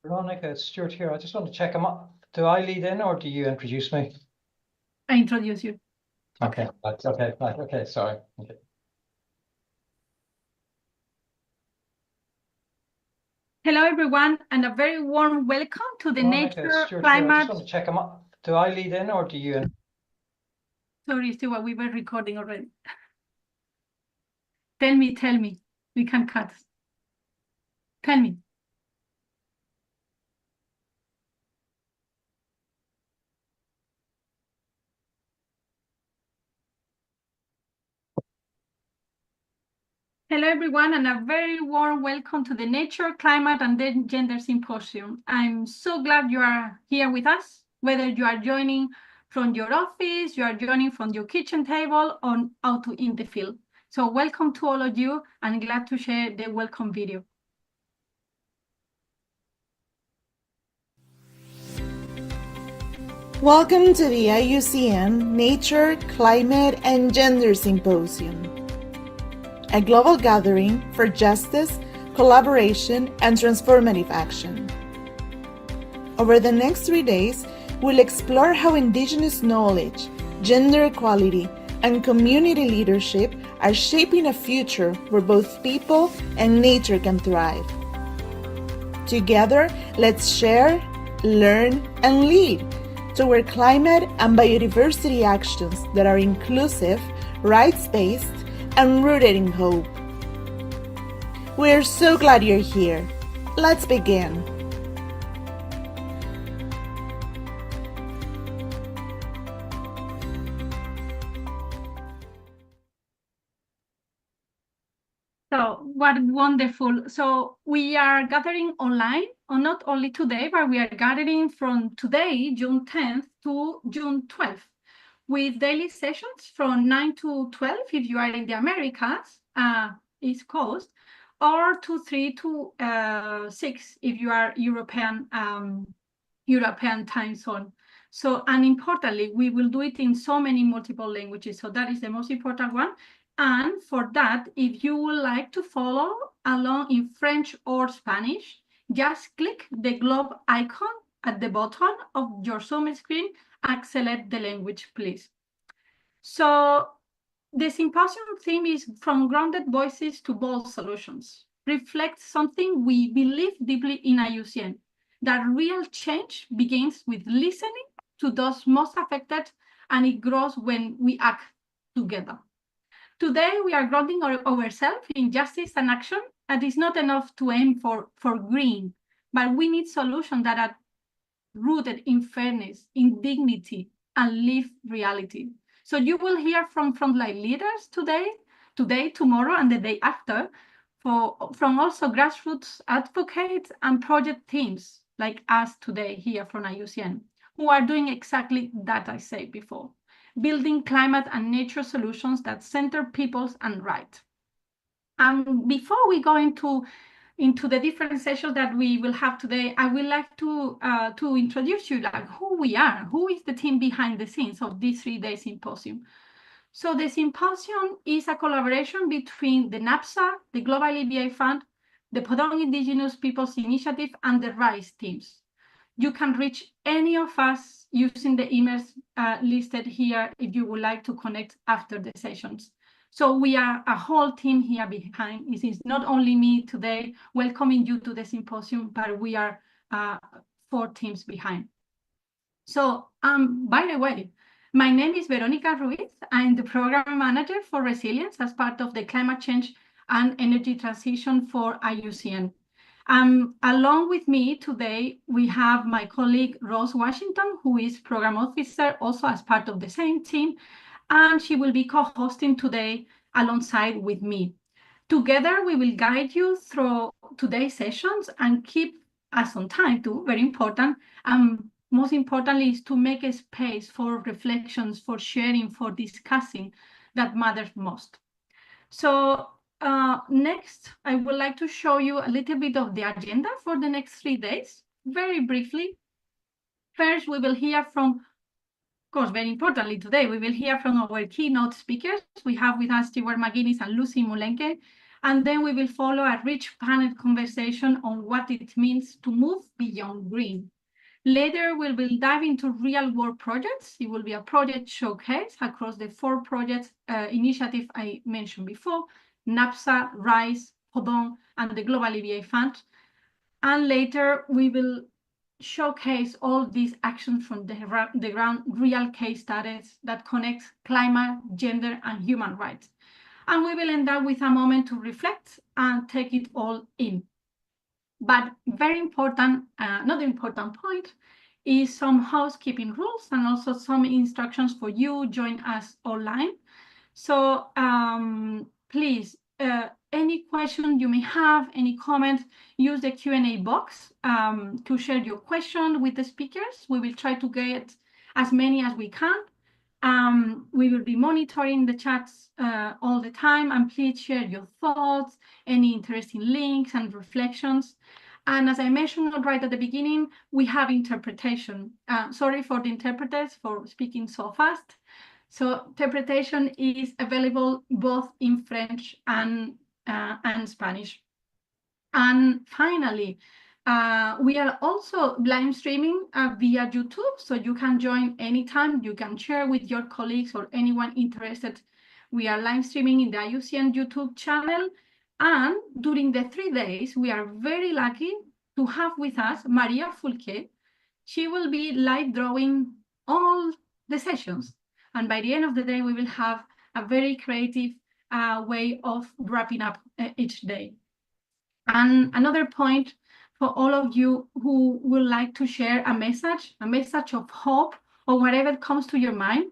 Veronica, it's Stuart here. I just want to check. Do I lead in or do you introduce me? I introduce you. Okay, right, okay, sorry. Okay. Hello, everyone, and a very warm welcome to the Veronica, it's Nature Stuart here. I just Climate. want to check. Do I lead in or do you? Sorry, Stuart, we were recording already. Tell me. We can cut. Tell me. Hello, everyone, and a very warm welcome to the Nature, Climate, and Gender Symposium. I'm so glad you are here with us, whether you are joining from your office, you are joining from your kitchen table, or out in the field. So welcome to all of you, and glad to share the welcome video. Welcome to the IUCN Nature, Climate, and Gender Symposium, a global gathering for justice, collaboration, and transformative action. Over the next 3 days, we'll explore how Indigenous knowledge, gender equality, and community leadership are shaping a future where both people and nature can thrive. Together, let's share, learn, and lead toward climate and biodiversity actions that are inclusive, rights-based, and rooted in hope. We're so glad you're here. Let's begin. So what wonderful. So we are gathering online, or not only today, but we are gathering from today, June 10th to June 12th, with daily sessions from 9 to 12 if you are in the Americas, East Coast, or 3 to 6 if you are European time zone. So, and importantly, we will do it in so many multiple languages. So that is the most important one. And for that, if you would like to follow along in French or Spanish, just click the globe icon at the bottom of your Zoom screen and select the language, please. So the symposium theme is From Grounded Voices to Bold Solutions. Reflects something we believe deeply in IUCN, that real change begins with listening to those most affected, and it grows when we act together. Today, we are grounding ourselves in justice and action, and it's not enough to aim for green, but we need solutions that are rooted in fairness, in dignity, and lived reality. So you will hear from frontline leaders today, tomorrow, and the day after, from also grassroots advocates and project teams like us today here from IUCN, who are doing exactly that I said before, building climate and nature solutions that center peoples and rights. And before we go into the different sessions that we will have today, I would like to introduce you, like who we are, who is the team behind the scenes of this 3-day symposium. So the symposium is a collaboration between the NAPSA, the Global EBA Fund, the Podong Indigenous Peoples Initiative, and the RISE teams. You can reach any of us using the emails listed here if you would like to connect after the sessions. So we are a whole team here behind. It is not only me today welcoming you to the symposium, but we are 4 teams behind. So by the way, my name is Veronica Ruiz. I'm the program manager for resilience as part of the climate change and energy transition for IUCN. Along with me today, we have my colleague Rose Washington, who is program officer, also as part of the same team, and she will be co-hosting today alongside with me. Together, we will guide you through today's sessions and keep us on time too, very important. Most importantly is to make a space for reflections, for sharing, for discussing that matters most. So next, I would like to show you a little bit of the agenda for the next 3 days, very briefly. First, we will hear from, of course, very importantly today, we will hear from our keynote speakers. We have with us Stewart McGuinness and Lucy Mulenke, And then we will follow a rich panel conversation on what it means to move beyond green. Later, we will dive into real-world projects. It will be a project showcase across the 4 projects initiative I mentioned before, NAPSA, RISE, Podon, and the Global EBA Fund. And later, we will showcase all these actions from the ground, real case studies that connect climate, gender, and human rights. And we will end up with a moment to reflect and take it all in. But very important, another important point is some housekeeping rules and also some instructions for you join us online. So please, any question you may have, any comments, use the Q&A box to share your question with the speakers. We will try to get as many as we can. We will be monitoring the chats all the time, and please share your thoughts, any interesting links and reflections. And as I mentioned right at the beginning, we have interpretation. Sorry for the interpreters for speaking so fast. So interpretation is available both in French and Spanish. And finally, we are also live streaming via YouTube, so you can join anytime. You can share with your colleagues or anyone interested. We are live streaming in the IUCN YouTube channel. And during the 3 days, we are very lucky to have with us Maria Fulque. She will be live drawing all the sessions. And by the end of the day, we will have a very creative way of wrapping up each day. And another point for all of you who would like to share a message of hope, or whatever comes to your mind,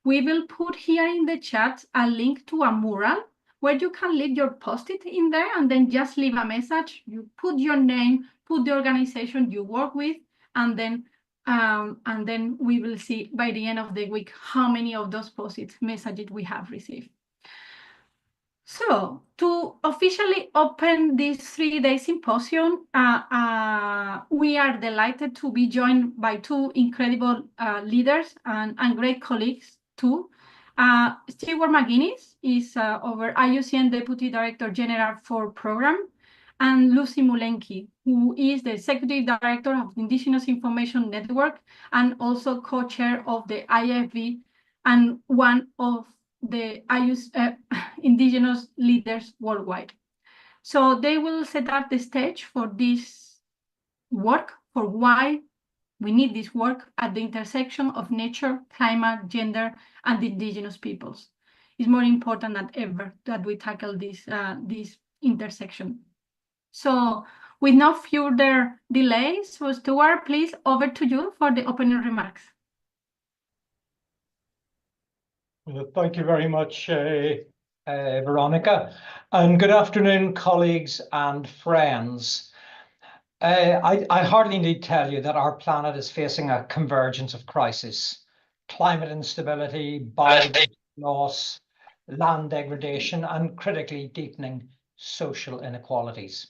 we will put here in the chat a link to a mural where you can leave your post-it in there and then just leave a message. You put your name, put the organization you work with, and then we will see by the end of the week how many of those post-it messages we have received. So to officially open this 3-day symposium, we are delighted to be joined by 2 incredible leaders and great colleagues too. Stewart McGuinness is our IUCN Deputy Director General for Program, and Lucy Mulenki, who is the Executive Director of the Indigenous Information Network and also co-chair of the IFB and one of the indigenous leaders worldwide. So they will set up the stage for this work, for why we need this work at the intersection of nature, climate, gender, and indigenous peoples. It's more important than ever that we tackle this intersection. So with no further delays, so Stuart, please, over to you for the opening remarks. Well, thank you very much, Veronica, and good afternoon, colleagues and friends. I hardly need to tell you that our planet is facing a convergence of crises: climate instability, biodiversity loss, land degradation, and critically deepening social inequalities.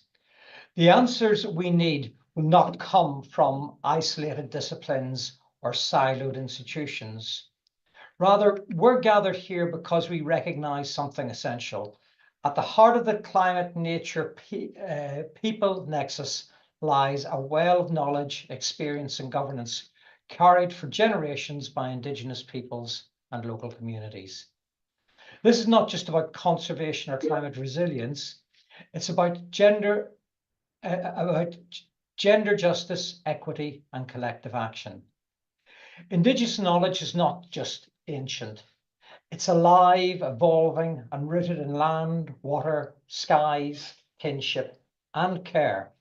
The answers we need will not come from isolated disciplines or siloed institutions. Rather, we're gathered here because we recognize something essential. At the heart of the climate nature people nexus lies a well of knowledge, experience, and governance carried for generations by Indigenous peoples and local communities. This is not just about conservation or climate resilience, it's about gender justice, equity, and collective action. Indigenous knowledge is not just ancient. It's alive, evolving, and rooted in land, water, skies, kinship, and care.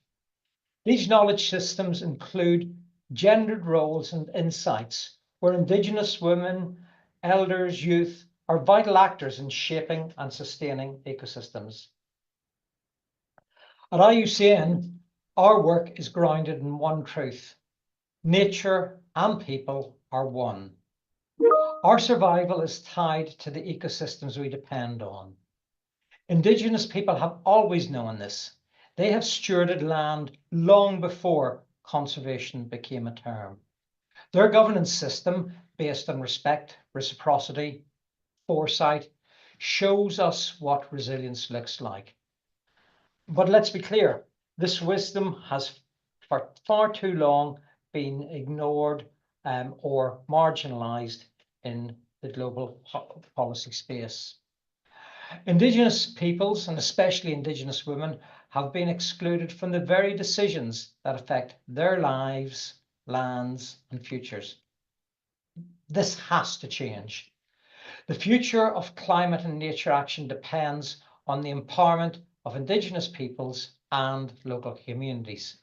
These knowledge systems include gendered roles and insights, where Indigenous women, elders, youth are vital actors in shaping and sustaining ecosystems. At IUCN, our work is grounded in one truth: nature and people are one. Our survival is tied to the ecosystems we depend on. Indigenous people have always known this. They have stewarded land long before conservation became a term. Their governance system, based on respect, reciprocity, foresight, shows us what resilience looks like. But let's be clear, this wisdom has for far too long been ignored or marginalized in the global policy space. Indigenous peoples, and especially Indigenous women, have been excluded from the very decisions that affect their lives, lands, and futures. This has to change. The future of climate and nature action depends on the empowerment of Indigenous peoples and local communities.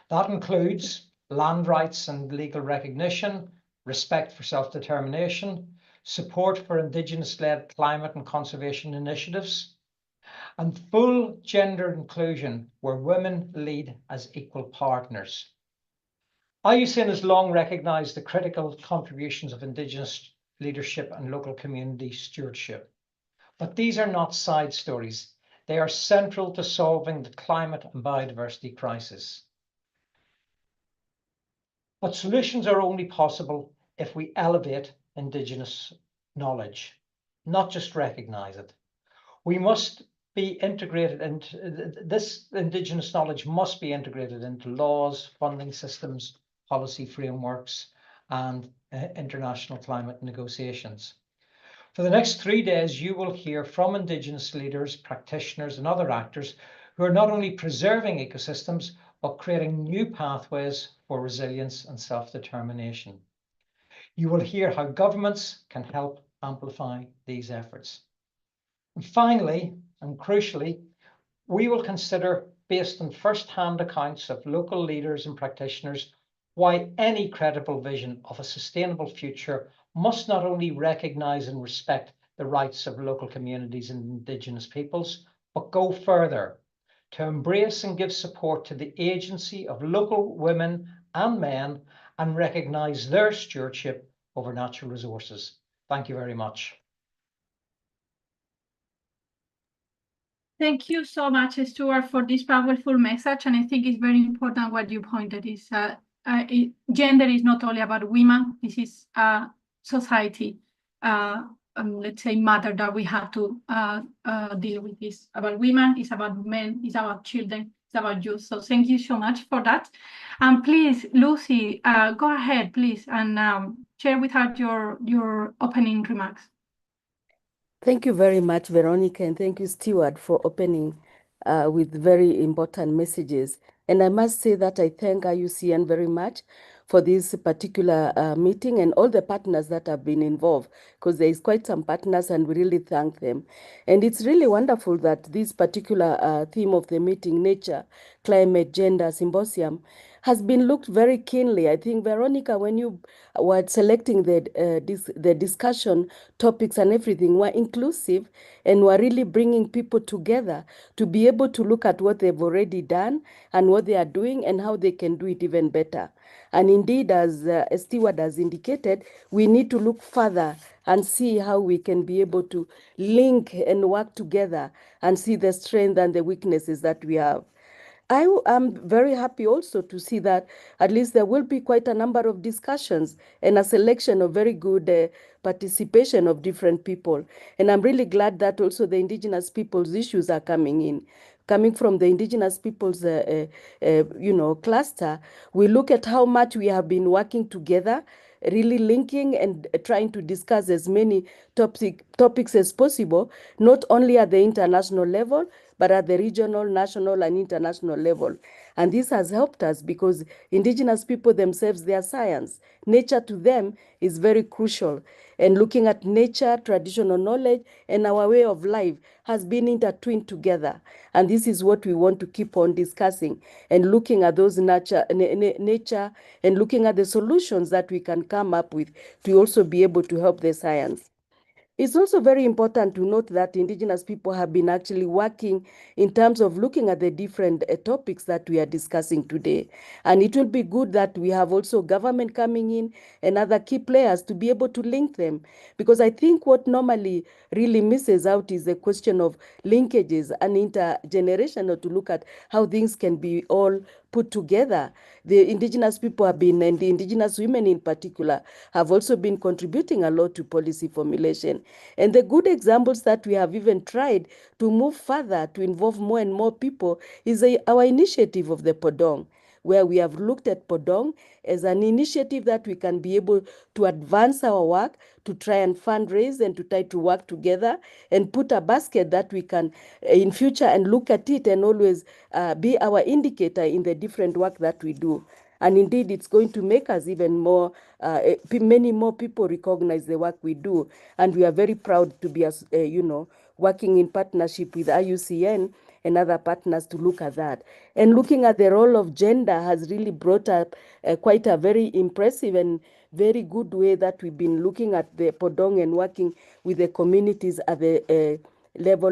That includes land rights and legal recognition, respect for self-determination, support for Indigenous-led climate and conservation initiatives, and full gender inclusion where women lead as equal partners. IUCN has long recognised the critical contributions of Indigenous leadership and local community stewardship. But these are not side stories. They are central to solving the climate and biodiversity crisis. But solutions are only possible if we elevate Indigenous knowledge, not just recognise it. We must be integrated into this. Indigenous knowledge must be integrated into laws, funding systems, policy frameworks, and international climate negotiations. For the next 3 days, you will hear from Indigenous leaders, practitioners, and other actors who are not only preserving ecosystems, but creating new pathways for resilience and self-determination. You will hear how governments can help amplify these efforts. And finally, and crucially, we will consider, based on first-hand accounts of local leaders and practitioners, why any credible vision of a sustainable future must not only recognise and respect the rights of local communities and Indigenous peoples, but go further to embrace and give support to the agency of local women and men and recognise their stewardship over natural resources. Thank you very much. Thank you so much, Stuart, for this powerful message. And I think it's very important what you pointed is gender is not only about women. This is a society, let's say, matter that we have to deal with. It's about women, it's about men, it's about children, it's about youth. So thank you so much for that. And please, Lucy, go ahead, please, and share with us your opening remarks. Thank you very much, Veronica, and thank you, Stuart, for opening with very important messages. And I must say that I thank IUCN very much for this particular meeting and all the partners that have been involved, because there is quite some partners and we really thank them. And it's really wonderful that this particular theme of the meeting, Nature, Climate, Gender Symposium, has been looked very keenly. I think, Veronica, when you were selecting the discussion topics and everything, were inclusive and were really bringing people together to be able to look at what they've already done and what they are doing and how they can do it even better. And indeed, as Stuart has indicated, we need to look further and see how we can be able to link and work together and see the strength and the weaknesses that we have. I am very happy also to see that at least there will be quite a number of discussions and a selection of very good participation of different people. And I'm really glad that also the Indigenous people's issues are coming in. Coming from the Indigenous people's cluster, we look at how much we have been working together, really linking and trying to discuss as many topics as possible, not only at the international level, but at the regional, national, and international level. And this has helped us because Indigenous people themselves, their science, nature to them is very crucial. And looking at nature, traditional knowledge, and our way of life has been intertwined together. And this is what we want to keep on discussing and looking at those nature and looking at the solutions that we can come up with to also be able to help the science. It's also very important to note that Indigenous people have been actually working in terms of looking at the different topics that we are discussing today. And it will be good that we have also government coming in and other key players to be able to link them. Because I think what normally really misses out is the question of linkages and intergenerational to look at how things can be all put together. The indigenous people have been, and the indigenous women in particular, have also been contributing a lot to policy formulation. And the good examples that we have even tried to move further, to involve more and more people, is our initiative of the Podong, where we have looked at Podong as an initiative that we can be able to advance our work, to try and fundraise and to try to work together and put a basket that we can in future and look at it and always be our indicator in the different work that we do. And indeed, it's going to make us even more, many more people recognize the work we do. And we are very proud to be, working in partnership with IUCN and other partners to look at that. And looking at the role of gender has really brought up quite a very impressive and very good way that we've been looking at the Podong and working with the communities at the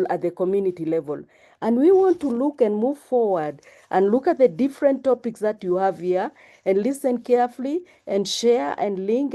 at the community level. And we want to look and move forward and look at the different topics that you have here and listen carefully and share and link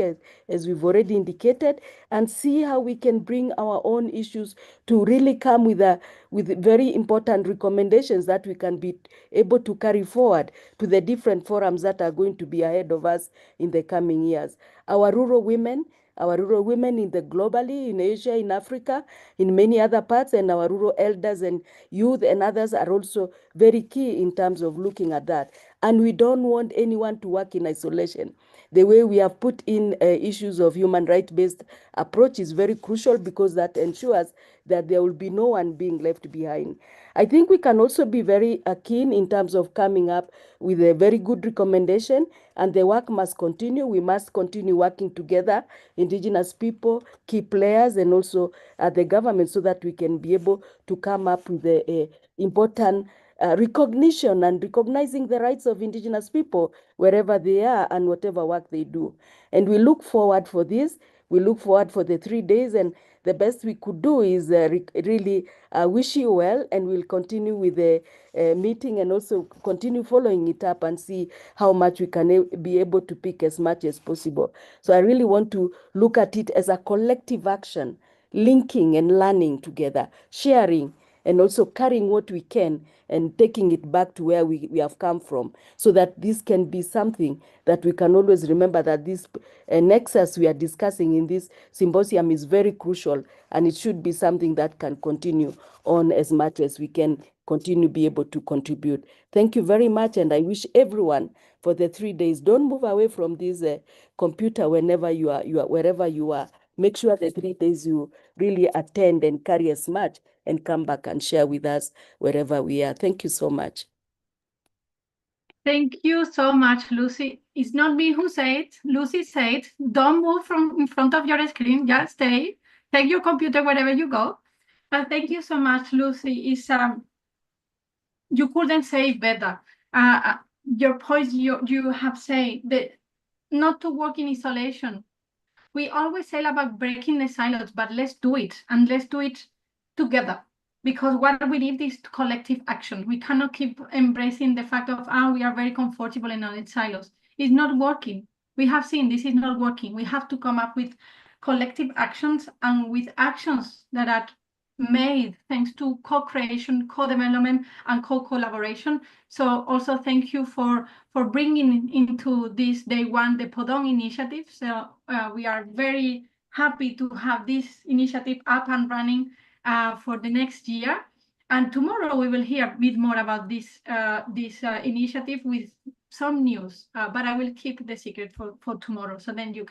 as we've already indicated, and see how we can bring our own issues to really come with very important recommendations that we can be able to carry forward to the different forums that are going to be ahead of us in the coming years. Our rural women in the globally, in Asia, in Africa, in many other parts, and our rural elders and youth and others are also very key in terms of looking at that. And we don't want anyone to work in isolation. The way we have put in issues of human rights-based approach is very crucial, because that ensures that there will be no one being left behind. I think we can also be very keen in terms of coming up with a very good recommendation, and the work must continue. We must continue working together, indigenous people, key players, and also the government, so that we can be able to come up with the important recognition and recognizing the rights of indigenous people wherever they are and whatever work they do. And we look forward for this. We look forward for the 3 days, and the best we could do is really wish you well, and we'll continue with the meeting and also continue following it up and see how much we can be able to pick as much as possible. So I really want to look at it as a collective action, linking and learning together, sharing, and also carrying what we can and taking it back to where we have come from, so that this can be something that we can always remember, that this nexus we are discussing in this symposium is very crucial, and it should be something that can continue on as much as we can continue be able to contribute. Thank you very much, and I wish everyone for the 3 days. Don't move away from this computer whenever you are, wherever you are. Make sure the 3 days you really attend and carry as much, and come back and share with us wherever we are. Thank you so much. Thank you so much, Lucy. It's not me who said, Lucy said, don't move from in front of your screen, just stay, take your computer wherever you go. But thank you so much, Lucy. It's, you couldn't say it better. Your points you have said, that not to work in isolation. We always say about breaking the silos, but let's do it, and let's do it together, because what we need is collective action. We cannot keep embracing the fact of, we are very comfortable in our silos. It's not working. We have seen this is not working. We have to come up with collective actions, and with actions that are made thanks to co-creation, co-development, and co-collaboration. So also thank you for bringing into this day one the Podong initiative. So we are very happy to have this initiative up and running for the next year. And tomorrow we will hear a bit more about this initiative with some news, but I will keep the secret for tomorrow. So then you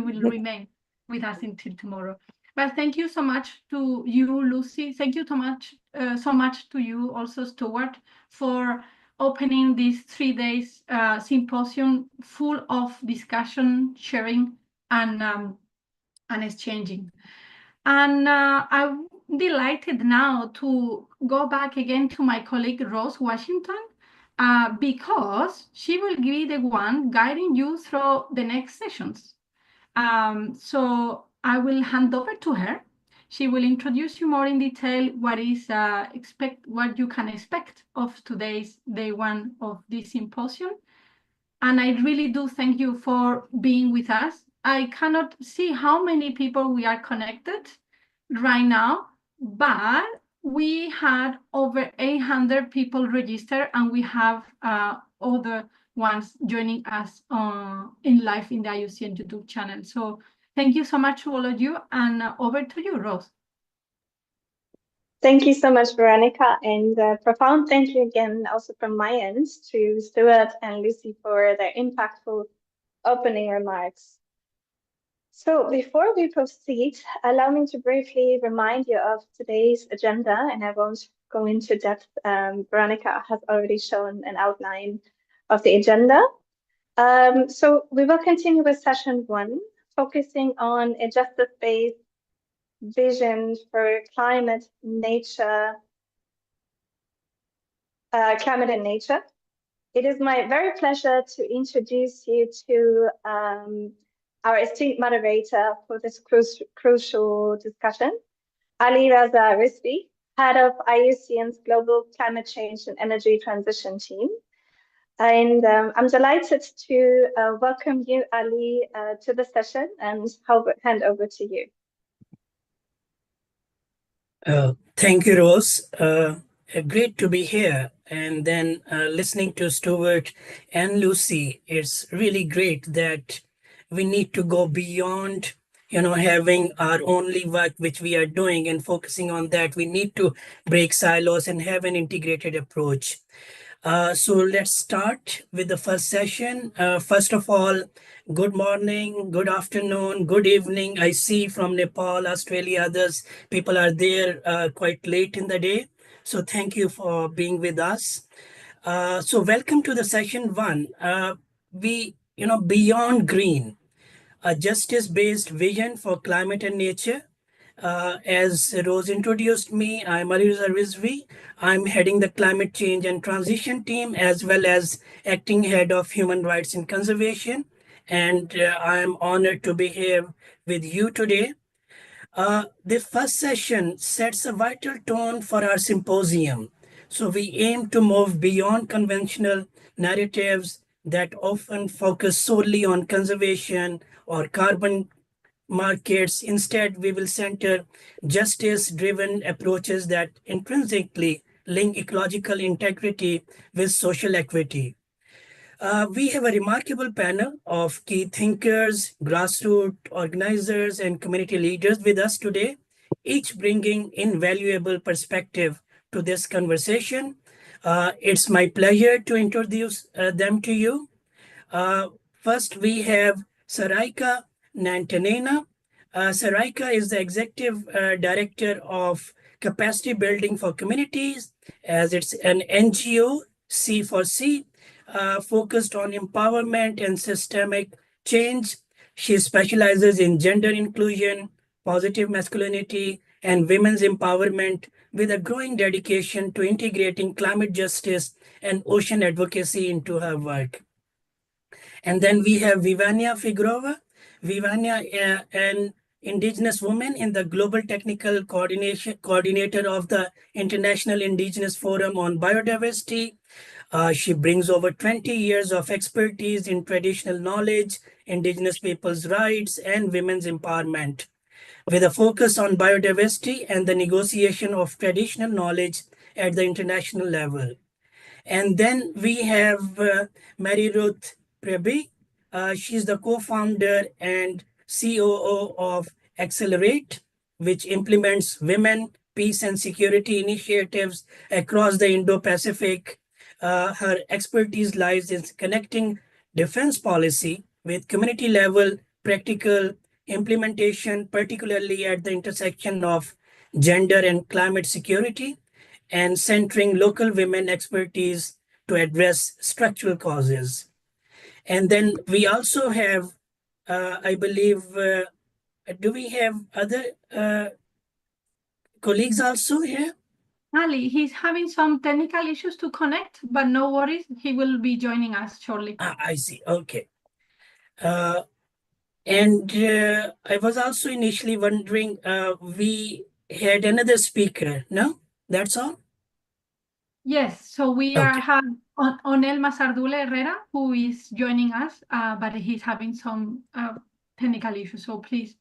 will remain with us until tomorrow. But thank you so much to you, Lucy. Thank you so much to you also, Stuart, for opening this 3 days symposium full of discussion, sharing, and exchanging. And I'm delighted now to go back again to my colleague, Rose Washington, because she will be the one guiding you through the next sessions. So I will hand over to her. She will introduce you more in detail what you can expect of today's day one of this symposium. And I really do thank you for being with us. I cannot see how many people we are connected right now, but we had over 800 people registered, and we have other ones joining us in live in the IUCN YouTube channel. So thank you so much to all of you, and over to you, Rose. Thank you so much, Veronica, and profound thank you again also from my end to Stuart and Lucy for their impactful opening remarks. So before we proceed, allow me to briefly remind you of today's agenda, and I won't go into depth. Veronica has already shown an outline of the agenda. So we will continue with session 1, focusing on a justice-based vision for climate and nature. It is my very pleasure to introduce you to our esteemed moderator for this crucial discussion, Ali Raza Rizvi, head of IUCN's Global Climate Change and Energy Transition team. And I'm delighted to welcome you, Ali, to the session and hand over to you. Thank you, Rose. Great to be here. And then listening to Stuart and Lucy, it's really great that we need to go beyond, having our only work which we are doing and focusing on that. We need to break silos and have an integrated approach. So let's start with the first session. First of all, good morning, good afternoon, good evening. I see from Nepal, Australia, others, people are there quite late in the day. So thank you for being with us. So welcome to the session 1. Beyond Green, a justice-based vision for climate and nature. As Rose introduced me, I'm Aliza Rizvi. I'm heading the climate change and transition team, as well as acting head of human rights and conservation. And I'm honored to be here with you today. The first session sets a vital tone for our symposium. So we aim to move beyond conventional narratives that often focus solely on conservation or carbon markets. Instead, we will center justice-driven approaches that intrinsically link ecological integrity with social equity. We have a remarkable panel of key thinkers, grassroots organizers, and community leaders with us today, each bringing invaluable perspective to this conversation. It's my pleasure to introduce them to you. First, we have Saraika Nantanena. Saraika is the Executive Director of Capacity Building for Communities, as it's an NGO, C for C, focused on empowerment and systemic change. She specializes in gender inclusion, positive masculinity, and women's empowerment, with a growing dedication to integrating climate justice and ocean advocacy into her work. And then we have Vivania Figurova. Vivania, an Indigenous woman in the Global Technical Coordinator of the International Indigenous Forum on Biodiversity. She brings over 20 years of expertise in traditional knowledge, Indigenous people's rights, and women's empowerment, with a focus on biodiversity and the negotiation of traditional knowledge at the international level. And then we have Mary Ruth Preby. She's the co-founder and COO of Accelerate, which implements women, peace, and security initiatives across the Indo-Pacific. Her expertise lies in connecting defense policy with community-level practical implementation, particularly at the intersection of gender and climate security, and centering local women expertise to address structural causes. And then we also have, I believe, do we have other colleagues also here? Ali, he's having some technical issues to connect, but no worries, he will be joining us shortly. I see, okay. And I was also initially wondering, we had another speaker, no? That's all? Yes, so we have Onel Masardule Herrera, who is joining us, but he's having some technical issues. So please,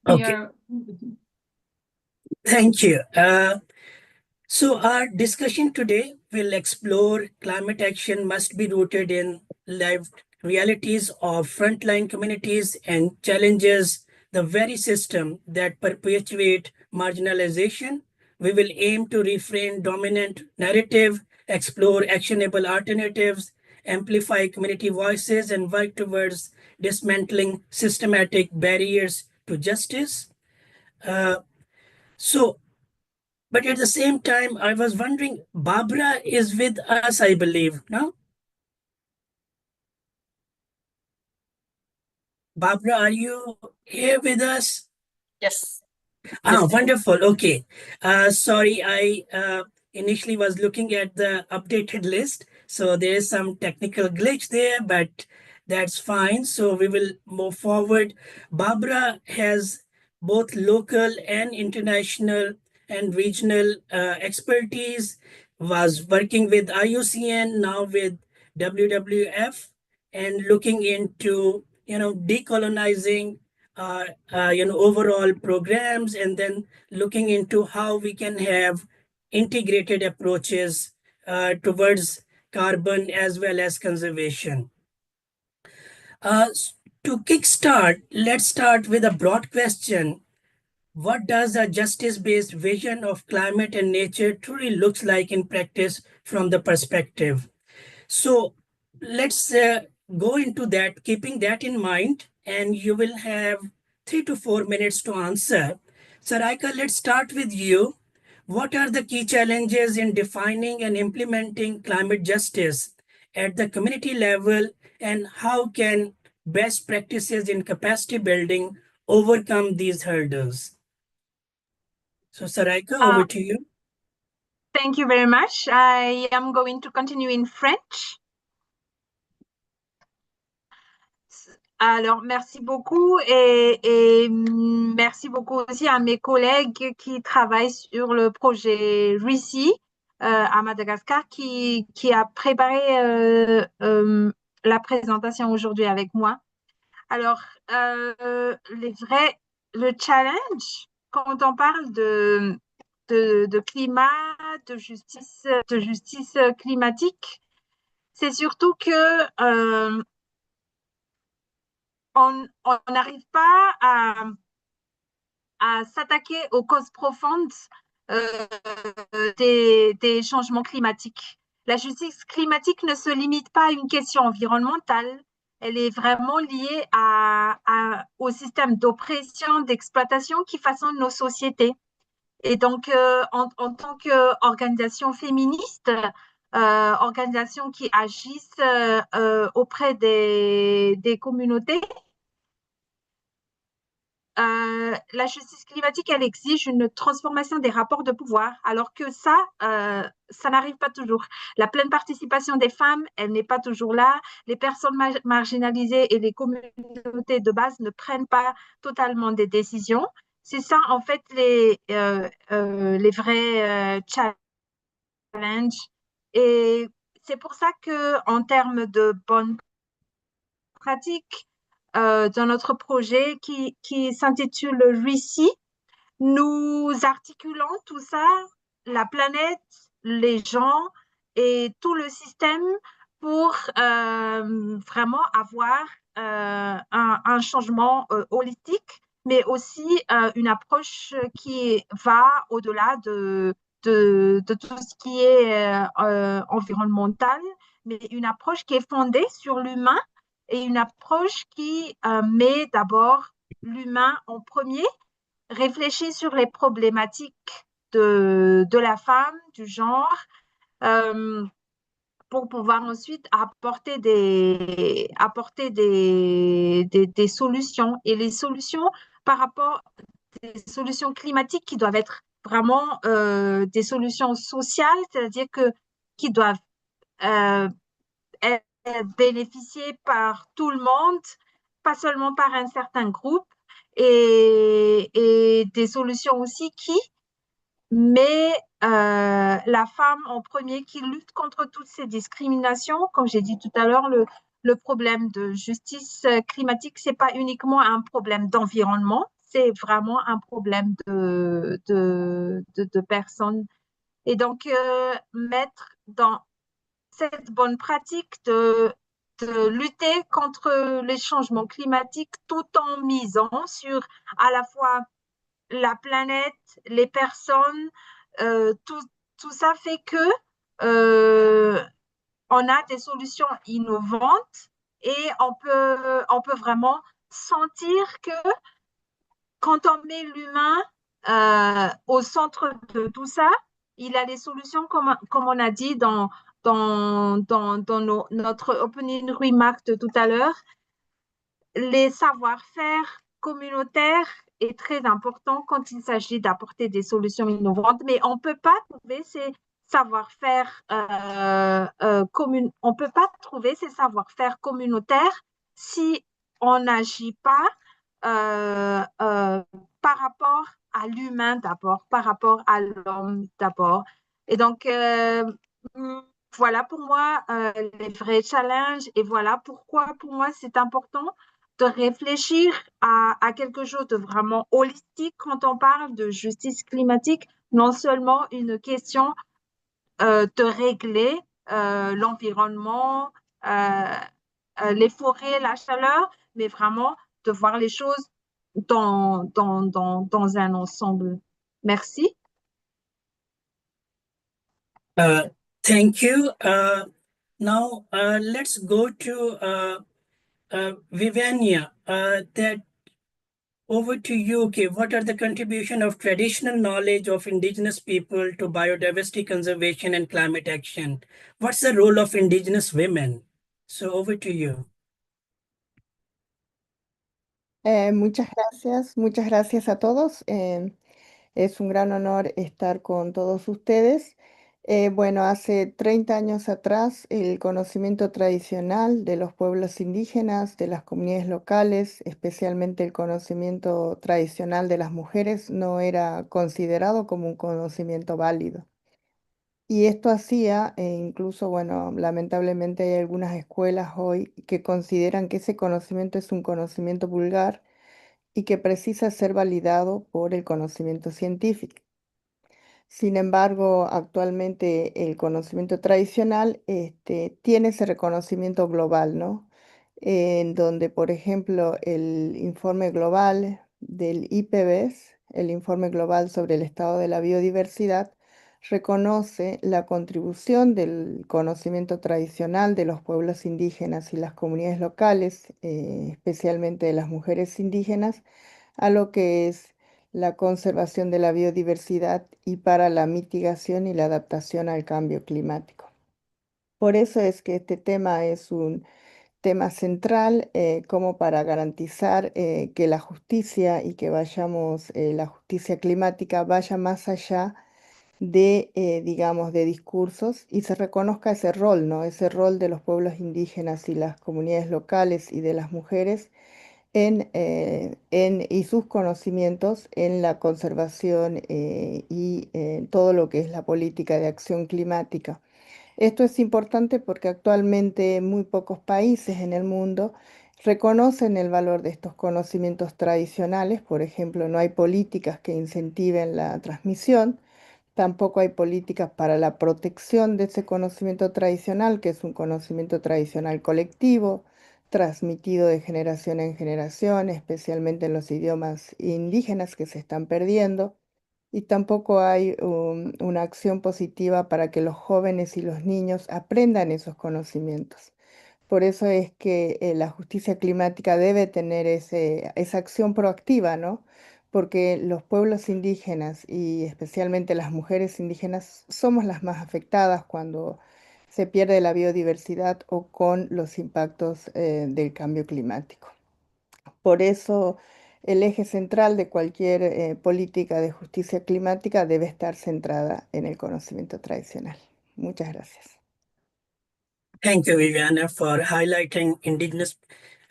we are. Thank you. So our discussion today will explore climate action must be rooted in lived realities of frontline communities and challenges the very system that perpetuate marginalization. We will aim to reframe dominant narrative, explore actionable alternatives, amplify community voices, and work towards dismantling systematic barriers to justice. Uh, so but at the same time, I was wondering, Barbara is with us, I believe, no? Barbara, are you here with us? Yes. Ah, Yes. wonderful. Okay. Sorry, I initially was looking at the updated list. So there is some technical glitch there, but that's fine. So we will move forward. Barbara has both local and international and regional expertise, was working with IUCN, now with WWF, and looking into, decolonizing overall programs, and then looking into how we can have integrated approaches towards carbon as well as conservation. Uh, to kickstart, let's start with a broad question. What does a justice-based vision of climate and nature truly looks like in practice from the perspective? So let's go into that, keeping that in mind, and you will have 3 to 4 minutes to answer. Saraika, let's start with you. What are the key challenges in defining and implementing climate justice at the community level, and how can best practices in capacity building overcome these hurdles? So, Saraika, over to you. Thank you very much. I am going to continue in French. Alors, merci beaucoup et merci beaucoup aussi à mes collègues qui travaillent sur le projet RICI à Madagascar qui a préparé la présentation aujourd'hui avec moi. Alors, le challenge, quand on parle de climat, de justice climatique, c'est surtout que on n'arrive pas à s'attaquer aux causes profondes des changements climatiques. La justice climatique ne se limite pas à une question environnementale, elle est vraiment liée au système d'oppression, d'exploitation qui façonne nos sociétés. Et donc, en tant qu'organisation féministe, organisation qui agissent auprès des communautés, la justice climatique, elle exige une transformation des rapports de pouvoir, alors que ça n'arrive pas toujours. La pleine participation des femmes, elle n'est pas toujours là. Les personnes marginalisées et les communautés de base ne prennent pas totalement des décisions. C'est ça, en fait, les vrais challenges. Et c'est pour ça qu'en termes de bonnes pratiques, dans notre projet qui s'intitule RICI, nous articulons tout ça, la planète, les gens et tout le système pour vraiment avoir un changement holistique, mais aussi une approche qui va au-delà de tout ce qui est environnemental, mais une approche qui est fondée sur l'humain et une approche qui met d'abord l'humain en premier, réfléchit sur les problématiques de la femme, du genre, pour pouvoir ensuite apporter des solutions. Et les solutions par rapport des solutions climatiques qui doivent être vraiment des solutions sociales, c'est-à-dire qui doivent être bénéficiées par tout le monde, pas seulement par un certain groupe, et des solutions aussi qui met la femme en premier, qui lutte contre toutes ces discriminations. Comme j'ai dit tout à l'heure, le problème de justice climatique, ce n'est pas uniquement un problème d'environnement, c'est vraiment un problème de personnes Et donc, mettre dans cette bonne pratique de lutter contre les changements climatiques tout en misant sur à la fois la planète, les personnes, tout ça fait que on a des solutions innovantes et on peut vraiment sentir que quand on met l'humain au centre de tout ça, il a des solutions, comme on a dit dans notre opening remark de tout à l'heure. Les savoir-faire communautaires est très important quand il s'agit d'apporter des solutions innovantes, mais on ne peut pas trouver ces savoir-faire on peut pas trouver ces savoir-faire communautaires si on n'agit pas par rapport à l'humain d'abord, par rapport à l'homme d'abord. Et donc, voilà pour moi les vrais challenges et voilà pourquoi pour moi c'est important de réfléchir à quelque chose de vraiment holistique quand on parle de justice climatique, non seulement une question de régler l'environnement, les forêts, la chaleur, mais vraiment de voir les choses dans un ensemble. Merci. Thank you. Now, let's go to Viviania. That over to you. Okay, what are the contribution of traditional knowledge of indigenous people to biodiversity conservation and climate action? What's the role of indigenous women? So over to you. Muchas gracias a todos. Es un gran honor estar con todos ustedes. Bueno, hace 30 años atrás, el conocimiento tradicional de los pueblos indígenas, de las comunidades locales, especialmente el conocimiento tradicional de las mujeres, no era considerado como un conocimiento válido. Y esto hacía, incluso, bueno, lamentablemente hay algunas escuelas hoy que consideran que ese conocimiento es un conocimiento vulgar y que precisa ser validado por el conocimiento científico. Sin embargo, actualmente el conocimiento tradicional tiene ese reconocimiento global, ¿no? En donde, por ejemplo, el informe global del IPBES, el informe global sobre el estado de la biodiversidad, reconoce la contribución del conocimiento tradicional de los pueblos indígenas y las comunidades locales, especialmente de las mujeres indígenas, a lo que es la conservación de la biodiversidad y para la mitigación y la adaptación al cambio climático. Por eso es que este tema es un tema central como para garantizar que la justicia y que la justicia climática vaya más allá de, digamos, de discursos y se reconozca ese rol, ¿no? Ese rol de los pueblos indígenas y las comunidades locales y de las mujeres y sus conocimientos en la conservación y todo lo que es la política de acción climática. Esto es importante porque actualmente muy pocos países en el mundo reconocen el valor de estos conocimientos tradicionales. Por ejemplo, no hay políticas que incentiven la transmisión. Tampoco hay políticas para la protección de ese conocimiento tradicional, que es un conocimiento tradicional colectivo, transmitido de generación en generación, especialmente en los idiomas indígenas que se están perdiendo. Y tampoco hay una acción positiva para que los jóvenes y los niños aprendan esos conocimientos. Por eso es que la justicia climática debe tener esa acción proactiva, ¿no? Porque los pueblos indígenas y especialmente las mujeres indígenas somos las más afectadas cuando se pierde la biodiversidad o con los impactos del cambio climático. Por eso el eje central de cualquier política de justicia climática debe estar centrada en el conocimiento tradicional. Muchas gracias. Thank you, Viviana, for highlighting Indigenous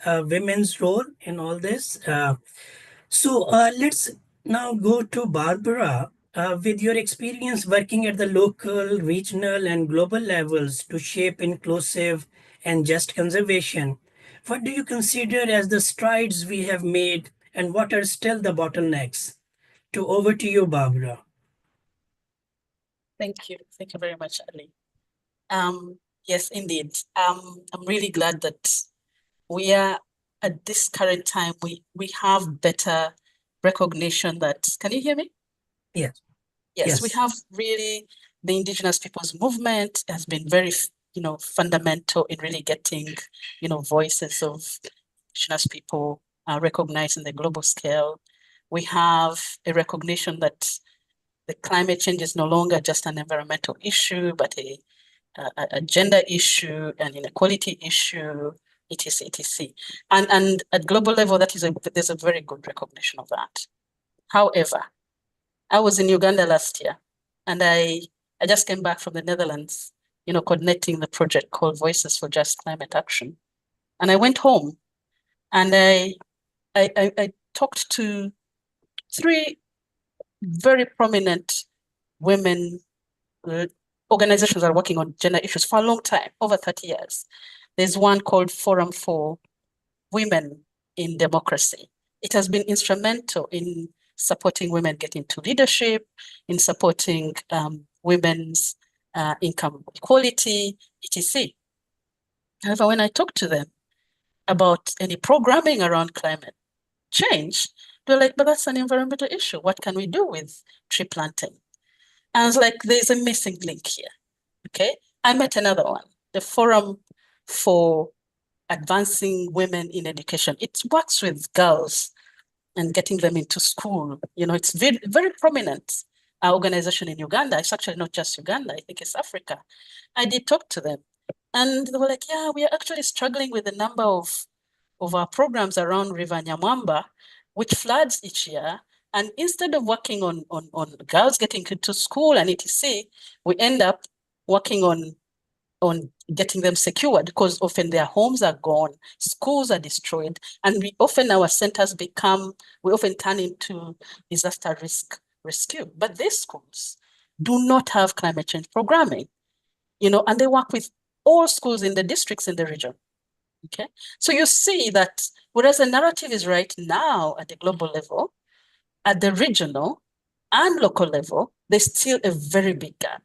women's role in all this. So let's now go to Barbara. With your experience working at the local, regional, and global levels to shape inclusive and just conservation, what do you consider as the strides we have made and what are still the bottlenecks? Over to you, Barbara. Thank you. Thank you very much, Ali. Yes, indeed. I'm really glad that we are at this current time, we have better recognition that, can you hear me? Yes. Yes, we Yes. have really, the Indigenous people's movement has been very, fundamental in really getting, voices of Indigenous people recognized in the global scale. We have a recognition that the climate change is no longer just an environmental issue, but a gender issue, an inequality issue, etc., etc. And at global level, there's a very good recognition of that. However, I was in Uganda last year, and I just came back from the Netherlands, coordinating the project called Voices for Just Climate Action. And I went home, and I talked to 3 very prominent women organizations that are working on gender issues for a long time, over 30 years. There's one called Forum for Women in Democracy. It has been instrumental in supporting women get into leadership, in supporting women's income equality, etc. However, when I talk to them about any programming around climate change, they're like, but that's an environmental issue. What can we do with tree planting? And I was like, there's a missing link here. Okay. I met another one, the Forum for Advancing Women in Education. It works with girls and getting them into school. It's very, very prominent organization in Uganda. It's actually not just Uganda, I think it's Africa. I did talk to them, and they were like, yeah, we are actually struggling with the number of our programs around River Nyamwamba, which floods each year. And instead of working on girls getting into school and etc., we end up working on getting them secured, because often their homes are gone, schools are destroyed, and we often turn into disaster risk rescue. But these schools do not have climate change programming, and they work with all schools in the districts in the region. Okay, so you see that whereas the narrative is right now at the global level, at the regional and local level, there's still a very big gap.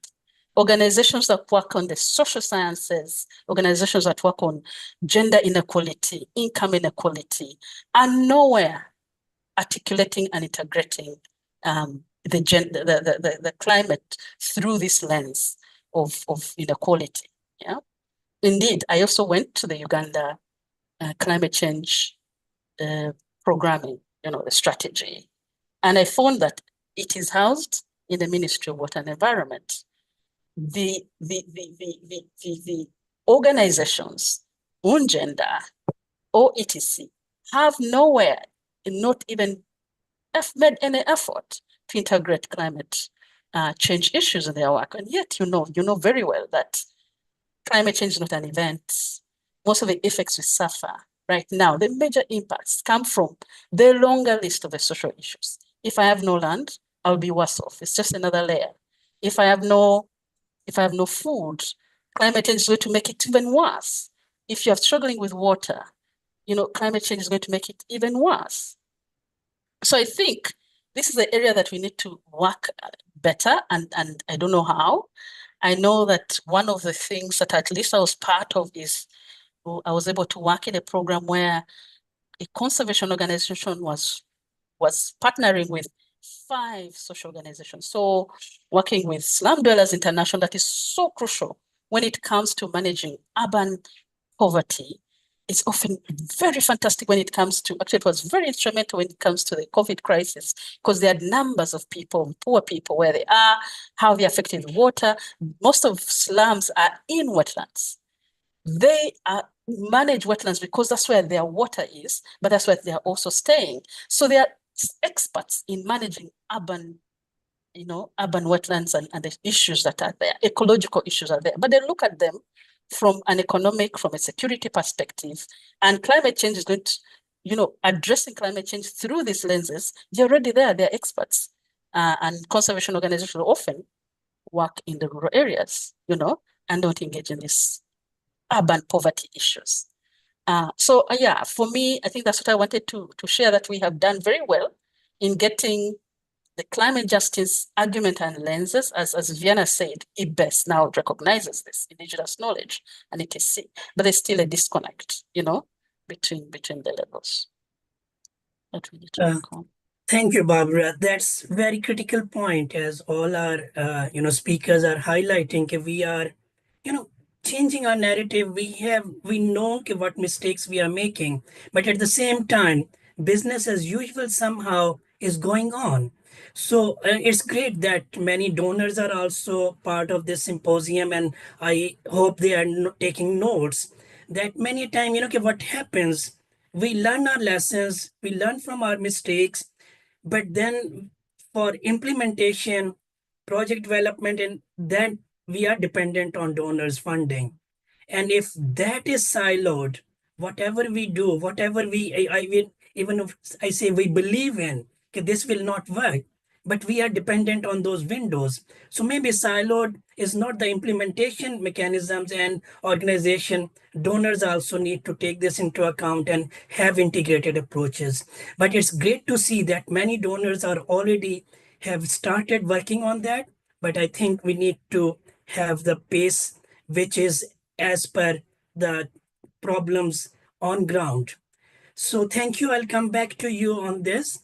Organizations that work on the social sciences, organizations that work on gender inequality, income inequality, are nowhere articulating and integrating the climate through this lens of inequality. Yeah. Indeed, I also went to the Uganda climate change programming, the strategy. And I found that it is housed in the Ministry of Water and Environment. The organizations on gender or etc. have nowhere, not even made any effort to integrate climate change issues in their work. And yet, you know very well that climate change is not an event. Most of the effects we suffer right now, the major impacts come from the longer list of the social issues. If I have no land, I'll be worse off. It's just another layer. If I have no food, climate change is going to make it even worse. If you're struggling with water, climate change is going to make it even worse. So I think this is the area that we need to work better, and I don't know how. I know that one of the things that at least I was part of is I was able to work in a program where a conservation organization was partnering with 5 social organizations. So working with Slum Dwellers International, that is so crucial when it comes to managing urban poverty. It's often very fantastic when it comes to, actually it was very instrumental when it comes to the COVID crisis, because there are numbers of people, poor people, where they are, how they're affected with water. Most of slums are in wetlands. They manage wetlands because that's where their water is, but that's where they're also staying. So they are experts in managing urban wetlands and the issues that are there, ecological issues are there, but they look at them from an economic, from a security perspective, and climate change is going to, addressing climate change through these lenses. They're already there, they're experts. And conservation organizations often work in the rural areas, and don't engage in these urban poverty issues. For me, I think that's what I wanted to share, that we have done very well in getting the climate justice argument and lenses, as Vienna said, it best now recognizes this indigenous knowledge and etc. But there's still a disconnect, between the levels that we need to work on. Thank you, Barbara. That's very critical point, as all our speakers are highlighting. We are, changing our narrative. We know what mistakes we are making, but at the same time, business as usual somehow is going on. So it's great that many donors are also part of this symposium, and I hope they are taking notes. That many times, what happens, we learn our lessons, we learn from our mistakes, but then for implementation, project development, and then we are dependent on donors funding. And if that is siloed, whatever we do, whatever even if I say we believe in, okay, this will not work, but we are dependent on those windows. So maybe siloed is not the implementation mechanisms and organization. Donors also need to take this into account and have integrated approaches. But it's great to see that many donors are already have started working on that. But I think we need to have the pace which is as per the problems on ground. So thank you. I'll come back to you on this.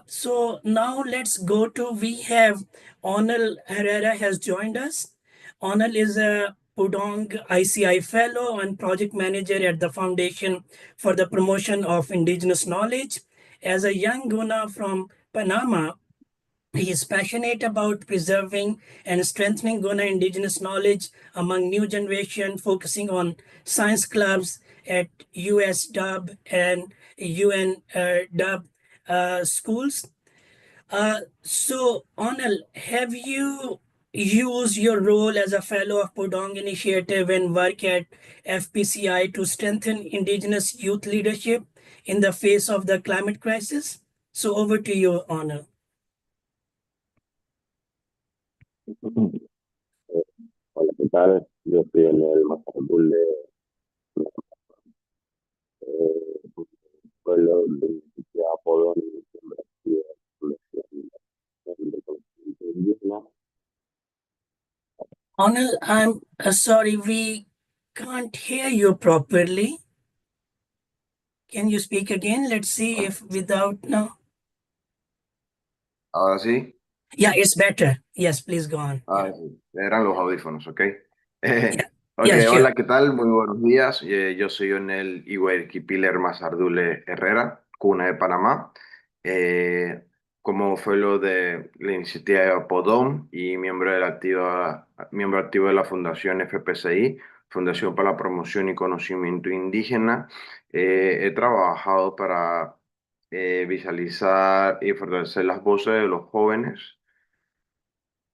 So now let's go to, we have Onal Herrera has joined us. Onal is a Pudong ICI Fellow and Project Manager at the Foundation for the Promotion of Indigenous Knowledge. As a young Guna from Panama, he is passionate about preserving and strengthening Guna indigenous knowledge among new generation, focusing on science clubs at US Dub and UN Dub schools. So, Onal, have you used your role as a fellow of Pudong Initiative and work at FPCI to strengthen indigenous youth leadership in the face of the climate crisis? So over to you, Onal. Hola, ¿qué tal? Yo estoy en el Mazapul de pueblo de Apolo y siempre ha sido de conocimiento indígena. Onal, I'm sorry, we can't hear you properly. Can you speak again? Let's see if without no. Ahora sí. Yeah, it's better. Yes, please go on. Ah, sí. Eran los audífonos, ¿ok? Ok, Yeah, sure. hola, ¿qué tal? Muy buenos días. Yo soy Onel Piler Mazardule Herrera, cuna de Panamá. Como fellow de la iniciativa PODOM y miembro activo de la Fundación FPCI, Fundación para la Promoción y Conocimiento Indígena, he trabajado para visualizar y fortalecer las voces de los jóvenes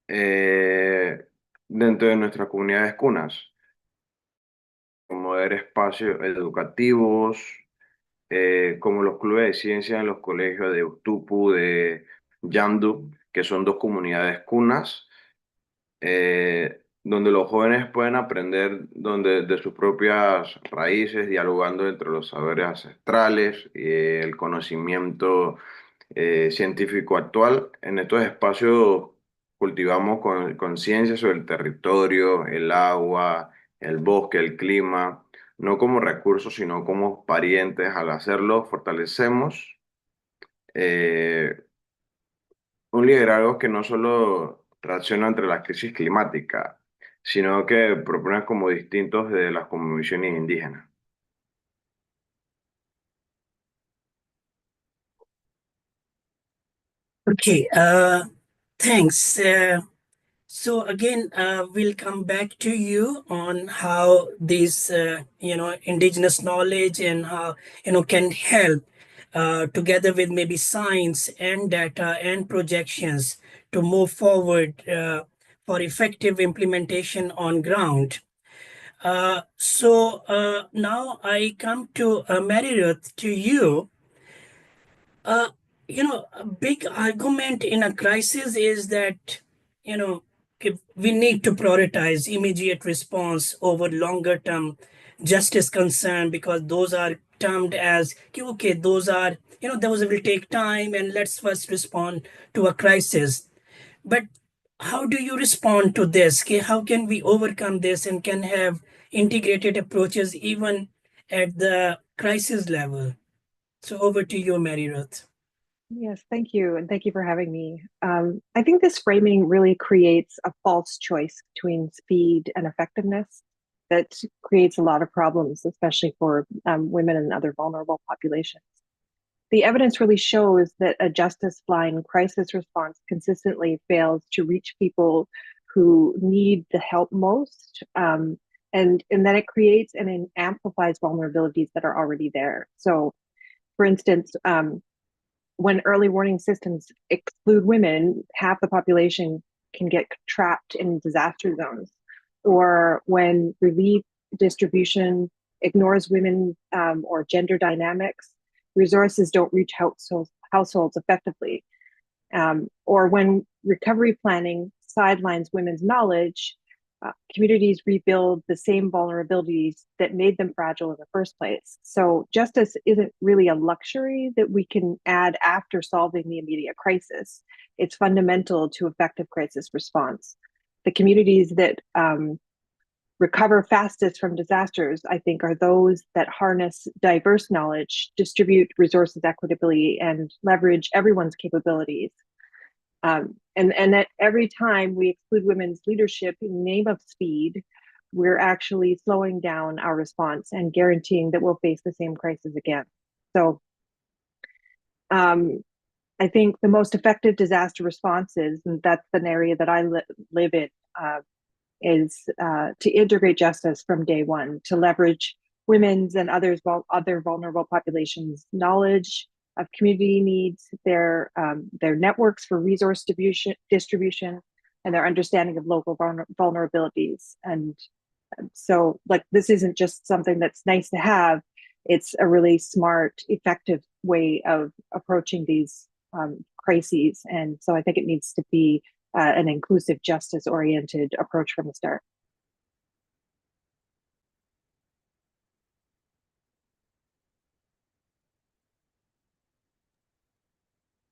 dentro de nuestras comunidades cunas, promover espacios educativos, como los clubes de ciencia en los colegios de Utupu, de Yandu, que son dos comunidades cunas, donde los jóvenes pueden aprender de sus propias raíces, dialogando entre los saberes ancestrales y el conocimiento científico actual. En estos espacios cultivamos conciencia sobre el territorio, el agua, el bosque, el clima, no como recursos, sino como parientes. Al hacerlo, fortalecemos un liderazgo que no solo reacciona ante la crisis climática, sino que propone como distintos de las cosmovisiones indígenas. Okay, thanks. So again, we'll come back to you on how this, indigenous knowledge and how, can help together with maybe science and data and projections to move forward for effective implementation on ground. So now I come to Mary Ruth, to you. A big argument in a crisis is that, we need to prioritize immediate response over longer term justice concern, because those are termed as, okay, those are, those will take time and let's first respond to a crisis. But how do you respond to this? Okay, how can we overcome this and can have integrated approaches even at the crisis level? So over to you, Mary Ruth. Yes, thank you. And thank you for having me. I think this framing really creates a false choice between speed and effectiveness that creates a lot of problems, especially for women and other vulnerable populations. The evidence really shows that a justice-blind crisis response consistently fails to reach people who need the help most. And then it creates and it amplifies vulnerabilities that are already there. So, for instance, when early warning systems exclude women, half the population can get trapped in disaster zones. Or when relief distribution ignores women or gender dynamics, resources don't reach households effectively. Or when recovery planning sidelines women's knowledge, communities rebuild the same vulnerabilities that made them fragile in the first place. So justice isn't really a luxury that we can add after solving the immediate crisis. It's fundamental to effective crisis response. The communities that recover fastest from disasters, I think, are those that harness diverse knowledge, distribute resources equitably, and leverage everyone's capabilities. And that every time we exclude women's leadership in the name of speed, we're actually slowing down our response and guaranteeing that we'll face the same crisis again. So I think the most effective disaster responses, and that's an area that I live in, is to integrate justice from day one, to leverage women's and other vulnerable populations' knowledge of community needs, their networks for resource distribution, and their understanding of local vulnerabilities. And so, like, this isn't just something that's nice to have; it's a really smart, effective way of approaching these crises. And so, I think it needs to be an inclusive, justice-oriented approach from the start.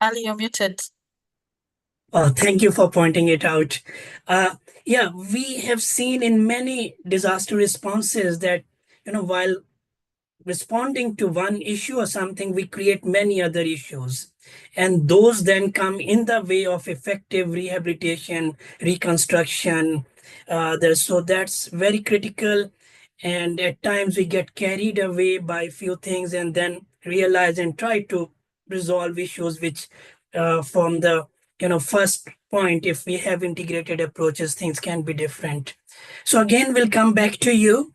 Ali, you're muted. Oh, thank you for pointing it out. Yeah, we have seen in many disaster responses that, while responding to one issue or something, we create many other issues. And those then come in the way of effective rehabilitation, reconstruction. So that's very critical. And at times we get carried away by few things and then realize and try to resolve issues which from the first point, if we have integrated approaches, things can be different. So again, we'll come back to you.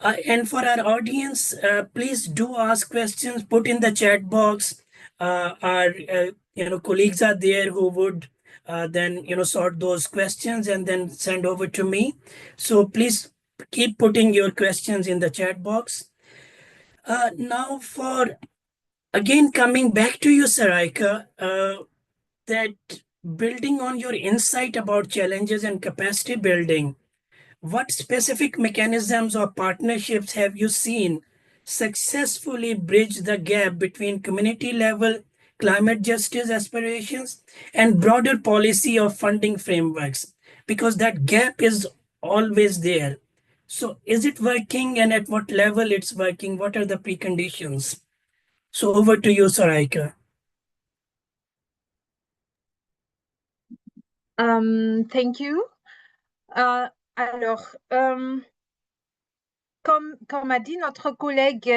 And for our audience, please do ask questions, put in the chat box. Our colleagues are there who would then sort those questions and then send over to me. So please keep putting your questions in the chat box. Now for again coming back to you, Sarika, that building on your insight about challenges and capacity building, what specific mechanisms or partnerships have you seen successfully bridge the gap between community level climate justice aspirations and broader policy or funding frameworks? Because that gap is always there. So, is it working, and at what level it's working? What are the preconditions? So, over to you, Sarika. Thank you. Alors, comme a dit notre collègue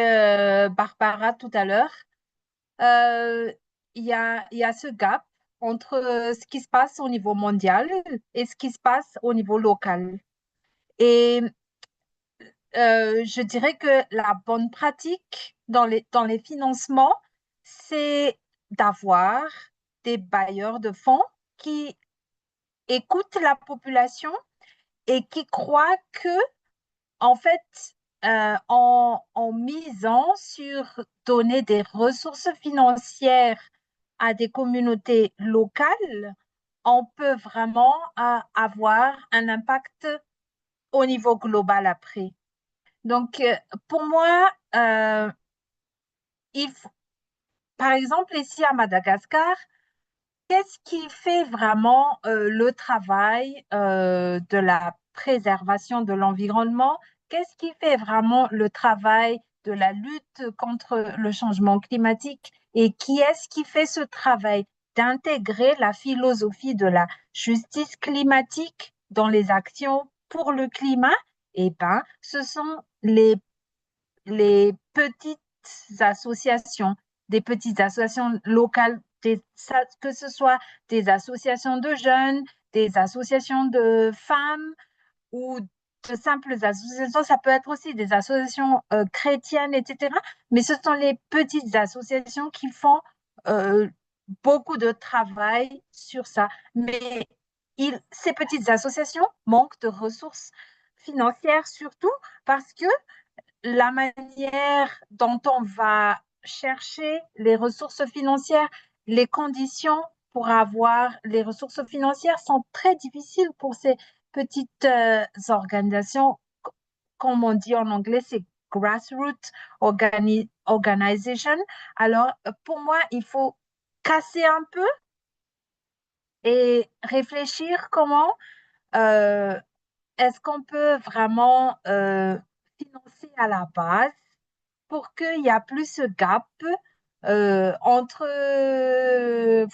Barbara tout à l'heure, il y a ce gap entre ce qui se passe au niveau mondial et ce qui se passe au niveau local. Et je dirais que la bonne pratique dans les financements, c'est d'avoir des bailleurs de fonds qui écoutent la population et qui croient que, en fait, en misant sur donner des ressources financières à des communautés locales, on peut vraiment avoir un impact au niveau global après. Donc, pour moi, par exemple, ici à Madagascar, qu'est-ce qui fait vraiment le travail de la préservation de l'environnement? Qu'est-ce qui fait vraiment le travail de la lutte contre le changement climatique? Et qui est-ce qui fait ce travail d'intégrer la philosophie de la justice climatique dans les actions pour le climat? Eh bien, ce sont les petites associations, des petites associations locales, que ce soit des associations de jeunes, des associations de femmes ou de simples associations, ça peut être aussi des associations chrétiennes, etc. Mais ce sont les petites associations qui font euh, beaucoup de travail sur ça. Mais ces petites associations manquent de ressources financières surtout parce que la manière dont on va chercher les ressources financières, les conditions pour avoir les ressources financières sont très difficiles pour ces petites organisations. Comme on dit en anglais, c'est grassroots organization. Alors, pour moi, il faut casser un peu et réfléchir comment est-ce qu'on peut vraiment financer à la base pour qu'il y a plus ce gap entre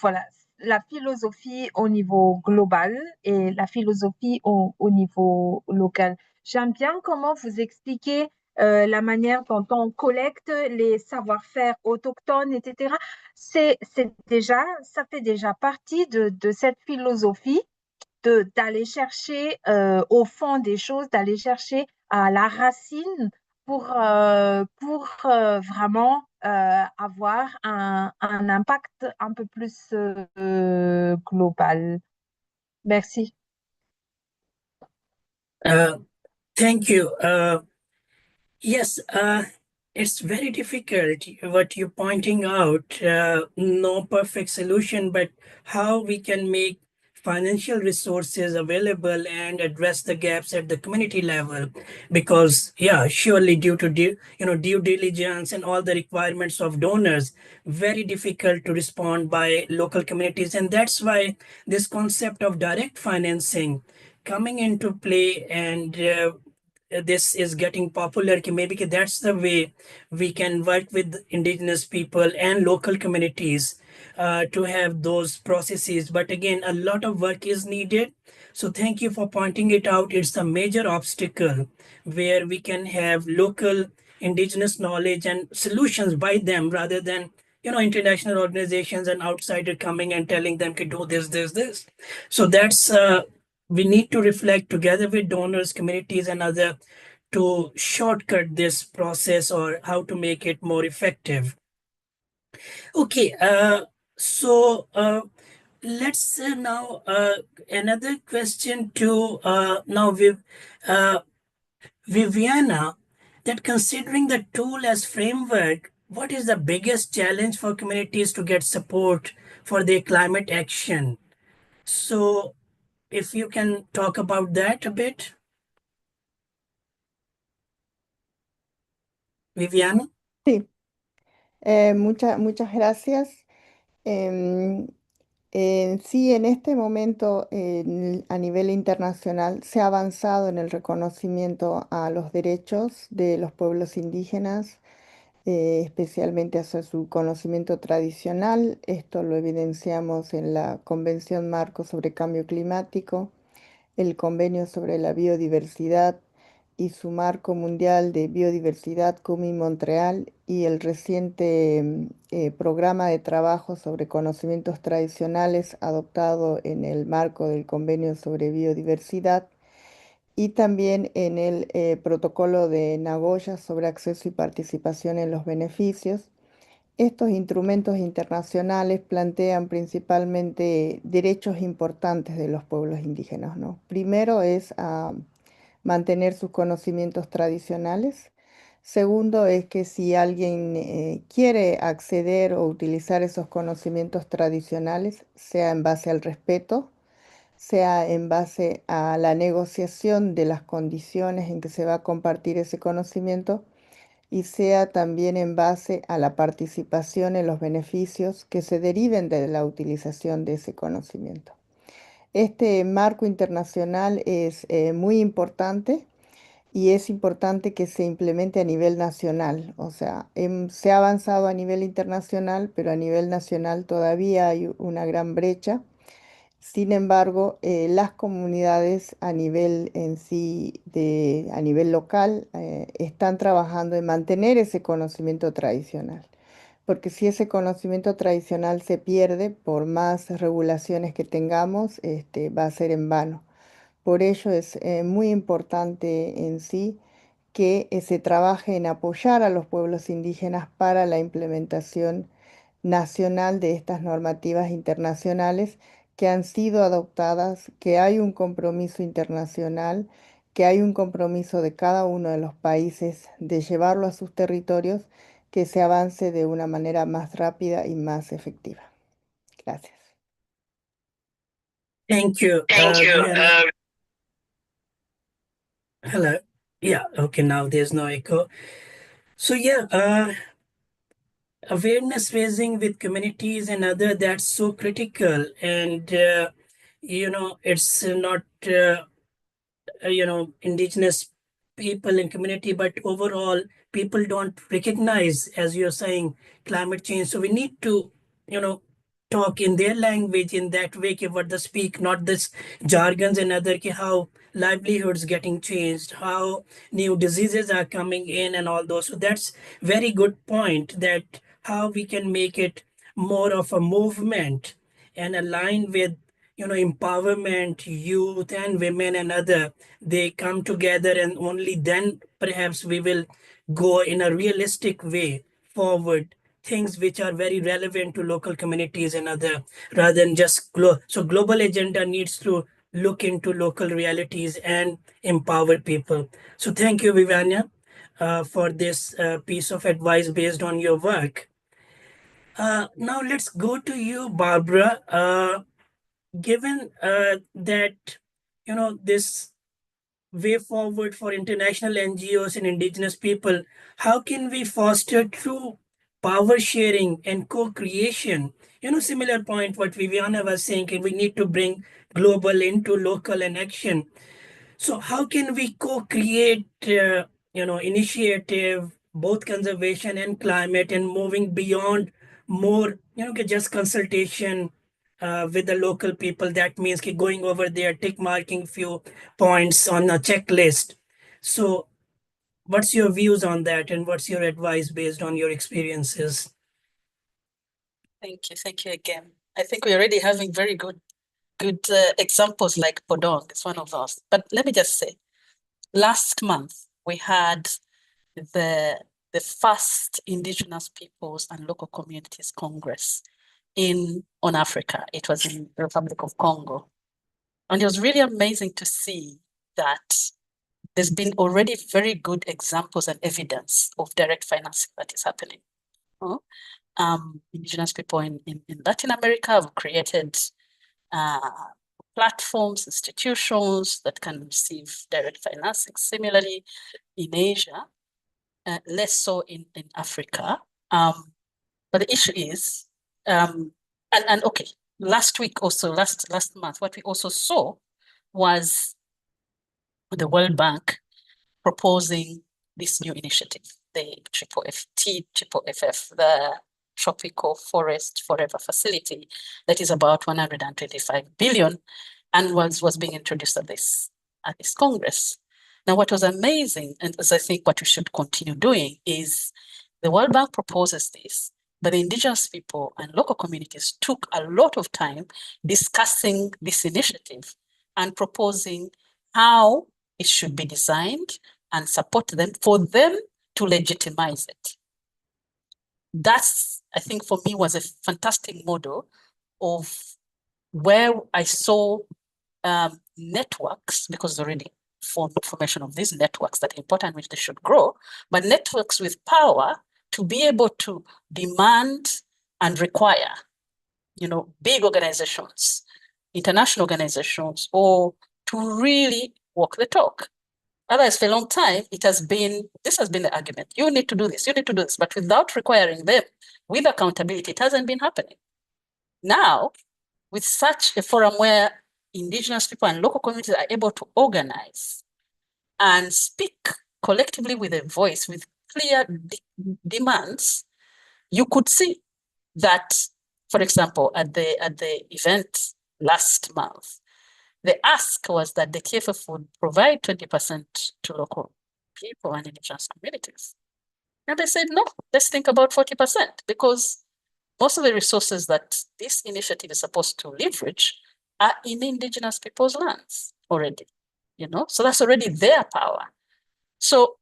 voilà, la philosophie au niveau global et la philosophie au niveau local. J'aime bien comment vous expliquez la manière dont on collecte les savoir-faire autochtones, etc. Ça fait déjà partie de cette philosophie d'aller chercher au fond des choses, d'aller chercher à la racine pour vraiment avoir un impact un peu plus global. Merci. Thank you. Yes, it's very difficult what you're pointing out. No perfect solution, but how we can make financial resources available and address the gaps at the community level. Because yeah, surely due to due diligence and all the requirements of donors, very difficult to respond by local communities, and that's why this concept of direct financing coming into play and this is getting popular maybe that's the way we can work with indigenous people and local communities to have those processes, but again a lot of work is needed. So thank you for pointing it out. It's a major obstacle where we can have local indigenous knowledge and solutions by them rather than international organizations and outsider coming and telling them to do this. So that's we need to reflect together with donors, communities, and other to shortcut this process or how to make it more effective. Okay, so let's now another question to now Viviana, that considering the tool as framework, what is the biggest challenge for communities to get support for their climate action? So if you can talk about that a bit. Viviana? Sí, muchas gracias. Em, sí, en este momento a nivel internacional se ha avanzado en el reconocimiento a los derechos de los pueblos indígenas, especialmente hacia su conocimiento tradicional. Esto lo evidenciamos en la Convención Marco sobre Cambio Climático, el Convenio sobre la Biodiversidad y su Marco Mundial de Biodiversidad Cumi-Montreal y el reciente Programa de Trabajo sobre Conocimientos Tradicionales adoptado en el marco del Convenio sobre Biodiversidad y también en el Protocolo de Nagoya sobre acceso y participación en los beneficios. Estos instrumentos internacionales plantean principalmente derechos importantes de los pueblos indígenas, ¿no? Primero es mantener sus conocimientos tradicionales. Segundo es que si alguien quiere acceder o utilizar esos conocimientos tradicionales, sea en base al respeto, sea en base a la negociación de las condiciones en que se va a compartir ese conocimiento, y sea también en base a la participación en los beneficios que se deriven de la utilización de ese conocimiento. Este marco internacional es muy importante y es importante que se implemente a nivel nacional. O sea, se ha avanzado a nivel internacional, pero a nivel nacional todavía hay una gran brecha. Sin embargo, las comunidades a nivel en sí, a nivel local, están trabajando en mantener ese conocimiento tradicional. Porque si ese conocimiento tradicional se pierde, por más regulaciones que tengamos, va a ser en vano. Por ello es muy importante en sí que se trabaje en apoyar a los pueblos indígenas para la implementación nacional de estas normativas internacionales que han sido adoptadas, que hay un compromiso internacional, que hay un compromiso de cada uno de los países de llevarlo a sus territorios, que se avance de una manera más rápida y más efectiva. Gracias. Thank you. Viviana. Hello. Yeah, okay, now there's no echo. So yeah, awareness raising with communities and other, that's so critical. And, it's not, indigenous people and community, but overall people don't recognize, as you're saying, climate change. So we need to, talk in their language in that way, ki what they speak, not this jargons and other, ki how livelihoods getting changed, how new diseases are coming in and all those. So that's very good point, that how we can make it more of a movement and align with empowerment, youth and women and other. They come together, and only then perhaps we will go in a realistic way forward, things which are very relevant to local communities and other, rather than just so global agenda needs to look into local realities and empower people. So thank you, Vivania, for this piece of advice based on your work. Now let's go to you, Barbara. Given that this way forward for international NGOs and indigenous people, how can we foster true power sharing and co-creation? Similar point what Viviana was saying, we need to bring global into local and action. So how can we co-create, initiative, both conservation and climate, and moving beyond more, just consultation with the local people? That means going over there, tick marking few points on a checklist. So what's your views on that, and what's your advice based on your experiences? Thank you again. I think we're already having very good examples like Podong. It's one of those. But let me just say, last month we had the first Indigenous Peoples and Local Communities Congress on Africa. It was in the Republic of Congo. And it was really amazing to see that there's been already very good examples and evidence of direct financing that is happening. Indigenous people in Latin America have created platforms, institutions that can receive direct financing. Similarly, in Asia, less so in Africa. But the issue is, and okay, last week also, last month, what we also saw was the World Bank proposing this new initiative, the TFFF, the Tropical Forest Forever Facility, that is about 125 billion, and was being introduced at this Congress. Now, what was amazing, and as I think what we should continue doing, is the World Bank proposes this, but the indigenous people and local communities took a lot of time discussing this initiative and proposing how it should be designed and support them for them to legitimize it. That's, I think, for me, was a fantastic model of where I saw networks, because there's already formation of these networks that are important, which they should grow, but networks with power to be able to demand and require, big organizations, international organizations, or to really walk the talk. Otherwise, for a long time, this has been the argument. You need to do this, you need to do this, but without requiring them with accountability, it hasn't been happening. Now, with such a forum where indigenous people and local communities are able to organize and speak collectively with a voice, with clear demands, you could see that, for example, at the event last month, the ask was that the TFF would provide 20% to local people and indigenous communities. And they said, no, let's think about 40%, because most of the resources that this initiative is supposed to leverage are in indigenous people's lands already, so that's already their power. So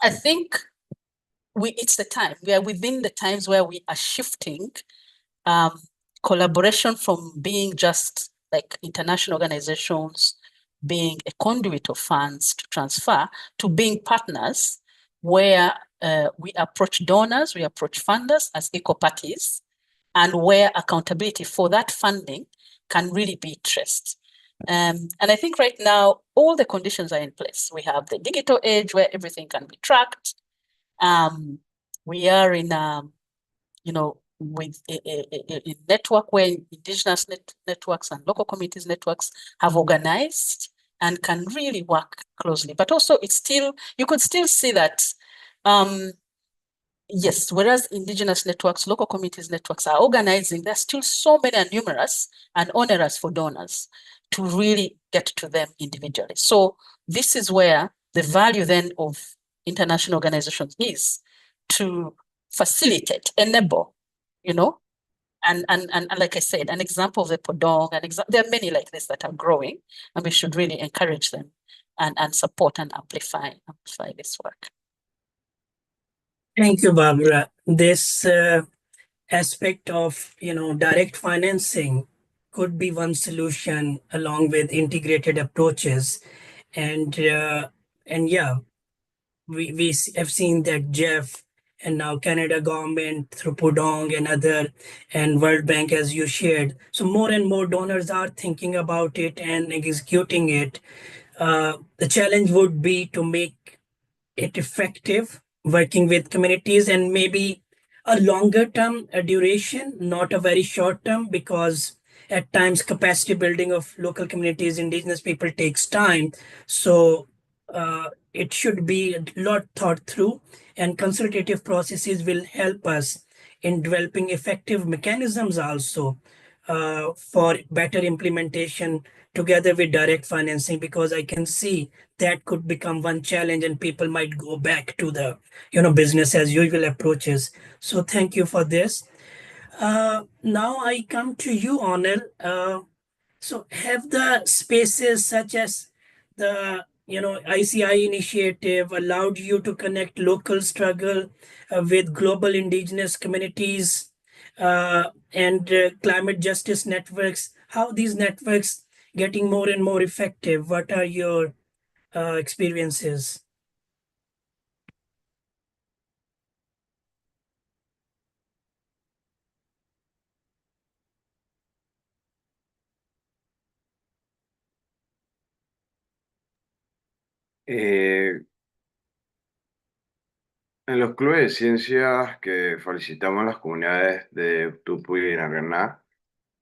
I think it's the time. We are within the times where we are shifting collaboration from being just like international organizations, being a conduit of funds to transfer, to being partners where we approach donors, we approach funders as equal parties, and where accountability for that funding can really be traced. And I think right now, all the conditions are in place. We have the digital age where everything can be tracked. We are in, with a network where indigenous networks and local communities networks have organized and can really work closely. But also you could still see that, yes, whereas indigenous networks, local communities networks are organizing, there's still so many and numerous and onerous for donors to really get to them individually. So this is where the value then of international organizations is to facilitate, enable, and like I said, an example of the Podong, there are many like this that are growing, and we should really encourage them and support and amplify this work. Thank you, Barbara. This aspect of direct financing could be one solution along with integrated approaches, and yeah, we have seen that Jeff and now Canada government through Pudong and other and World Bank, as you shared. So more and more donors are thinking about it and executing it. The challenge would be to make it effective, working with communities, and maybe a longer term duration, not a very short term, because at times capacity building of local communities, indigenous people takes time. So it should be a lot thought through, and consultative processes will help us in developing effective mechanisms also for better implementation together with direct financing, because I can see that could become one challenge and people might go back to the business as usual approaches. So thank you for this. Now I come to you, Onel. So have the spaces such as the ICI initiative allowed you to connect local struggle with global indigenous communities and climate justice networks? How these networks getting more and more effective? What are your experiences? En los clubes de ciencias que felicitamos a las comunidades de Tupu y Naganá,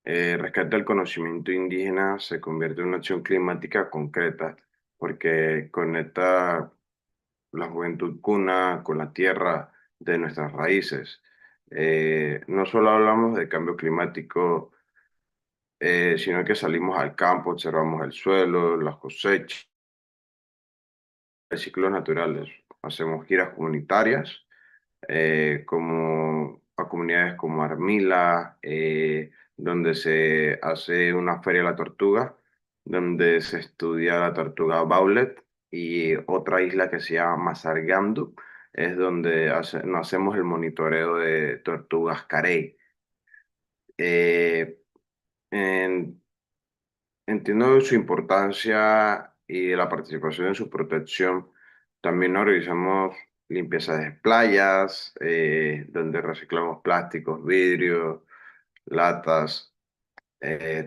rescate del conocimiento indígena se convierte en una acción climática concreta porque conecta la juventud cuna con la tierra de nuestras raíces. No solo hablamos de cambio climático, sino que salimos al campo, observamos el suelo, las cosechas, ciclos naturales. Hacemos giras comunitarias como a comunidades como Armila, donde se hace una feria de la tortuga, donde se estudia la tortuga Baulet, y otra isla que se llama Masargandu, es donde nos hacemos el monitoreo de tortugas carey. En Entiendo su importancia y la participación en su protección. También organizamos limpieza de playas, donde reciclamos plásticos, vidrios, latas.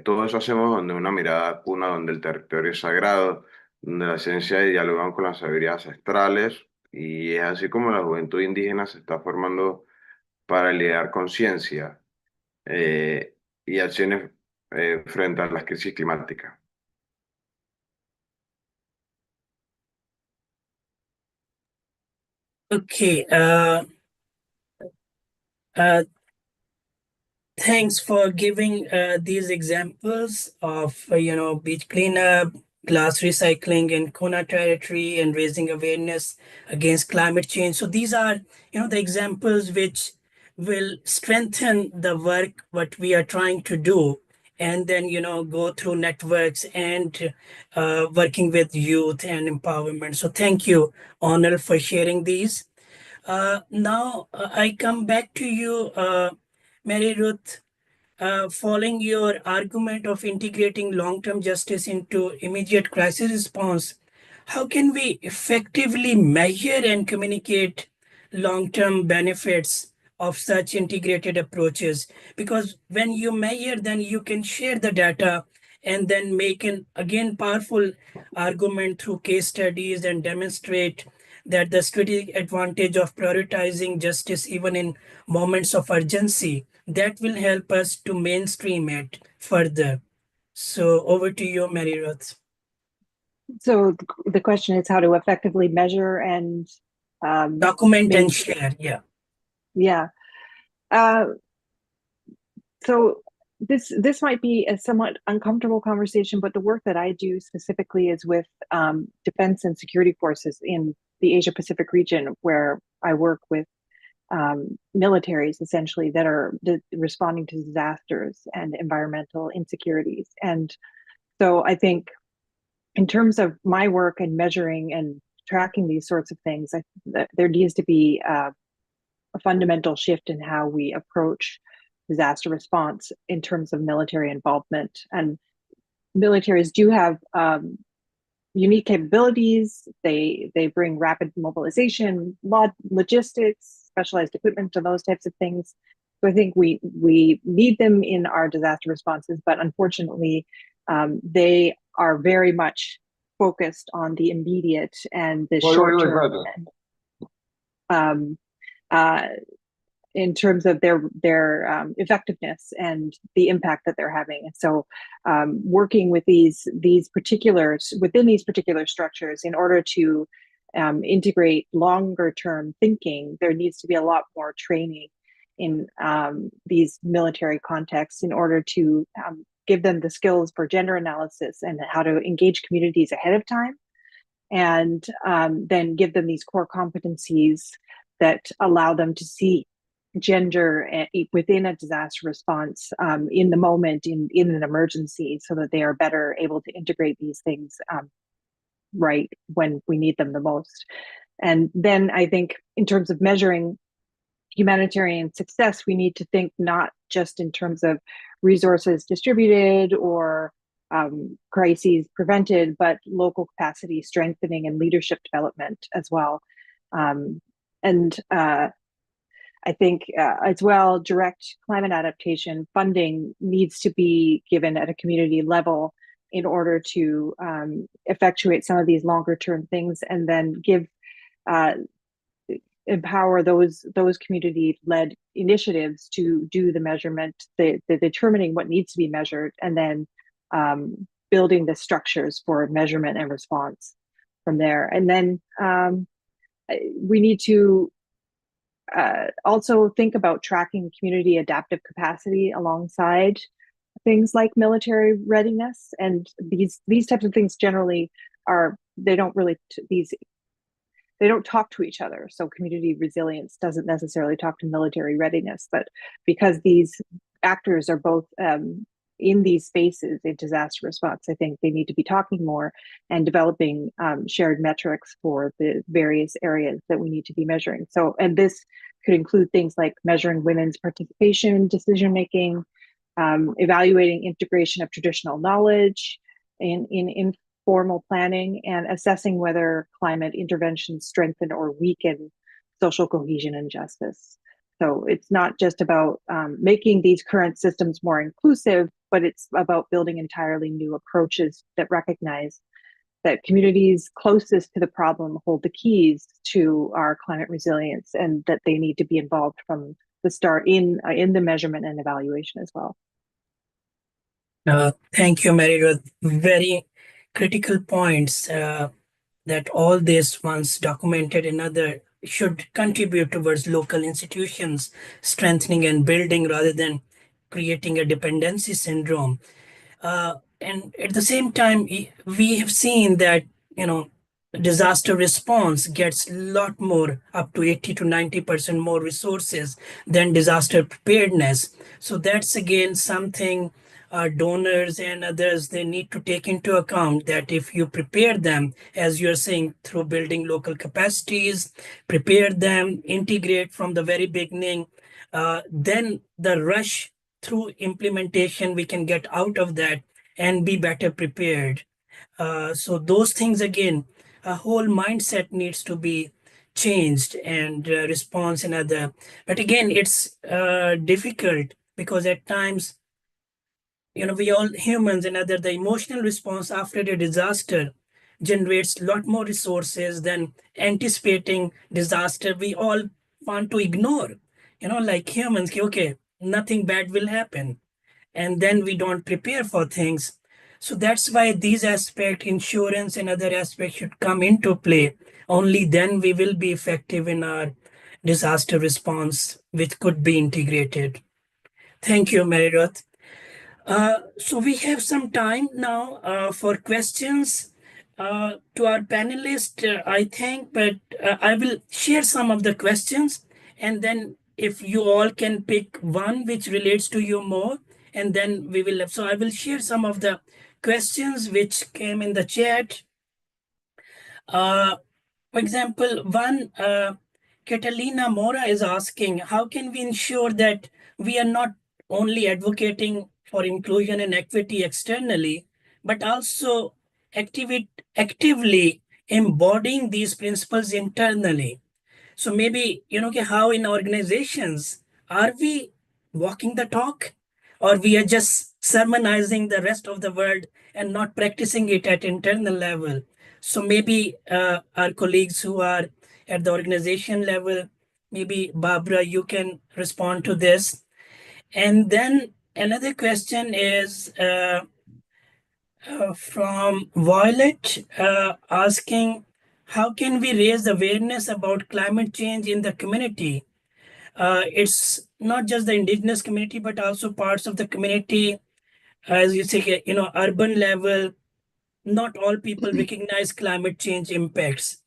Todo eso hacemos donde una mirada cuna, donde el territorio es sagrado, donde la ciencia dialoga con las sabidurías ancestrales y es así como la juventud indígena se está formando para liderar conciencia y acciones frente a las crisis climáticas. Okay. Thanks for giving these examples of beach cleanup, glass recycling in Kona territory, and raising awareness against climate change. So these are the examples which will strengthen the work what we are trying to do, and then go through networks and working with youth and empowerment. So thank you, Onel, for sharing these. Now I come back to you, Mary Ruth. Following your argument of integrating long-term justice into immediate crisis response, how can we effectively measure and communicate long-term benefits of such integrated approaches? Because when you measure, then you can share the data and then make an again powerful argument through case studies and demonstrate that the strategic advantage of prioritizing justice even in moments of urgency that will help us to mainstream it further. So over to you, Mary Ruth. So the question is how to effectively measure and document and share. Yeah. Yeah. So this might be a somewhat uncomfortable conversation, but the work that I do specifically is with defense and security forces in the Asia Pacific region, where I work with militaries essentially that are responding to disasters and environmental insecurities. And so I think in terms of my work and measuring and tracking these sorts of things, there needs to be a fundamental shift in how we approach disaster response in terms of military involvement. And militaries do have unique capabilities. They bring rapid mobilization, logistics, specialized equipment, and those types of things. So I think we need them in our disaster responses, but unfortunately, they are very much focused on the immediate and the short term. In terms of their effectiveness and the impact that they're having. And so working with these particulars within these particular structures in order to integrate longer term thinking, there needs to be a lot more training in these military contexts in order to give them the skills for gender analysis and how to engage communities ahead of time, and then give them these core competencies that allow them to see gender within a disaster response in the moment, in an emergency, so that they are better able to integrate these things right when we need them the most. And then I think in terms of measuring humanitarian success, we need to think not just in terms of resources distributed or crises prevented, but local capacity strengthening and leadership development as well. I think as well, direct climate adaptation funding needs to be given at a community level in order to effectuate some of these longer term things, and then empower those community led initiatives to do the measurement, the determining what needs to be measured, and then building the structures for measurement and response from there. And then we need to also think about tracking community adaptive capacity alongside things like military readiness. And these types of things generally they don't talk to each other. So community resilience doesn't necessarily talk to military readiness, but because these actors are both in these spaces in disaster response, I think they need to be talking more and developing shared metrics for the various areas that we need to be measuring. So, and this could include things like measuring women's participation in decision making, evaluating integration of traditional knowledge in informal planning, and assessing whether climate interventions strengthen or weaken social cohesion and justice. So it's not just about making these current systems more inclusive, but it's about building entirely new approaches that recognize that communities closest to the problem hold the keys to our climate resilience, and that they need to be involved from the start in the measurement and evaluation as well. Thank you, Mary Ruth. Very critical points that all this, once documented in other, should contribute towards local institutions strengthening and building rather than creating a dependency syndrome. And at the same time, we have seen that, disaster response gets a lot more, up to 80 to 90% more resources than disaster preparedness. So that's again something our donors and others, they need to take into account, that if you prepare them, as you're saying, through building local capacities, prepare them, integrate from the very beginning, then the rush through implementation, we can get out of that and be better prepared. So those things, again, a whole mindset needs to be changed, and response and other. But again, it's difficult because at times, we all humans and other, the emotional response after a disaster generates a lot more resources than anticipating disaster. We all want to ignore, like humans, okay, nothing bad will happen. And then we don't prepare for things. So that's why these aspects, insurance and other aspects, should come into play. Only then we will be effective in our disaster response, which could be integrated. Thank you, Mary Ruth. So we have some time now for questions to our panelists, I think, but I will share some of the questions, and then if you all can pick one which relates to you more, and then we will have. So I will share some of the questions which came in the chat. For example, one, Catalina Mora is asking, how can we ensure that we are not only advocating for inclusion and equity externally, but also actively embodying these principles internally? So maybe, how in organizations, are we walking the talk, or we are just sermonizing the rest of the world and not practicing it at internal level? So maybe our colleagues who are at the organization level, maybe Barbara, you can respond to this. And then another question is from Violet, asking, how can we raise awareness about climate change in the community? It's not just the indigenous community, but also parts of the community, as you say, urban level. Not all people recognize climate change impacts.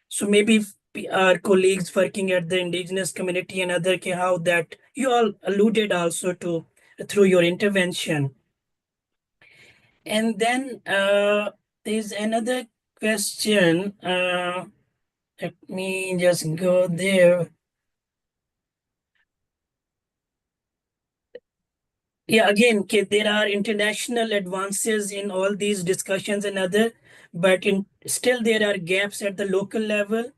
So maybe our colleagues working at the indigenous community and other, how that you all alluded also to through your intervention. And then there's another question. Let me just go there. Yeah, again, there are international advances in all these discussions and other, but still there are gaps at the local level.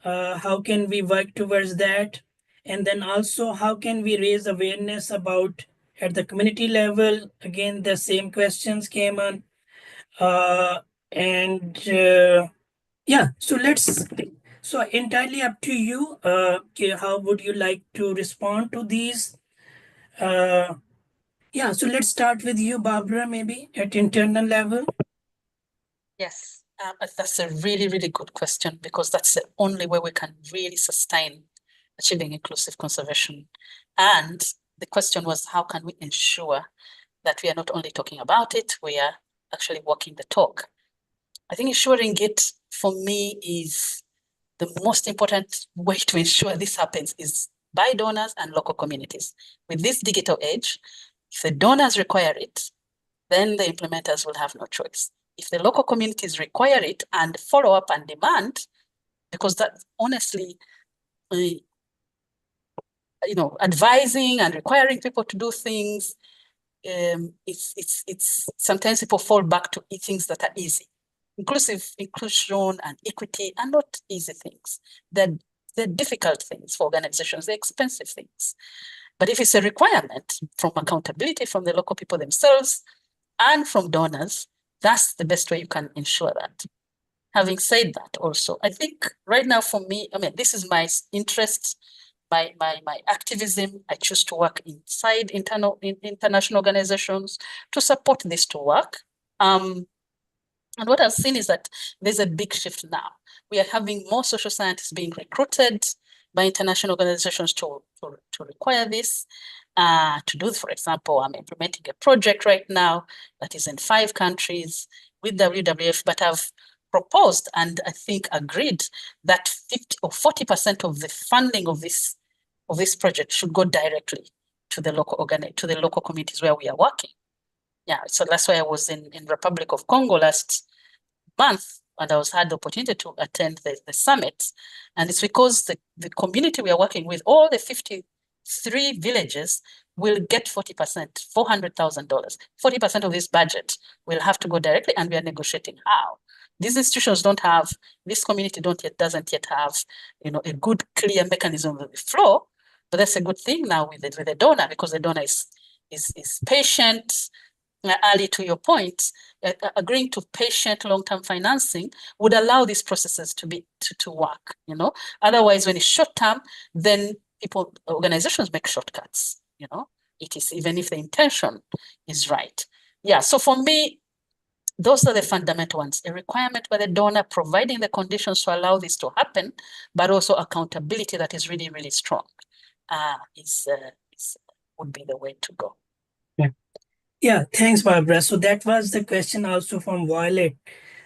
How can we work towards that? And then also, how can we raise awareness about at the community level? Again, the same questions came on. Yeah, so entirely up to you. How would you like to respond to these? Yeah, so let's start with you, Barbara, maybe at internal level. Yes, that's a really, really good question, because that's the only way we can really sustain achieving inclusive conservation. And the question was, how can we ensure that we are not only talking about it, we are actually walking the talk? I think ensuring it, for me, is the most important way to ensure this happens is by donors and local communities. With this digital age, if the donors require it, then the implementers will have no choice. If the local communities require it and follow up and demand, because that honestly, advising and requiring people to do things, it's sometimes people fall back to things that are easy. Inclusion and equity are not easy things. They're difficult things for organizations. They're expensive things. But if it's a requirement from accountability from the local people themselves and from donors, That's the best way you can ensure that. Having said that, also, I think right now for me, I mean, this is my interest, my activism. I choose to work inside international organizations to support this to work. And what I've seen is that there's a big shift now. We are having more social scientists being recruited by international organizations to require this. To do, for example, I'm implementing a project right now that is in 5 countries with WWF, but I've proposed and I think agreed that 50 or 40% of the funding of this project should go directly to the local communities where we are working. Yeah, so that's why I was in Republic of Congo last month, and I had the opportunity to attend the summit. And it's because the community we are working with, all the 53 villages will get 40%, $400,000. 40% of this budget will have to go directly, and we are negotiating how. These institutions don't have, this community doesn't yet have, a good, clear mechanism of the flow. But that's a good thing now with the donor, because the donor is patient. Ali, to your point, agreeing to patient long-term financing would allow these processes to work. Otherwise, when it's short-term, then organizations make shortcuts. It is, even if the intention is right. Yeah. So for me, those are the fundamental ones: a requirement by the donor, providing the conditions to allow this to happen, but also accountability that is really, really strong. Would be the way to go. Yeah, thanks, Barbara. So that was the question also from Violet,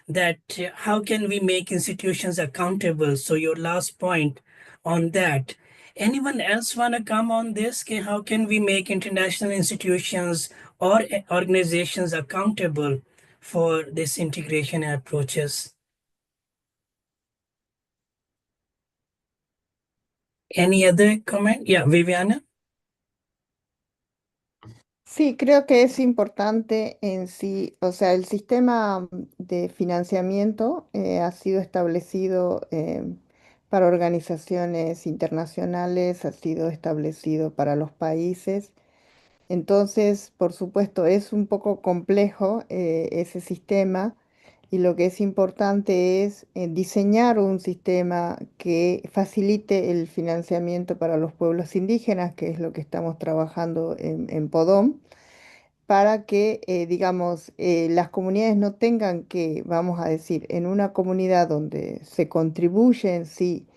that how can we make institutions accountable? So your last point on that. Anyone else want to come on this? How can we make international institutions or organizations accountable for this integration approaches? Any other comment? Yeah, Viviana. Sí, creo que es importante en sí, o sea, el sistema de financiamiento ha sido establecido para organizaciones internacionales, ha sido establecido para los países. Entonces, por supuesto, es un poco complejo ese sistema y lo que es importante es diseñar un sistema que facilite el financiamiento para los pueblos indígenas, que es lo que estamos trabajando en Podom, para que, digamos, las comunidades no tengan que, vamos a decir, en una comunidad donde se contribuye en sí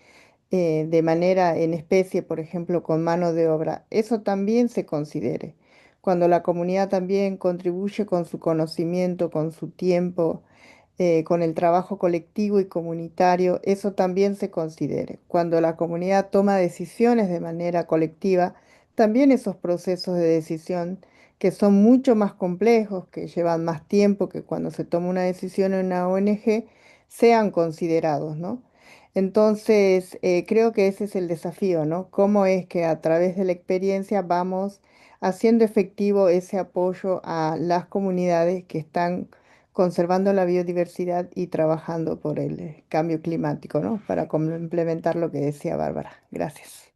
de manera en especie, por ejemplo, con mano de obra, eso también se considere. Cuando la comunidad también contribuye con su conocimiento, con su tiempo, con el trabajo colectivo y comunitario, eso también se considere. Cuando la comunidad toma decisiones de manera colectiva, también esos procesos de decisión que son mucho más complejos, que llevan más tiempo que cuando se toma una decisión en una ONG, sean considerados, ¿no? Entonces, creo que ese es el desafío, ¿no? Cómo es que a través de la experiencia vamos haciendo efectivo ese apoyo a las comunidades que están conservando la biodiversidad y trabajando por el cambio climático, ¿no? Para complementar lo que decía Bárbara. Gracias.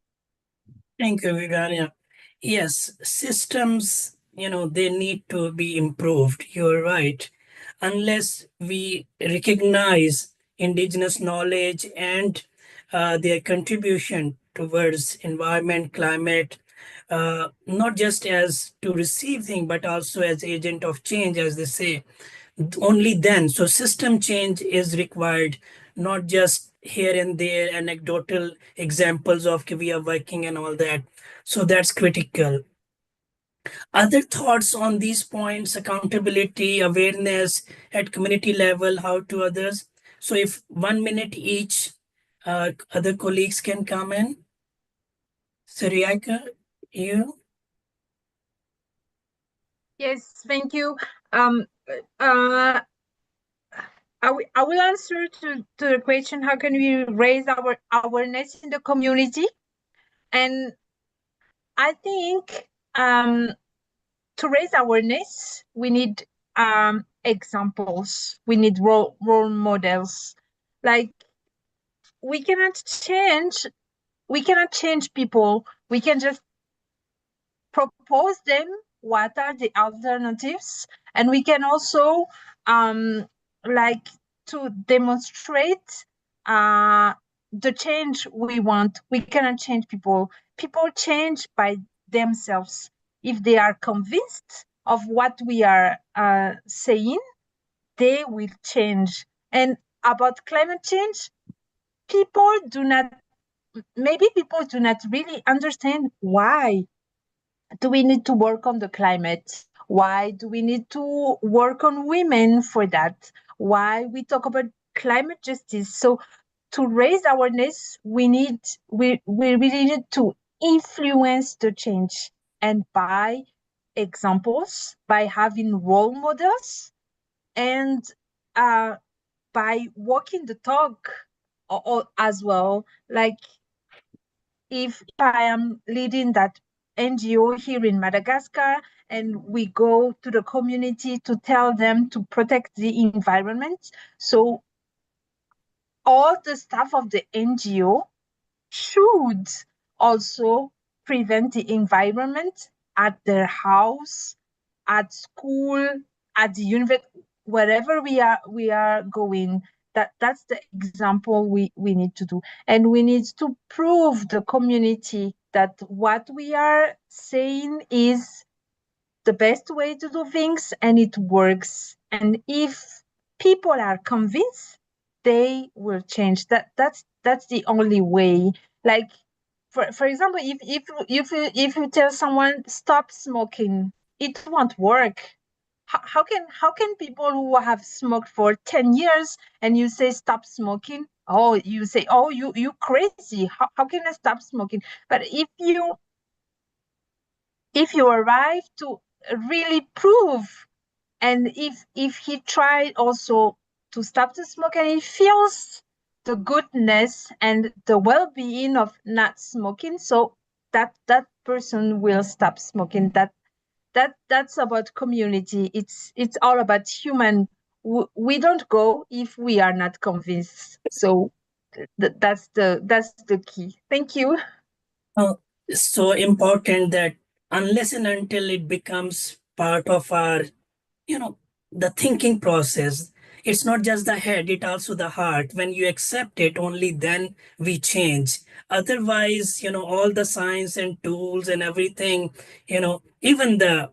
Thank you, Viviana. Yes, systems, they need to be improved. You're right. Unless we recognize indigenous knowledge and their contribution towards environment, climate, not just as to receive things, but also as agent of change, as they say, only then. So system change is required, not just here and there anecdotal examples of we are working and all that. So that's critical. Other thoughts on these points: accountability, awareness at community level, how to others. So if 1 minute each, other colleagues can come in. Siriaka, you? Yes, thank you. I will answer to the question, how can we raise our awareness in the community? And I think to raise awareness, we need examples. We need role models. Like we cannot change people. We can just propose them what are the alternatives, and we can also like to demonstrate the change we want. We cannot change people. People change by themselves. If they are convinced of what we are saying, they will change. And about climate change, people do not, maybe people do not really understand why do we need to work on the climate? Why do we need to work on women for that? Why we talk about climate justice? So to raise awareness, we really need to influence the change, and by examples, by having role models, and by walking the talk as well. Like if I am leading that NGO here in Madagascar and we go to the community to tell them to protect the environment, so all the staff of the NGO should also prevent the environment at their house, at school, at the university, wherever we are going. That's the example we need to do. And we need to prove the community that what we are saying is the best way to do things and it works. And if people are convinced, they will change. That's the only way. Like for example, if you tell someone stop smoking, it won't work. How can people who have smoked for 10 years and you say stop smoking? Oh, you say, oh, you crazy. How can I stop smoking? But if you arrive to really prove, and if he tried also to stop the smoke and he feels the goodness and the well-being of not smoking, so that person will stop smoking. That's about community. It's all about human. We don't go if we are not convinced. So that's the key. Thank you. Oh, so important that unless and until it becomes part of our, you know, the thinking process, it's not just the head, it also the heart. When you accept it, only then we change. Otherwise, all the science and tools and everything, even the,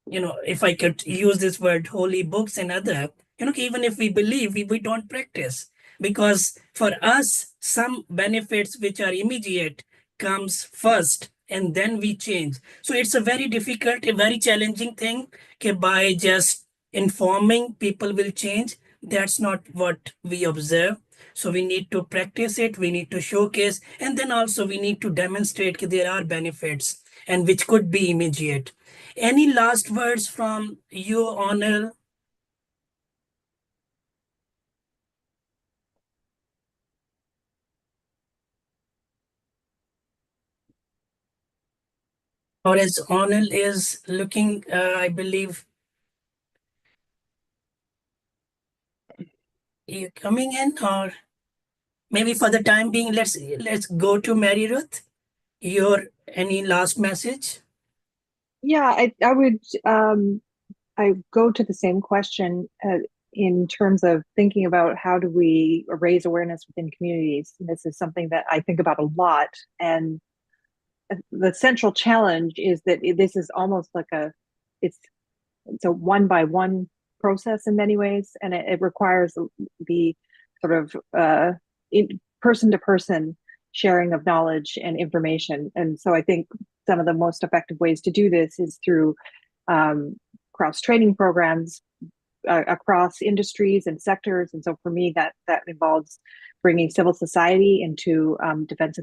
if I could use this word, holy books and other, even if we believe, we don't practice. Because for us, some benefits which are immediate comes first and then we change. So it's a very difficult, a very challenging thing. Okay, by just informing people will change. That's not what we observe. So we need to practice it, we need to showcase, and then also we need to demonstrate that there are benefits and which could be immediate. Any last words from you, Honor? Or as Honor is looking, I believe you coming in, or maybe for the time being, let's go to Mary Ruth. Your any last message? Yeah, I would I go to the same question in terms of thinking about how do we raise awareness within communities. And this is something that I think about a lot. And the central challenge is that this is almost like it's a one by one process in many ways, and it requires the sort of person to person sharing of knowledge and information. And so I think some of the most effective ways to do this is through cross training programs across industries and sectors. And so for me, that involves bringing civil society into defense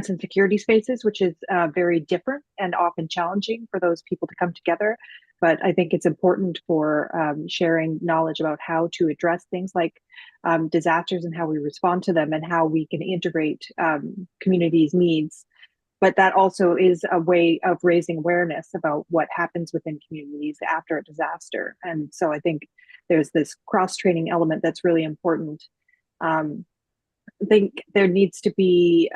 and security spaces, which is very different and often challenging for those people to come together. But I think it's important for sharing knowledge about how to address things like disasters and how we respond to them and how we can integrate communities' needs. But that also is a way of raising awareness about what happens within communities after a disaster. And so I think there's this cross-training element that's really important. I think there needs to be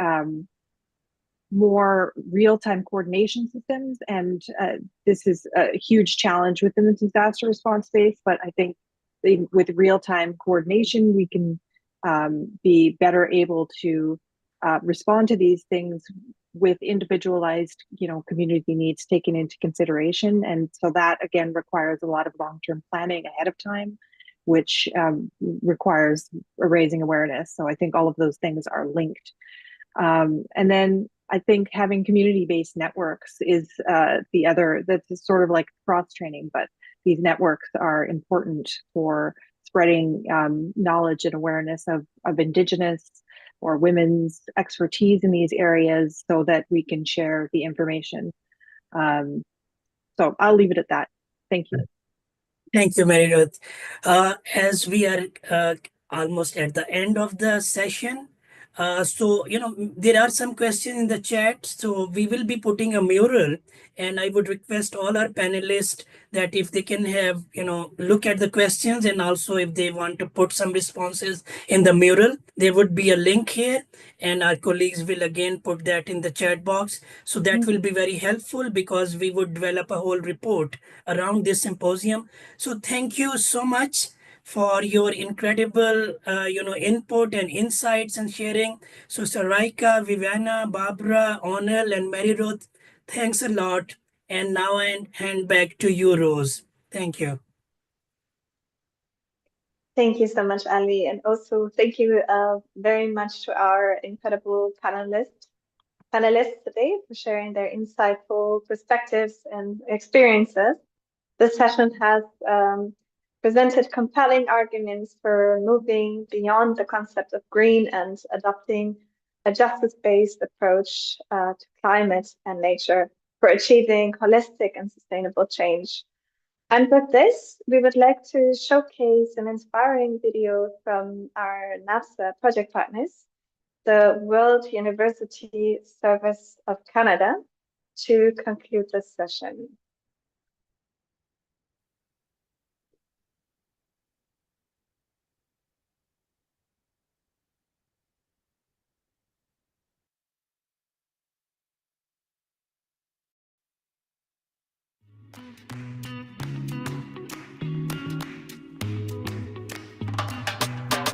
more real-time coordination systems. And this is a huge challenge within the disaster response space, but I think with real-time coordination, we can be better able to respond to these things with individualized, community needs taken into consideration. And so that, again, requires a lot of long-term planning ahead of time, which requires raising awareness. So I think all of those things are linked. And then I think having community-based networks is the other, that's sort of like cross-training, but these networks are important for spreading knowledge and awareness of Indigenous or women's expertise in these areas so that we can share the information. So I'll leave it at that. Thank you. Thank you, Mary Ruth. As we are almost at the end of the session, so, there are some questions in the chat, so we will be putting a mural, and I would request all our panelists that if they can have, look at the questions, and also if they want to put some responses in the mural, there would be a link here, and our colleagues will again put that in the chat box. So that will be very helpful because we would develop a whole report around this symposium. So thank you so much for your incredible, input and insights and sharing. So Sarika, Viviana, Barbara, Onel, and Mary Ruth, thanks a lot. And now I hand back to you, Rose. Thank you. Thank you so much, Ali. And also thank you very much to our incredible panelists today for sharing their insightful perspectives and experiences. This session has presented compelling arguments for moving beyond the concept of green and adopting a justice-based approach to climate and nature for achieving holistic and sustainable change. And with this, we would like to showcase an inspiring video from our NAFSA project partners, the World University Service of Canada, to conclude this session.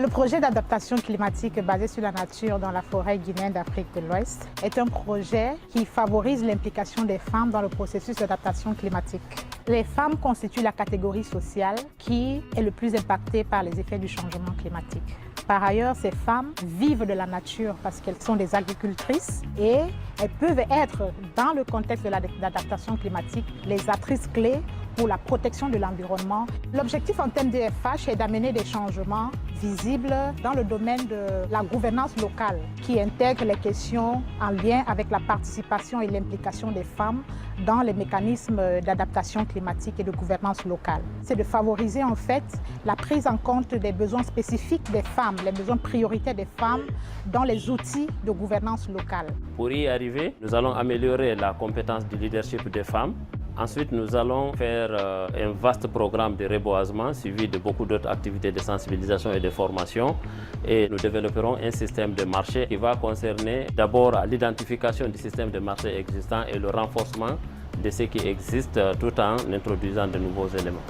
Le projet d'adaptation climatique basé sur la nature dans la forêt guinéenne d'Afrique de l'Ouest est un projet qui favorise l'implication des femmes dans le processus d'adaptation climatique. Les femmes constituent la catégorie sociale qui est le plus impactée par les effets du changement climatique. Par ailleurs, ces femmes vivent de la nature parce qu'elles sont des agricultrices et elles peuvent être, dans le contexte de l'adaptation climatique, les actrices clés pour la protection de l'environnement. L'objectif en termes d'EFH est d'amener des changements visibles dans le domaine de la gouvernance locale qui intègre les questions en lien avec la participation et l'implication des femmes dans les mécanismes d'adaptation climatique et de gouvernance locale. C'est de favoriser en fait la prise en compte des besoins spécifiques des femmes, les besoins prioritaires des femmes dans les outils de gouvernance locale. Pour y arriver, nous allons améliorer la compétence du leadership des femmes. Ensuite, nous allons faire un vaste programme de reboisement suivi de beaucoup d'autres activités de sensibilisation et de formation. Et nous développerons un système de marché qui va concerner d'abord l'identification du système de marché existant et le renforcement de ce qui existe tout en introduisant de nouveaux éléments.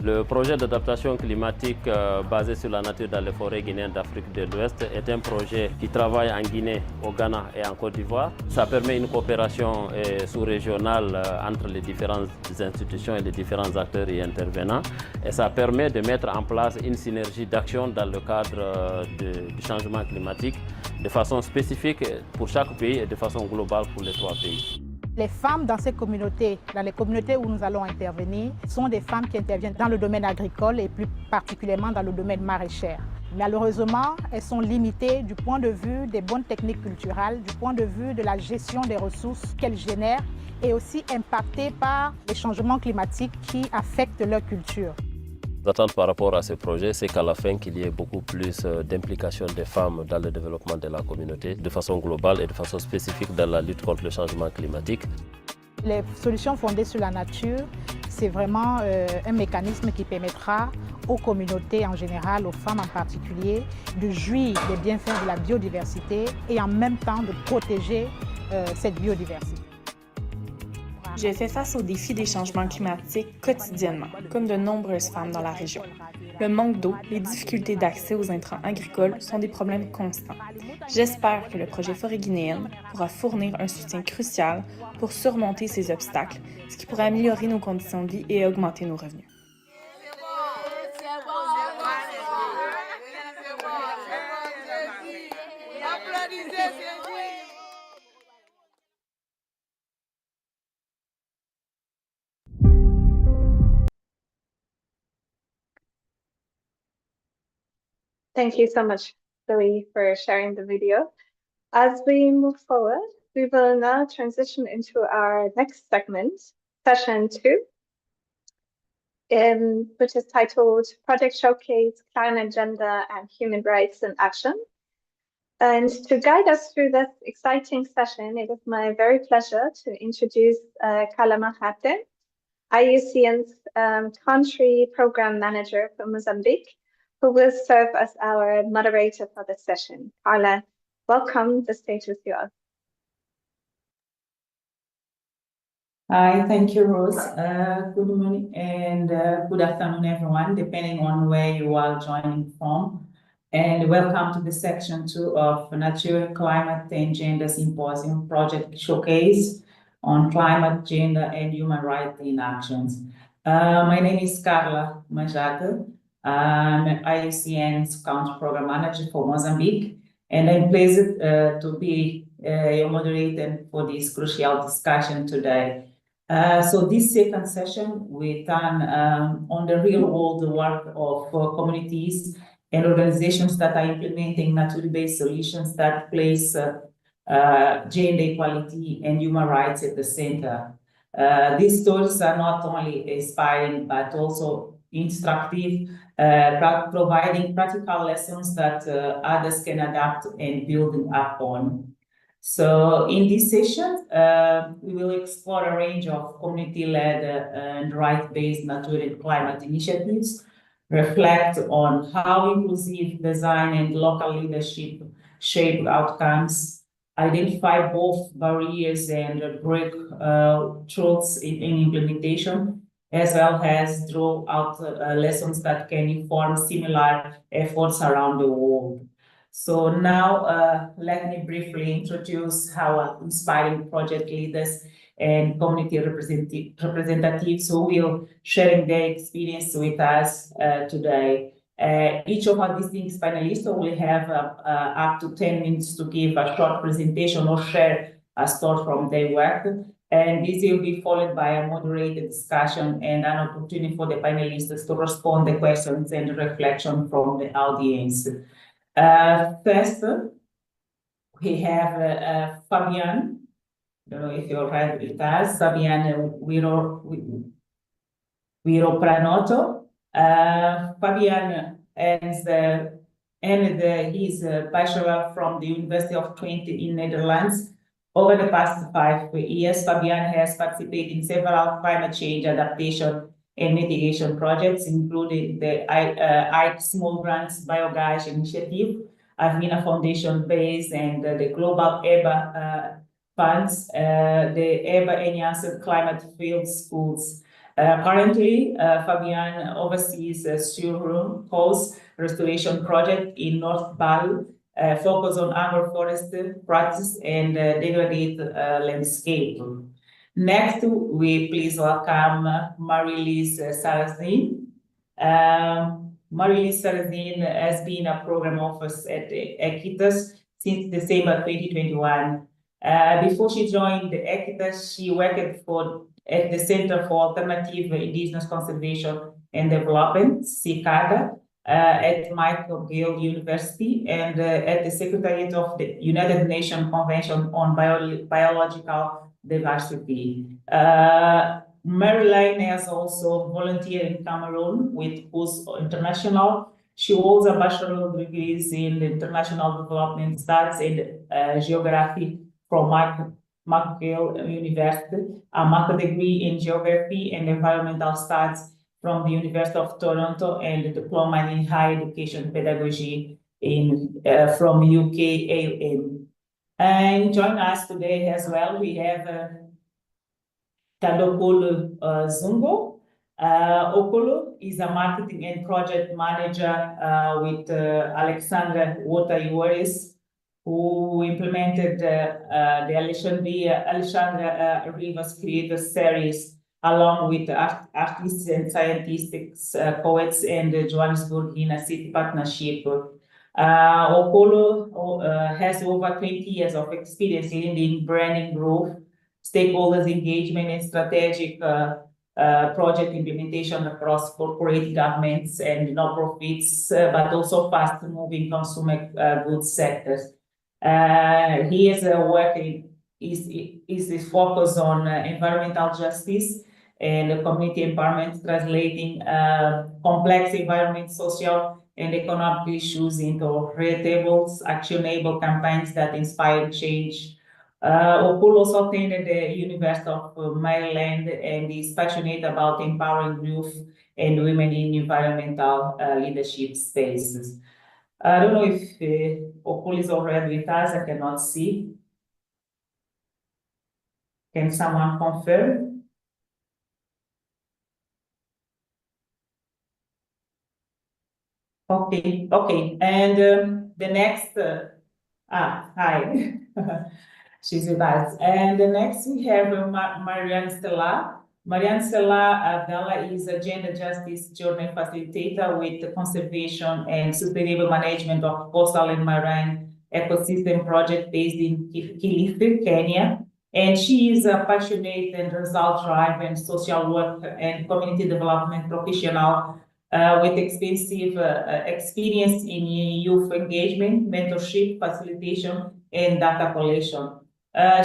Le projet d'adaptation climatique basé sur la nature dans les forêts guinéennes d'Afrique de l'Ouest est un projet qui travaille en Guinée, au Ghana et en Côte d'Ivoire. Ça permet une coopération sous-régionale entre les différentes institutions et les différents acteurs y intervenants. Et ça permet de mettre en place une synergie d'action dans le cadre du changement climatique de façon spécifique pour chaque pays et de façon globale pour les 3 pays. Les femmes dans ces communautés, dans les communautés où nous allons intervenir, sont des femmes qui interviennent dans le domaine agricole et plus particulièrement dans le domaine maraîcher. Malheureusement, elles sont limitées du point de vue des bonnes techniques culturelles, du point de vue de la gestion des ressources qu'elles génèrent et aussi impactées par les changements climatiques qui affectent leur culture. L'attente par rapport à ce projet, c'est qu'à la fin, qu'il y ait beaucoup plus d'implication des femmes dans le développement de la communauté, de façon globale et de façon spécifique dans la lutte contre le changement climatique. Les solutions fondées sur la nature, c'est vraiment un mécanisme qui permettra aux communautés en général, aux femmes en particulier, de jouir des bienfaits de la biodiversité et en même temps de protéger cette biodiversité. Je fais face aux défis des changements climatiques quotidiennement, comme de nombreuses femmes dans la région. Le manque d'eau, les difficultés d'accès aux intrants agricoles sont des problèmes constants. J'espère que le projet Forêt guinéenne pourra fournir un soutien crucial pour surmonter ces obstacles, ce qui pourrait améliorer nos conditions de vie et augmenter nos revenus. Thank you so much, Zoe, for sharing the video. As we move forward, we will now transition into our next segment, session 2, which is titled Project Showcase, Climate, Gender, and Human Rights in Action. And to guide us through this exciting session, it is my very pleasure to introduce Kalama Khate, IUCN's Country Program Manager for Mozambique, who will serve as our moderator for this session. Carla, welcome. The stage is yours. Hi, thank you, Rose. Good morning and good afternoon, everyone, depending on where you are joining from. And welcome to the section 2 of Nature, Climate and Gender Symposium Project Showcase on Climate, Gender and Human Rights in Actions. My name is Carla Manjaka. I'm IUCN's Country Program Manager for Mozambique, and I'm pleased to be your moderator for this crucial discussion today. So this second session, we turn on the real world work of communities and organizations that are implementing nature-based solutions that place gender equality and human rights at the center. These stories are not only inspiring, but also instructive, providing practical lessons that others can adapt and build upon. So in this session, we will explore a range of community-led and right-based nature and climate initiatives, reflect on how inclusive design and local leadership shape outcomes, identify both barriers and break truths in implementation, as well as draw out lessons that can inform similar efforts around the world. So now let me briefly introduce our inspiring project leaders and community representatives who will sharing their experience with us today. Each of our distinguished panelists will have up to 10 minutes to give a short presentation or share a story from their work. And this will be followed by a moderated discussion and an opportunity for the panelists to respond to questions and reflection from the audience. First, we have Fabian. I don't know if you're right with us, Fabian Viropranotto. Fabian ended his bachelor from the University of Twente in Netherlands. Over the past 5 years, Fabian has participated in several climate change adaptation and mitigation projects, including the IKE Small Grants Biogas Initiative, Avina Foundation Base, and the Global EBA funds, the EBA Enhanced Climate Field Schools. Currently, Fabian oversees a Surum Coast Restoration Project in North Bali, focus on agroforestry practice and degraded landscape. Next, we please welcome Marie-Lise Sarrazin. Marie-Lise Sarrazin has been a program officer at Equitas since December 2021. Before she joined Equitas, she worked at the Center for Alternative Indigenous Conservation and Development, CICADA, at Michael Gill University, and at the Secretariat of the United Nations Convention on Biological Diversity. Marilyn has also volunteered in Cameroon with PUS International. She holds a bachelor's degrees in international development studies and geography from McGill University, a master degree in geography and environmental studies from the University of Toronto, and a diploma in higher education pedagogy from UK AUM. And join us today as well, we have Tadokulu Zungo. Okolo is a marketing and project manager with Alexandra Wota-Iwaris, who implemented the Alexandra Rivas Creator Series along with artists and scientists, poets, and Johannesburg in a city partnership. Okolo has over 20 years of experience in branding growth, stakeholders engagement, and strategic project implementation across corporate governments and non-profits, but also fast-moving consumer goods sectors. He is working is focused on environmental justice and community empowerment, translating complex environment, social, and economic issues into relatable, actionable campaigns that inspire change. Okul also attended the University of Maryland and is passionate about empowering youth and women in environmental leadership spaces. I don't know if Okul is already with us. I cannot see. Can someone confirm? Okay. And the next, hi. She's with us. And the next we have Marianne Stella. Marianne Stella Gala is a gender justice journey facilitator with the conservation and sustainable management of coastal and marine ecosystem project based in Kilifi, Kenya. And she is a passionate and result-driven social work and community development professional with extensive experience in youth engagement, mentorship, facilitation, and data collection.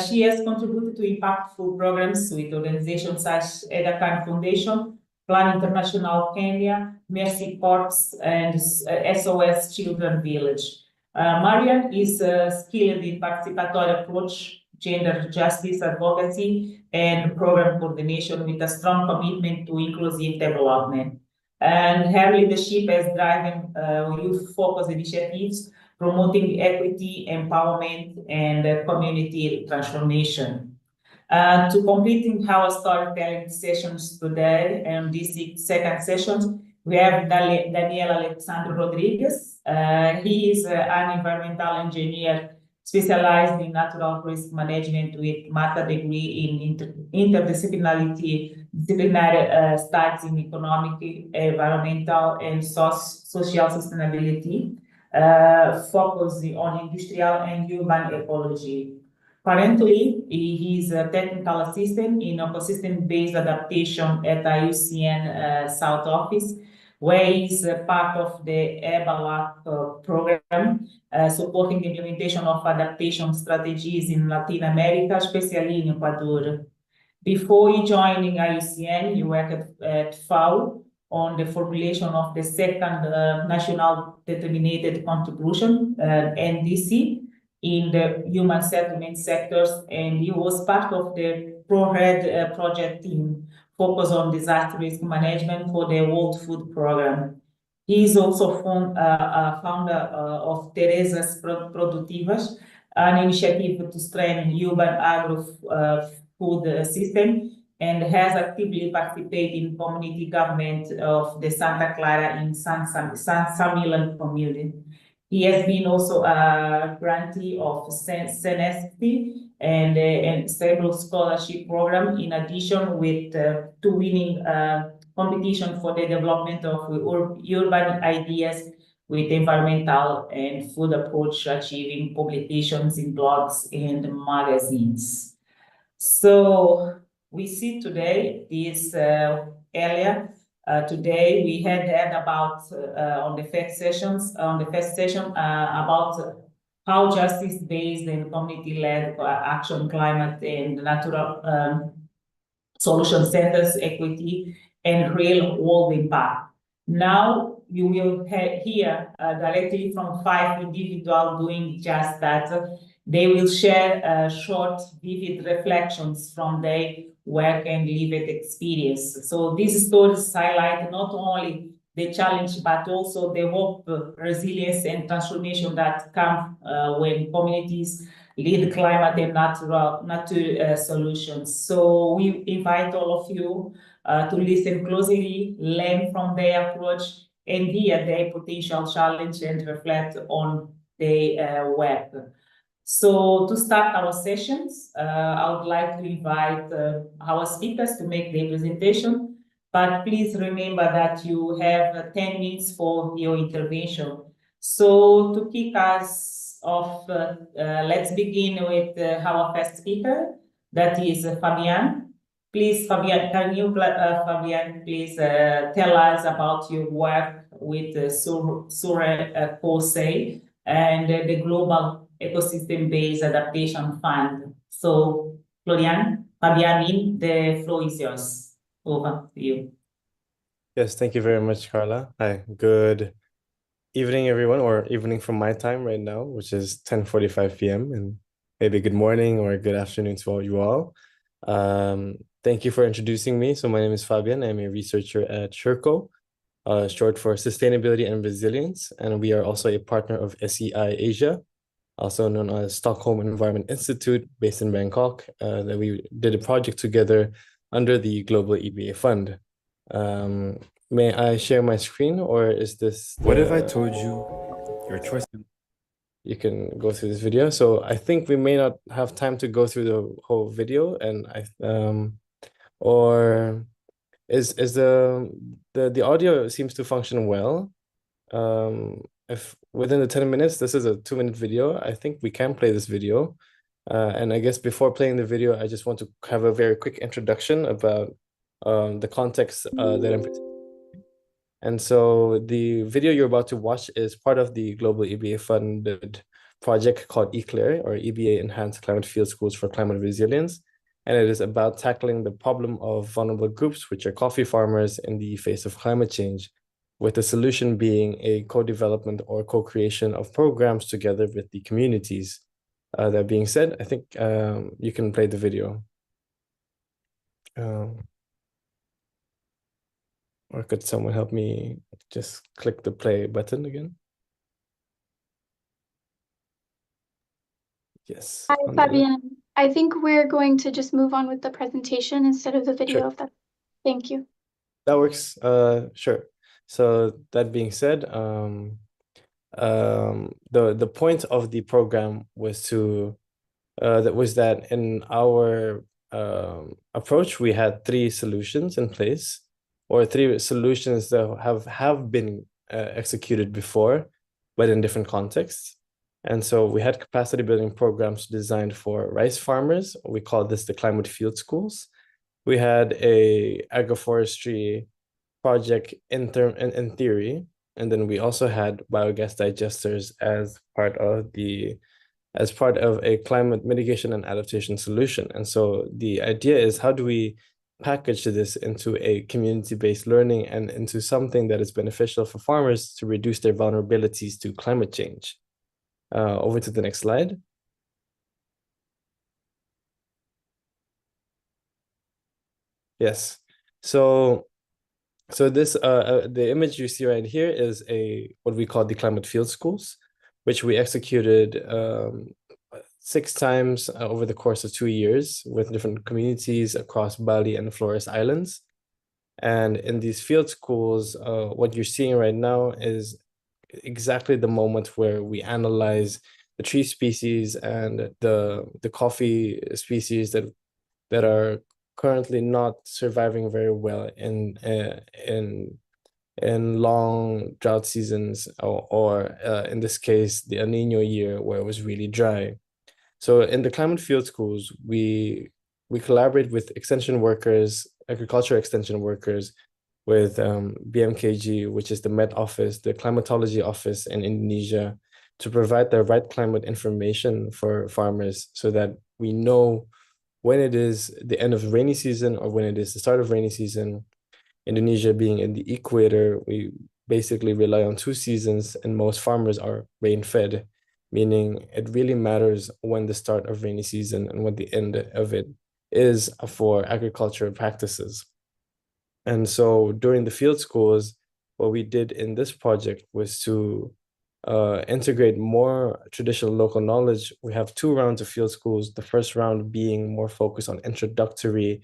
She has contributed to impactful programs with organizations such as Edakhan Foundation, Plan International Kenya, Mercy Corps, and SOS Children Village. Marian is skilled in participatory approach, gender justice advocacy, and program coordination with a strong commitment to inclusive development. And her leadership has driven youth-focused initiatives promoting equity, empowerment, and community transformation. To completing our storytelling sessions today, and this second session, we have Daniel Alexandre Rodriguez. He is an environmental engineer specialized in natural risk management with master degree in interdisciplinary studies in economic, environmental, and social sustainability, focusing on industrial and urban ecology. Currently, he is a technical assistant in ecosystem-based adaptation at IUCN South Office, where he is part of the EBALAC program, supporting the implementation of adaptation strategies in Latin America, especially in Ecuador. Before he joining IUCN, he worked at FAO on the formulation of the second National Determined Contribution, NDC, in the human settlement sectors, and he was part of the ProRed project team focused on disaster risk management for the World Food Program. He is also founder of Teresa's Produtivas, an initiative to strengthen urban agro-food system, and has actively participated in community government of the Santa Clara in San Samilan community. He has been also a grantee of Senesti and several scholarship program, in addition with to winning competition for the development of urban ideas with environmental and food approach, achieving publications in blogs and magazines. So we see today this area. Today we had about on the first session about how justice-based and community-led action, climate and natural solution centers, equity, and real world impact. Now you will hear directly from 5 individuals doing just that. They will share short, vivid reflections from their work and lived experience. So these stories highlight not only the challenge, but also the hope, resilience, and transformation that come when communities lead climate and natural solutions. So we invite all of you to listen closely, learn from their approach, and hear their potential challenge and reflect on their work. So to start our sessions, I would like to invite our speakers to make their presentation, but please remember that you have 10 minutes for your intervention. So to kick us off, let's begin with our first speaker, that is Fabian. Please, Fabian, can you, Fabian, please tell us about your work with Sure Kosei and the Global Ecosystem-Based Adaptation Fund. So, Fabian, the floor is yours. Over to you. Yes, thank you very much, Carla. Hi, good evening, everyone, or evening from my time right now, which is 10:45 p.m. and maybe good morning or good afternoon to all you all. Thank you for introducing me. So my name is Fabian. I'm a researcher at SureCo, short for Sustainability and Resilience, and we are also a partner of SEI Asia, also known as Stockholm Environment Institute, based in Bangkok, that we did a project together under the Global EBA Fund. May I share my screen, or is this What if I told you your choice? You can go through this video. So I think we may not have time to go through the whole video, and or is the audio seems to function well. If within the 10 minutes, this is a 2-minute video, I think we can play this video. And I guess before playing the video, I just want to have a very quick introduction about the context that I'm. And so the video you're about to watch is part of the Global EBA funded project called ECLAIR, or EBA Enhanced Climate Field Schools for Climate Resilience. And it is about tackling the problem of vulnerable groups, which are coffee farmers, in the face of climate change, with the solution being a co-development or co-creation of programs together with the communities. That being said, I think you can play the video. Or could someone help me just click the play button again? Yes. Hi, Fabian. I think we're going to just move on with the presentation instead of the video. Sure. Of that. Thank you. That works. Sure. So that being said, the point of the program was to that in our approach we had 3 solutions in place, or 3 solutions that have been executed before, but in different contexts. And so we had capacity building programs designed for rice farmers. We call this the climate field schools. We had a agroforestry project in theory, and then we also had biogas digesters as part of a climate mitigation and adaptation solution. And so the idea is, how do we package this into a community-based learning and into something that is beneficial for farmers to reduce their vulnerabilities to climate change? Over to the next slide. Yes. So this the image you see right here is what we call the climate field schools, which we executed 6 times over the course of 2 years with different communities across Bali and the Flores Islands. And in these field schools, what you're seeing right now is exactly the moment where we analyze the tree species and the coffee species that are currently not surviving very well in long drought seasons, or in this case the El Nino year, where it was really dry. So in the climate field schools, we collaborate with extension workers, agriculture extension workers, with BMKG, which is the Met Office, the climatology office in Indonesia, to provide the right climate information for farmers so that we know when it is the end of rainy season or when it is the start of rainy season. Indonesia being in the equator, we basically rely on 2 seasons, and most farmers are rain-fed, meaning it really matters when the start of rainy season and what the end of it is for agricultural practices. And so during the field schools, what we did in this project was to integrate more traditional local knowledge, we have 2 rounds of field schools. The first round being more focused on introductory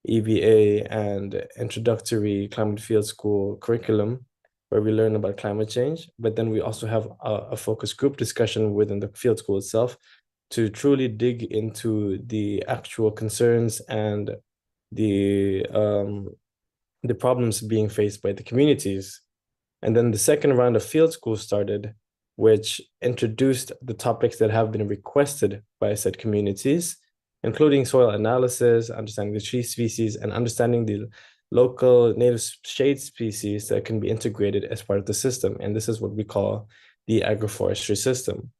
EBA and introductory climate field school curriculum, where we learn about climate change. But then we also have a focus group discussion within the field school itself to truly dig into the actual concerns and the problems being faced by the communities. And then the second round of field school started, which introduced the topics that have been requested by said communities, including soil analysis, understanding the tree species, and understanding the local native shade species that can be integrated as part of the system. And this is what we call the agroforestry system.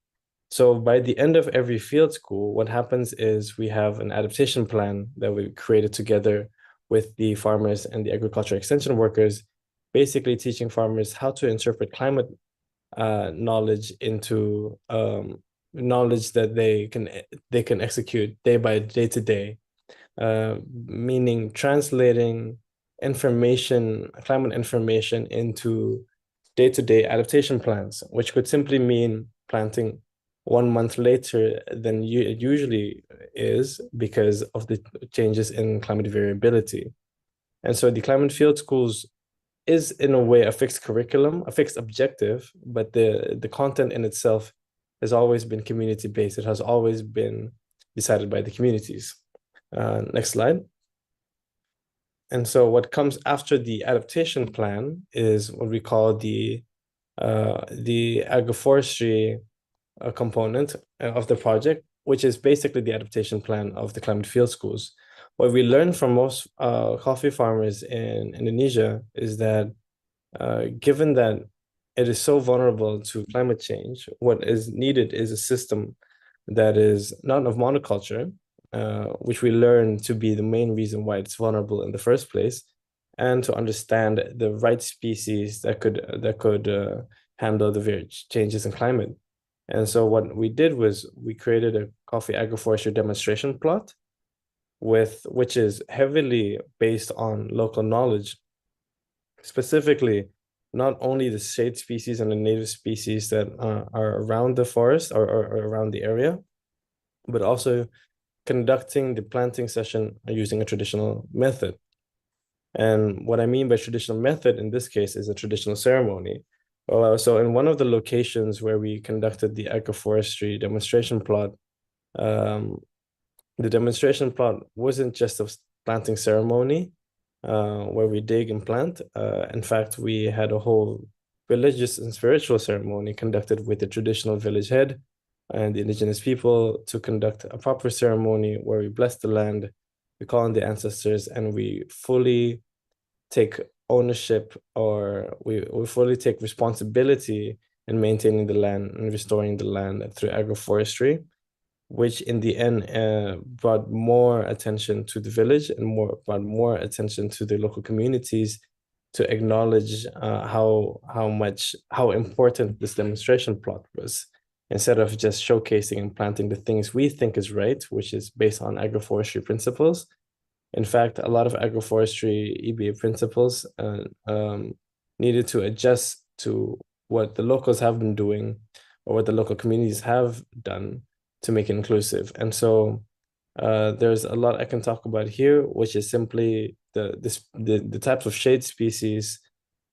So by the end of every field school, what happens is we have an adaptation plan that we created together with the farmers and the agriculture extension workers, basically teaching farmers how to interpret climate knowledge into knowledge that they can execute day to day, meaning translating climate information into day-to-day adaptation plans, which could simply mean planting 1 month later than it usually is because of the changes in climate variability. And so the climate field schools is in a way a fixed curriculum, a fixed objective, but the content in itself has always been community-based. It has always been decided by the communities. Next slide. And so what comes after the adaptation plan is what we call the agroforestry component of the project, which is basically the adaptation plan of the climate field schools. What we learned from most coffee farmers in Indonesia is that given that it is so vulnerable to climate change, what is needed is a system that is not of monoculture, which we learn to be the main reason why it's vulnerable in the first place, and to understand the right species that could handle the various changes in climate. And so what we did was we created a coffee agroforestry demonstration plot, which is heavily based on local knowledge, specifically not only the shade species and the native species that are around the forest or around the area, but also conducting the planting session using a traditional method. And what I mean by traditional method in this case is a traditional ceremony. So in one of the locations where we conducted the agroforestry demonstration plot, the demonstration plot wasn't just a planting ceremony where we dig and plant. In fact, we had a whole religious and spiritual ceremony conducted with the traditional village head and the indigenous people to conduct a proper ceremony where we bless the land, we call on the ancestors, and we fully take ownership, or we fully take responsibility in maintaining the land and restoring the land through agroforestry, which in the end brought more attention to the village and brought more attention to the local communities to acknowledge how important this demonstration plot was, instead of just showcasing and planting the things we think is right, which is based on agroforestry principles. In fact, a lot of agroforestry EBA principles needed to adjust to what the locals have been doing or what the local communities have done to make it inclusive. And so there's a lot I can talk about here, which is simply the types of shade species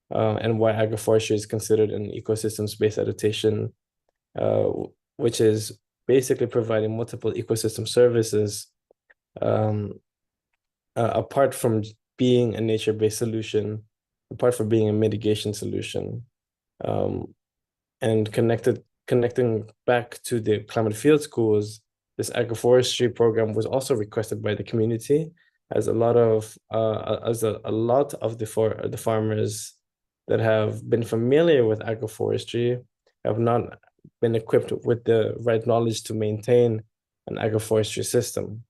and why agroforestry is considered an ecosystems-based adaptation, which is basically providing multiple ecosystem services apart from being a nature-based solution, apart from being a mitigation solution, and connecting back to the climate field schools, this agroforestry program was also requested by the community, as a lot of the farmers that have been familiar with agroforestry have not been equipped with the right knowledge to maintain an agroforestry system.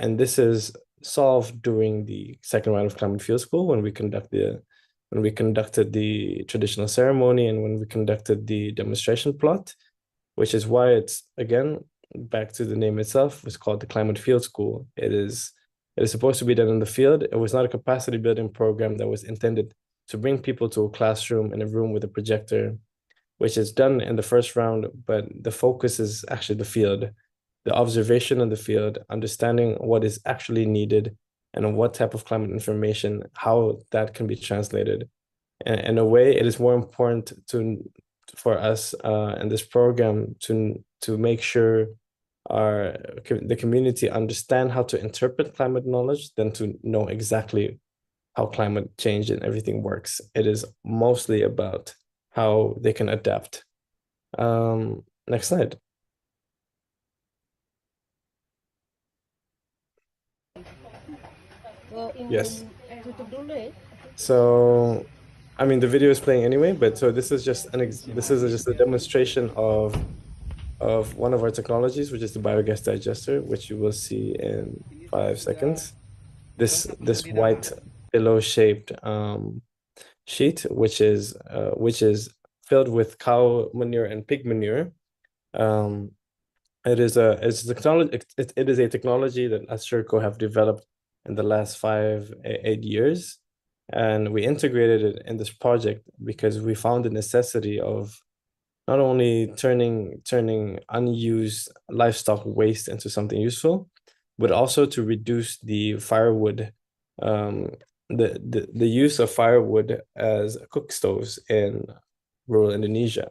And this is solved during the second round of climate field school when we conducted the traditional ceremony and when we conducted the demonstration plot, which is why it's, again, back to the name itself, was called the climate field school. It is supposed to be done in the field. It was not a capacity building program that was intended to bring people to a classroom in a room with a projector which is done in the first round, but the focus is actually the field, the observation in the field, understanding what is actually needed and what type of climate information, how that can be translated. And in a way, it is more important for us in this program to make sure the community understand how to interpret climate knowledge than to know exactly how climate change and everything works. It is mostly about how they can adapt. Next slide. Yes. So, I mean, the video is playing anyway, but so this is just just a demonstration of one of our technologies, which is the biogas digester, which you will see in 5 seconds. This white pillow-shaped sheet, which is filled with cow manure and pig manure. It is a technology that ASSURECO have developed in the last 8 years, and we integrated it in this project because we found the necessity of not only turning unused livestock waste into something useful, but also to reduce the firewood, the use of firewood as cook stoves in rural Indonesia.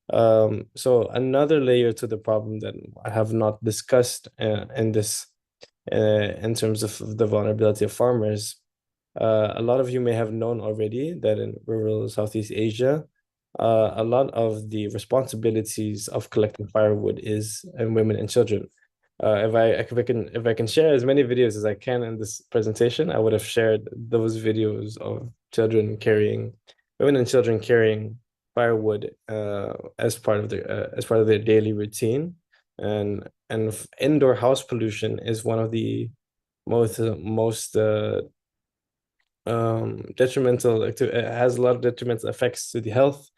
So another layer to the problem that I have not discussed in this, in terms of the vulnerability of farmers. A lot of you may have known already that in rural Southeast Asia, a lot of the responsibilities of collecting firewood is in women and children. If I can share as many videos as I can in this presentation, I would have shared those videos of women and children carrying firewood as part of their daily routine. And indoor house pollution is one of the most detrimental. It has a lot of detrimental effects to the health,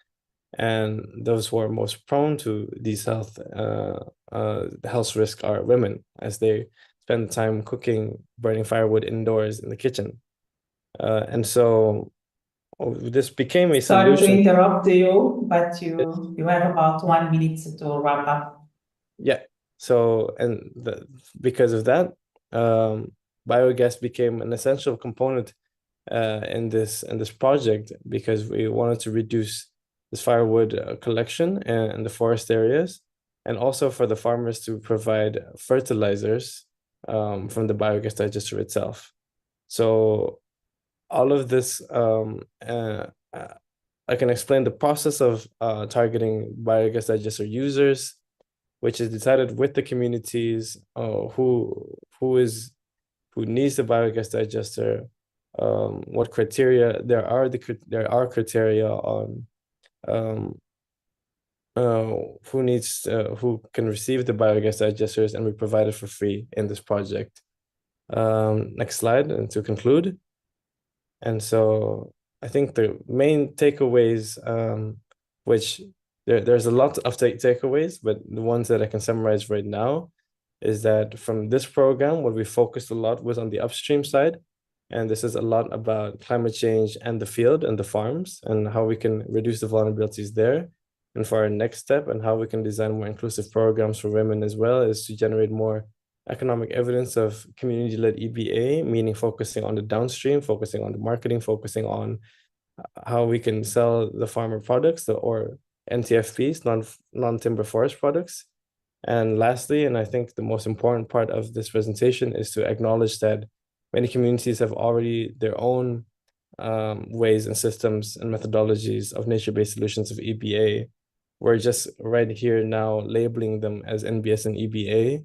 and those who are most prone to these health risk are women, as they spend time cooking, burning firewood indoors in the kitchen. And so this became a Sorry to solution. interrupt you, but you have about 1 minute to wrap up. Yeah. So, because of that, biogas became an essential component in this project, because we wanted to reduce this firewood collection in the forest areas, and also for the farmers to provide fertilizers from the biogas digester itself. So all of this, I can explain the process of targeting biogas digester users, which is decided with the communities who needs the biogas digester, what criteria there are. There are criteria on who can receive the biogas digesters, and we provide it for free in this project. Next slide, and to conclude. And so I think the main takeaways, which there's a lot of takeaways, but the ones that I can summarize right now is that from this program, what we focused a lot was on the upstream side. And this is a lot about climate change and the field and the farms, and how we can reduce the vulnerabilities there. And for our next step, and how we can design more inclusive programs for women as well, is to generate more economic evidence of community-led EBA, meaning focusing on the downstream, focusing on the marketing, focusing on how we can sell the farmer products, or NTFPs, non-timber forest products. And lastly, and I think the most important part of this presentation, is to acknowledge that many communities have already their own ways and systems and methodologies of nature-based solutions of EBA. We're just right here now labeling them as NBS and EBA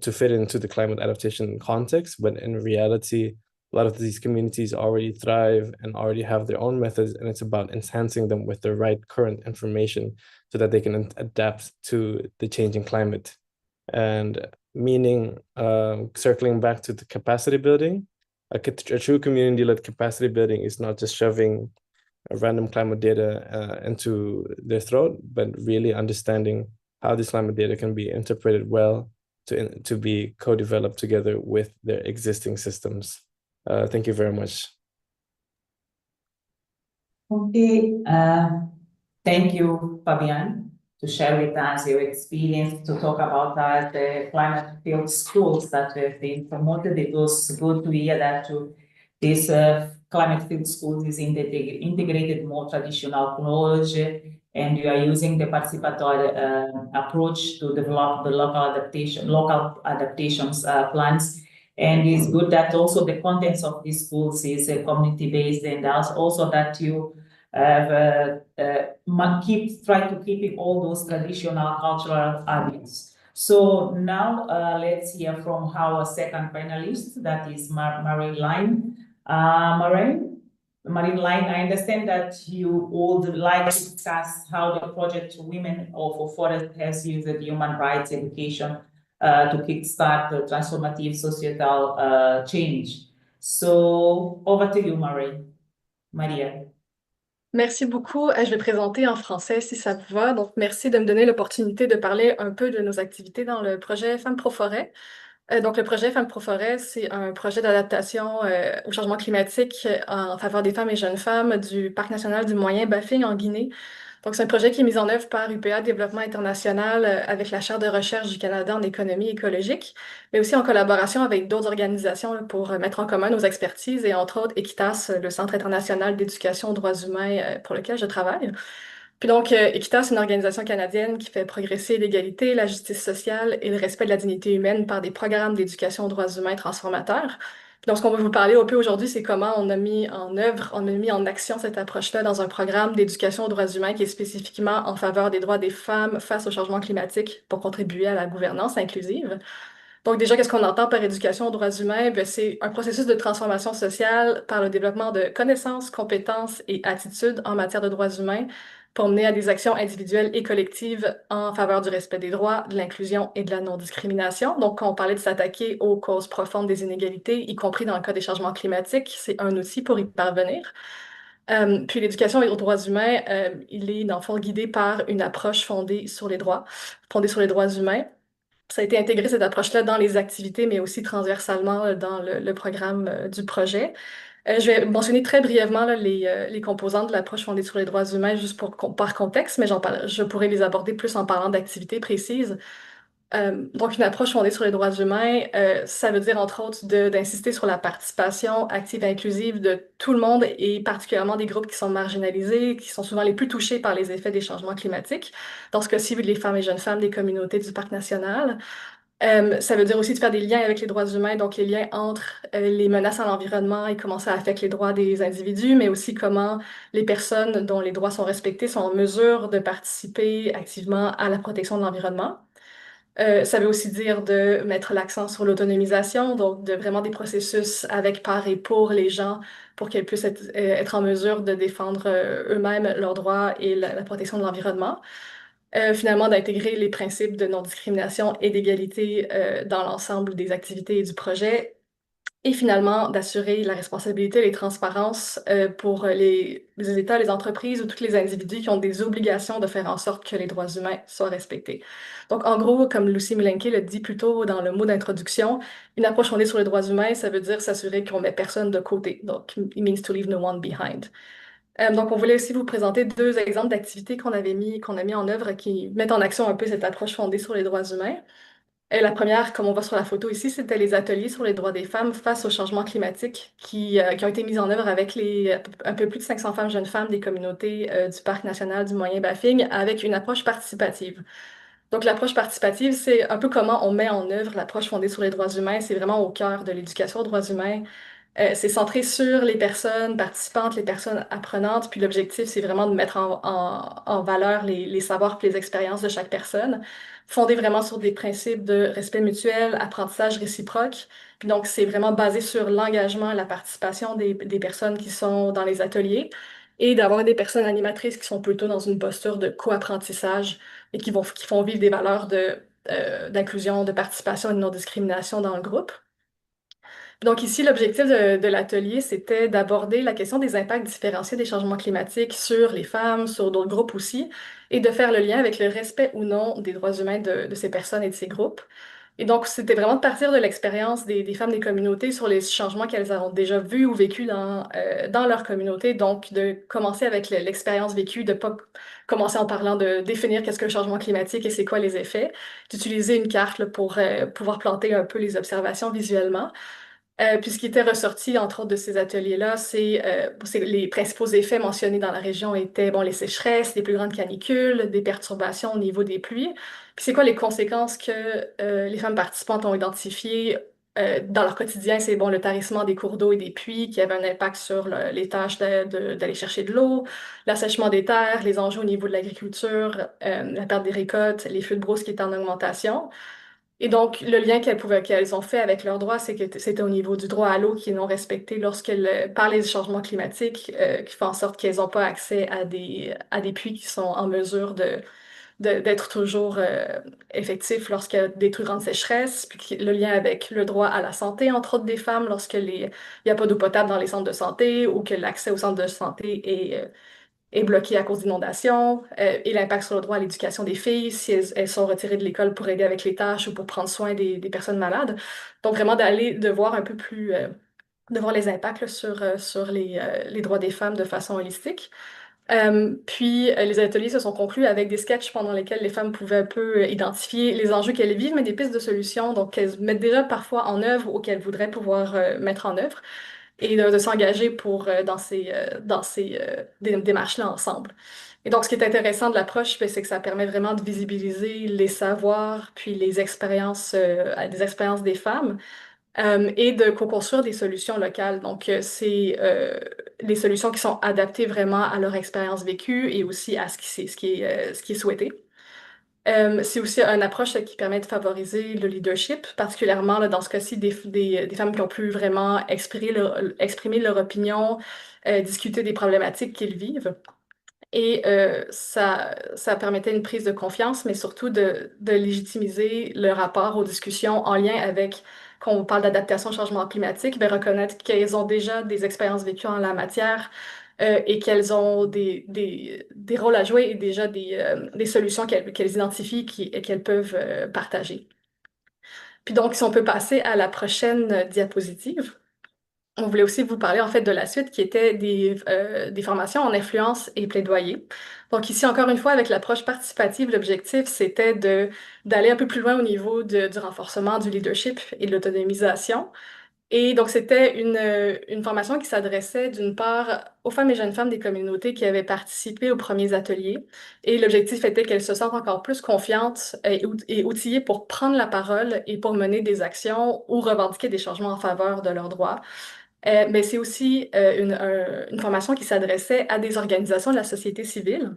to fit into the climate adaptation context. But in reality, a lot of these communities already thrive and already have their own methods, and it's about enhancing them with the right current information so that they can adapt to the changing climate. And meaning, circling back to the capacity building, a true community-led capacity building is not just shoving random climate data into their throat, but really understanding how this climate data can be interpreted well to be co-developed together with their existing systems. Thank you very much. Okay. Thank you, Fabian, to share with us your experience to talk about the climate field schools that have been promoted. It was good to hear that this climate field schools is integrated more traditional knowledge, and you are using the participatory approach to develop the local adaptations plans. And it's good that also the contents of these schools is community-based, and also that you try to keep all those traditional cultural habits. So now let's hear from our second panelist, that is Marine Line. Marine Line, I understand that you would like to discuss how the project Women of Forest has used human rights education to kickstart the transformative societal change. So over to you, Maria. Merci beaucoup. Je vais présenter en français si ça vous va. Donc, merci de me donner l'opportunité de parler un peu de nos activités dans le projet Femmes Pro Forêt. Donc, le projet Femmes Pro Forêt, c'est un projet d'adaptation au changement climatique en faveur des femmes et jeunes femmes du Parc national du Moyen-Baffin en Guinée. Donc, c'est un projet qui est mis en œuvre par UPA Développement International avec la Chaire de recherche du Canada en économie écologique, mais aussi en collaboration avec d'autres organisations pour mettre en commun nos expertises et entre autres Equitas, le Centre international d'éducation aux droits humains pour lequel je travaille. Puis donc, Equitas, c'est une organisation canadienne qui fait progresser l'égalité, la justice sociale et le respect de la dignité humaine par des programmes d'éducation aux droits humains transformateurs. Puis donc, ce qu'on va vous parler un peu aujourd'hui, c'est comment on a mis en œuvre, on a mis en action cette approche-là dans un programme d'éducation aux droits humains qui est spécifiquement en faveur des droits des femmes face au changement climatique pour contribuer à la gouvernance inclusive. Donc déjà, qu'est-ce qu'on entend par éducation aux droits humains? Bien, c'est un processus de transformation sociale par le développement de connaissances, compétences et attitudes en matière de droits humains pour mener à des actions individuelles et collectives en faveur du respect des droits, de l'inclusion et de la non-discrimination. Donc, quand on parlait de s'attaquer aux causes profondes des inégalités, y compris dans le cas des changements climatiques, c'est un outil pour y parvenir. Puis l'éducation aux droits humains, il est dans le fond guidé par une approche fondée sur les droits humains. Ça a été intégré, cette approche-là, dans les activités, mais aussi transversalement dans le programme du projet. Je vais mentionner très brièvement là, les composantes de l'approche fondée sur les droits humains, juste par contexte, mais je pourrais les aborder plus en parlant d'activités précises. Donc, une approche fondée sur les droits humains, ça veut dire, entre autres, d'insister sur la participation active et inclusive de tout le monde et particulièrement des groupes qui sont marginalisés, qui sont souvent les plus touchés par les effets des changements climatiques. Dans ce cas-ci, les femmes et jeunes femmes des communautés du Parc national. Ça veut dire aussi de faire des liens avec les droits humains, donc les liens entre les menaces à l'environnement et comment ça affecte les droits des individus, mais aussi comment les personnes dont les droits sont respectés sont en mesure de participer activement à la protection de l'environnement. Ça veut aussi dire de mettre l'accent sur l'autonomisation, donc de vraiment des processus avec, par et pour les gens pour qu'elles puissent être en mesure de défendre eux-mêmes leurs droits et la protection de l'environnement. Finalement, d'intégrer les principes de non-discrimination et d'égalité dans l'ensemble des activités et du projet. Et finalement, d'assurer la responsabilité et les transparences pour les États, les entreprises ou tous les individus qui ont des obligations de faire en sorte que les droits humains soient respectés. Donc, en gros, comme Lucy Milenke le dit plus tôt dans le mot d'introduction, une approche fondée sur les droits humains, ça veut dire s'assurer qu'on met personne de côté. Donc, it means to leave no one behind. Donc, on voulait aussi vous présenter deux exemples d'activités qu'on a mis en œuvre qui mettent en action un peu cette approche fondée sur les droits humains. Et la première, comme on voit sur la photo ici, c'était les ateliers sur les droits des femmes face au changement climatique qui ont été mis en œuvre avec un peu plus de 500 femmes, jeunes femmes des communautés du Parc national du Moyen-Baffin avec une approche participative. Donc, l'approche participative, c'est un peu comment on met en œuvre l'approche fondée sur les droits humains. C'est vraiment au cœur de l'éducation aux droits humains. C'est centré sur les personnes participantes, les personnes apprenantes, puis l'objectif, c'est vraiment de mettre en valeur les savoirs et les expériences de chaque personne, fondé vraiment sur des principes de respect mutuel, apprentissage réciproque. Puis donc, c'est vraiment basé sur l'engagement, la participation des personnes qui sont dans les ateliers et d'avoir des personnes animatrices qui sont plutôt dans une posture de co-apprentissage et qui font vivre des valeurs d'inclusion, de participation et de non-discrimination dans le groupe. Donc ici, l'objectif de l'atelier, c'était d'aborder la question des impacts différenciés des changements climatiques sur les femmes, sur d'autres groupes aussi, et de faire le lien avec le respect ou non des droits humains de ces personnes et de ces groupes. Et donc, c'était vraiment de partir de l'expérience des femmes des communautés sur les changements qu'elles ont déjà vus ou vécus dans leur communauté. Donc, de commencer avec l'expérience vécue, de pas commencer en parlant de définir qu'est-ce que le changement climatique et c'est quoi les effets, d'utiliser une carte là, pour pouvoir planter un peu les observations visuellement. Puis ce qui était ressorti, entre autres, de ces ateliers-là, c'est les principaux effets mentionnés dans la région étaient bon, les sécheresses, les plus grandes canicules, des perturbations au niveau des pluies. Puis c'est quoi les conséquences que les femmes participantes ont identifiées dans leur quotidien? C'est bon, le tarissement des cours d'eau et des puits qui avait un impact sur les tâches d'aller chercher de l'eau, l'assèchement des terres, les enjeux au niveau de l'agriculture, la perte des récoltes, les feux de brousse qui étaient en augmentation. Et donc, le lien qu'elles ont fait avec leurs droits, c'est que c'était au niveau du droit à l'eau qui est non respecté par les changements climatiques, qui font en sorte qu'elles n'ont pas accès à des puits qui sont en mesure d'être toujours effectifs lorsqu'il y a des plus grandes sécheresses, puis le lien avec le droit à la santé, entre autres des femmes, il n'y a pas d'eau potable dans les centres de santé ou que l'accès aux centres de santé est bloquée à cause d'inondations, et l'impact sur le droit à l'éducation des filles, si elles sont retirées de l'école pour aider avec les tâches ou pour prendre soin des personnes malades. Donc vraiment de voir un peu plus, de voir les impacts là, sur les droits des femmes de façon holistique. Puis les ateliers se sont conclus avec des sketchs pendant lesquels les femmes pouvaient un peu identifier les enjeux qu'elles vivent, mais des pistes de solutions, donc qu'elles mettent déjà parfois en œuvre ou qu'elles voudraient pouvoir mettre en œuvre et de s'engager dans ces démarches-là ensemble. Et donc, ce qui est intéressant de l'approche, ben, c'est que ça permet vraiment de visibiliser les savoirs, puis des expériences des femmes, et de co-construire des solutions locales. Donc, c'est des solutions qui sont adaptées vraiment à leur expérience vécue et aussi à ce qui est souhaité. C'est aussi une approche qui permet de favoriser le leadership, particulièrement là, dans ce cas-ci des femmes qui ont pu vraiment exprimer leur opinion, discuter des problématiques qu'ils vivent. Et ça permettait une prise de confiance, mais surtout de légitimiser le rapport aux discussions en lien avec, quand on parle d'adaptation au changement climatique, bien, reconnaître qu'elles ont déjà des expériences vécues en la matière et qu'elles ont des rôles à jouer et déjà des solutions qu'elles identifient et qu'elles peuvent partager. Puis donc, si on peut passer à la prochaine diapositive. On voulait aussi vous parler en fait de la suite qui était des formations en influence et plaidoyer. Donc ici, encore une fois, avec l'approche participative, l'objectif, c'était d'aller un peu plus loin au niveau du renforcement du leadership et de l'autonomisation. Et donc, c'était une formation qui s'adressait d'une part aux femmes et jeunes femmes des communautés qui avaient participé aux premiers ateliers. Et l'objectif était qu'elles se sentent encore plus confiantes et outillées pour prendre la parole et pour mener des actions ou revendiquer des changements en faveur de leurs droits. Mais c'est aussi une formation qui s'adressait à des organisations de la société civile.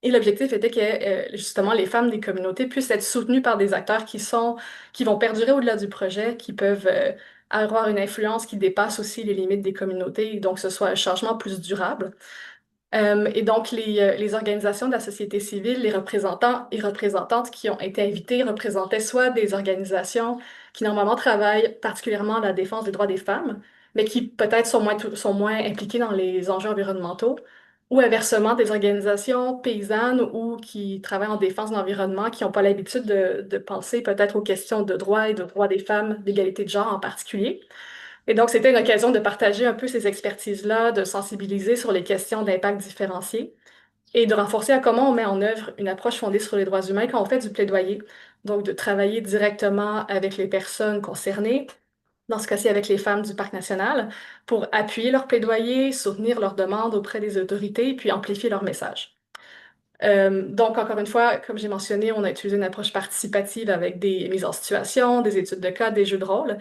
Et l'objectif était que justement les femmes des communautés puissent être soutenues par des acteurs qui vont perdurer au-delà du projet, qui peuvent avoir une influence qui dépasse aussi les limites des communautés, et donc ce soit un changement plus durable. Et donc, les organisations de la société civile, les représentants et représentantes qui ont été invités représentaient soit des organisations qui normalement travaillent particulièrement à la défense des droits des femmes, mais qui peut-être sont moins impliquées dans les enjeux environnementaux, ou inversement des organisations paysannes ou qui travaillent en défense de l'environnement, qui n'ont pas l'habitude de penser peut-être aux questions de droits et de droits des femmes, d'égalité de genre en particulier. Et donc, c'était une occasion de partager un peu ces expertises-là, de sensibiliser sur les questions d'impact différenciés et de renforcer à comment on met en œuvre une approche fondée sur les droits humains quand on fait du plaidoyer. Donc, de travailler directement avec les personnes concernées, dans ce cas-ci avec les femmes du Parc national, pour appuyer leur plaidoyer, soutenir leurs demandes auprès des autorités, puis amplifier leur message. Donc, encore une fois, comme j'ai mentionné, on a utilisé une approche participative avec des mises en situation, des études de cas, des jeux de rôle.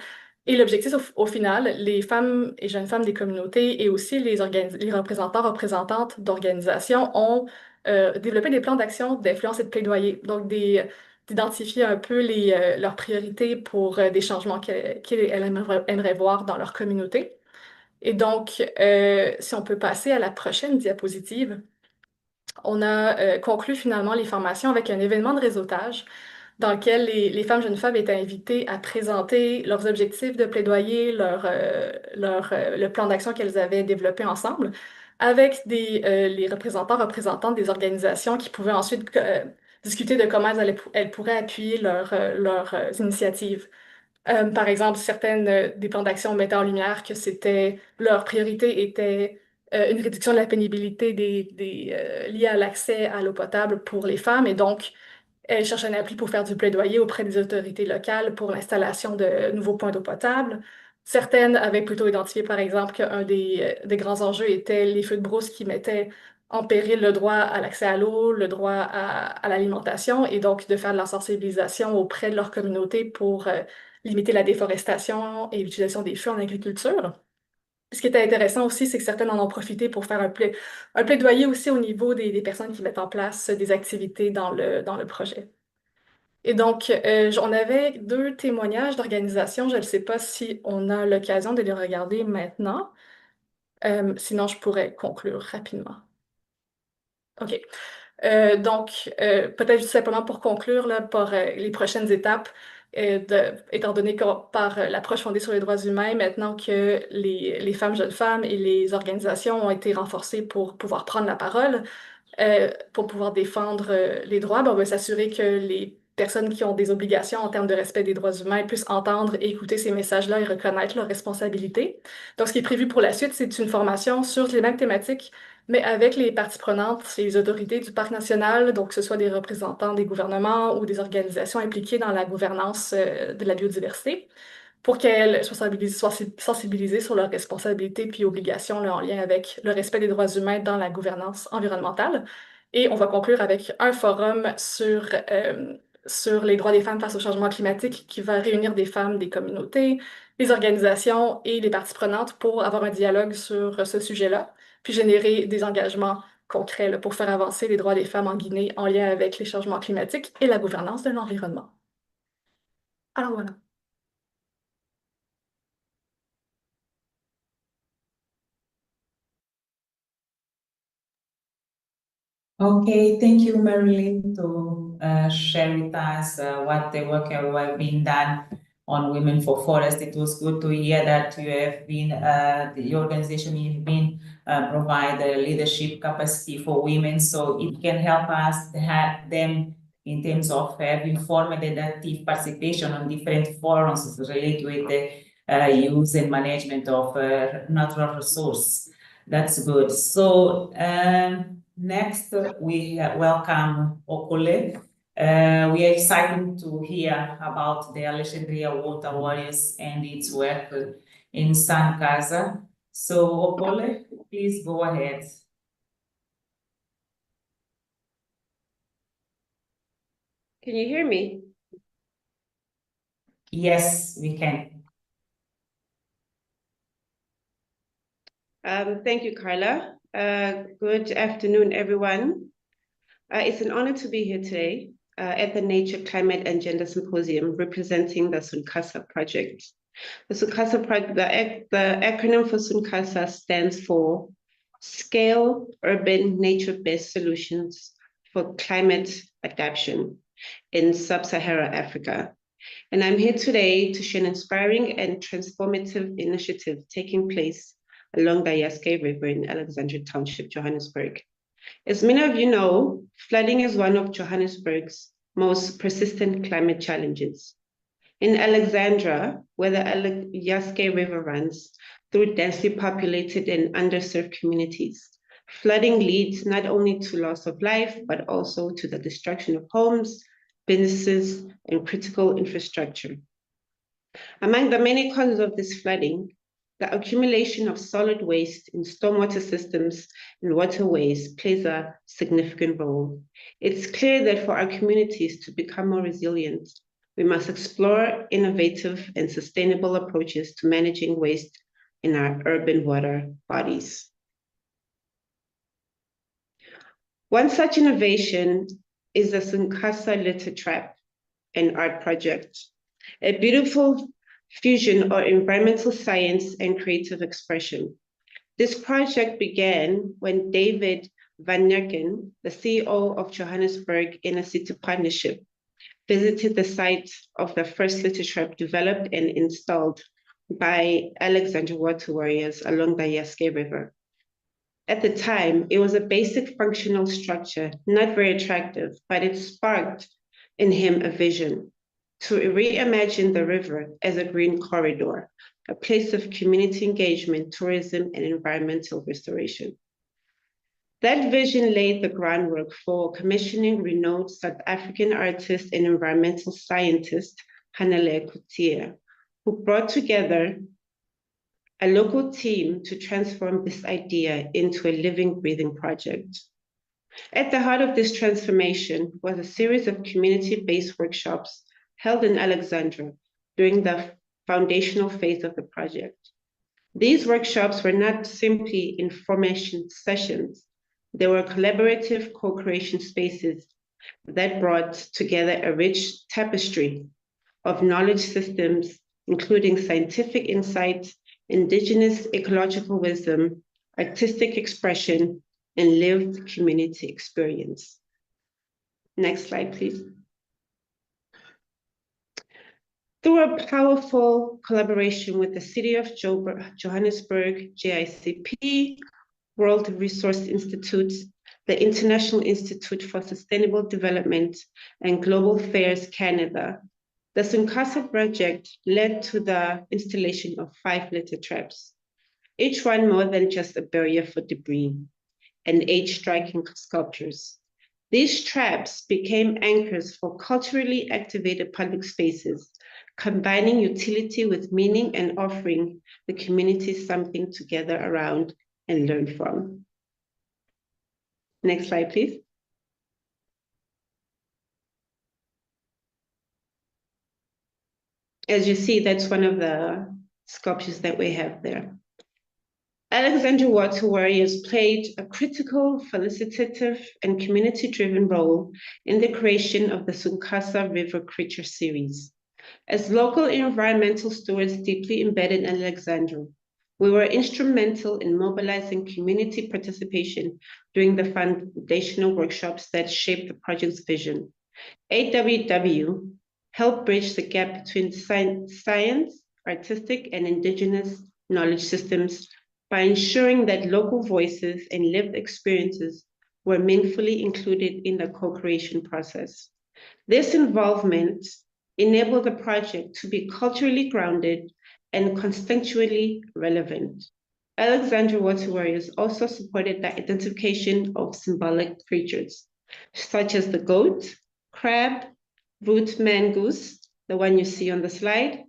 Et l'objectif, au final, les femmes et jeunes femmes des communautés et aussi les représentants, représentantes d'organisations ont développé des plans d'action, d'influence et de plaidoyer. Donc, d'identifier un peu leurs priorités pour des changements qu'elles aimeraient voir dans leur communauté. Et donc, si on peut passer à la prochaine diapositive. On a conclu finalement les formations avec un événement de réseautage dans lequel les femmes jeunes femmes étaient invitées à présenter leurs objectifs de plaidoyer, le plan d'action qu'elles avaient développé ensemble, avec les représentants, représentantes des organisations qui pouvaient ensuite discuter de comment elles pourraient appuyer leurs initiatives. Par exemple, certaines des plans d'action mettaient en lumière que leur priorité était une réduction de la pénibilité liée à l'accès à l'eau potable pour les femmes, et donc elles cherchent un appui pour faire du plaidoyer auprès des autorités locales pour l'installation de nouveaux points d'eau potable. Certaines avaient plutôt identifié, par exemple, qu'un des grands enjeux était les feux de brousse qui mettaient en péril le droit à l'accès à l'eau, le droit à l'alimentation, et donc de faire de la sensibilisation auprès de leur communauté pour limiter la déforestation et l'utilisation des feux en agriculture. Ce qui était intéressant aussi, c'est que certaines en ont profité pour faire un plaidoyer aussi au niveau des personnes qui mettent en place des activités dans le projet. Et donc, on avait 2 témoignages d'organisation. Je ne sais pas si on a l'occasion de les regarder maintenant. Sinon, je pourrais conclure rapidement. OK. Donc, peut-être juste simplement pour conclure là, par les prochaines étapes, étant donné que par l'approche fondée sur les droits humains, maintenant que les femmes, jeunes femmes et les organisations ont été renforcées pour pouvoir prendre la parole, pour pouvoir défendre les droits, on va s'assurer que les personnes qui ont des obligations en termes de respect des droits humains puissent entendre et écouter ces messages-là et reconnaître leurs responsabilités. Donc, ce qui est prévu pour la suite, c'est une formation sur les mêmes thématiques, mais avec les parties prenantes, les autorités du parc national, donc que ce soit des représentants des gouvernements ou des organisations impliquées dans la gouvernance de la biodiversité, pour qu'elles soient sensibilisées sur leurs responsabilités puis obligations là, en lien avec le respect des droits humains dans la gouvernance environnementale. Et on va conclure avec un forum sur les droits des femmes face au changement climatique qui va réunir des femmes, des communautés, les organisations et les parties prenantes pour avoir un dialogue sur ce sujet-là, puis générer des engagements concrets là, pour faire avancer les droits des femmes en Guinée en lien avec les changements climatiques et la gouvernance de l'environnement. Alors voilà. Okay, thank you, Marilyn, to share with us what the work have been done on Women for Forest. It was good to hear that you have been, the organization you've been provide leadership capacity for women, so it can help us to have them in terms of having formal and active participation on different forums related with the use and management of natural resource. That's good. So next, we welcome Okole. We are excited to hear about the Alexandria Water Warriors and its work in San Casa. So Okole, please go ahead. Can you hear me? Yes, we can. Thank you, Carla. Good afternoon, everyone. It's an honor to be here today at the Nature, Climate and Gender Symposium representing the SUNCASA project. The SUNCASA project, the acronym for SUNCASA stands for Scale Urban Nature-Based Solutions for Climate Adaptation in Sub-Saharan Africa. And I'm here today to share an inspiring and transformative initiative taking place along the Yaske River in Alexandria Township, Johannesburg. As many of you know, flooding is one of Johannesburg's most persistent climate challenges. In Alexandria, where the Yaske River runs through densely populated and underserved communities, flooding leads not only to loss of life, but also to the destruction of homes, businesses, and critical infrastructure. Among the many causes of this flooding, the accumulation of solid waste in stormwater systems and waterways plays a significant role. It's clear that for our communities to become more resilient, we must explore innovative and sustainable approaches to managing waste in our urban water bodies. One such innovation is the SUNCASA Litter Trap, an art project, a beautiful fusion of environmental science and creative expression. This project began when David Van Nerken, the CEO of Johannesburg Inner City Partnership, visited the site of the first litter trap developed and installed by Alexandria Water Warriors along the Yaske River. At the time, it was a basic functional structure, not very attractive, but it sparked in him a vision to reimagine the river as a green corridor, a place of community engagement, tourism, and environmental restoration. That vision laid the groundwork for commissioning renowned South African artist and environmental scientist, Hanale Kutia, who brought together a local team to transform this idea into a living, breathing project. At the heart of this transformation was a series of community-based workshops held in Alexandra during the foundational phase of the project. These workshops were not simply information sessions. They were collaborative co-creation spaces that brought together a rich tapestry of knowledge systems, including scientific insights, indigenous ecological wisdom, artistic expression, and lived community experience. Next slide, please. Through a powerful collaboration with the City of Johannesburg, JICP, World Resource Institute, the International Institute for Sustainable Development, and Global Affairs Canada, the Symposium project led to the installation of 5 litter traps, each one more than just a barrier for debris, and 8 striking sculptures. These traps became anchors for culturally activated public spaces, combining utility with meaning and offering the community something to gather around and learn from. Next slide, please. As you see, that's one of the sculptures that we have there. Alexandra Water Warriors played a critical, felicitative, and community-driven role in the creation of the Symposium River Creature series. As local environmental stewards deeply embedded in Alexandra, we were instrumental in mobilizing community participation during the foundational workshops that shaped the project's vision. AWW helped bridge the gap between science, artistic, and indigenous knowledge systems by ensuring that local voices and lived experiences were meaningfully included in the co-creation process. This involvement enabled the project to be culturally grounded and contextually relevant. Alexandra Water Warriors also supported the identification of symbolic creatures, such as the goat, crab, root mangoose, the one you see on the slide,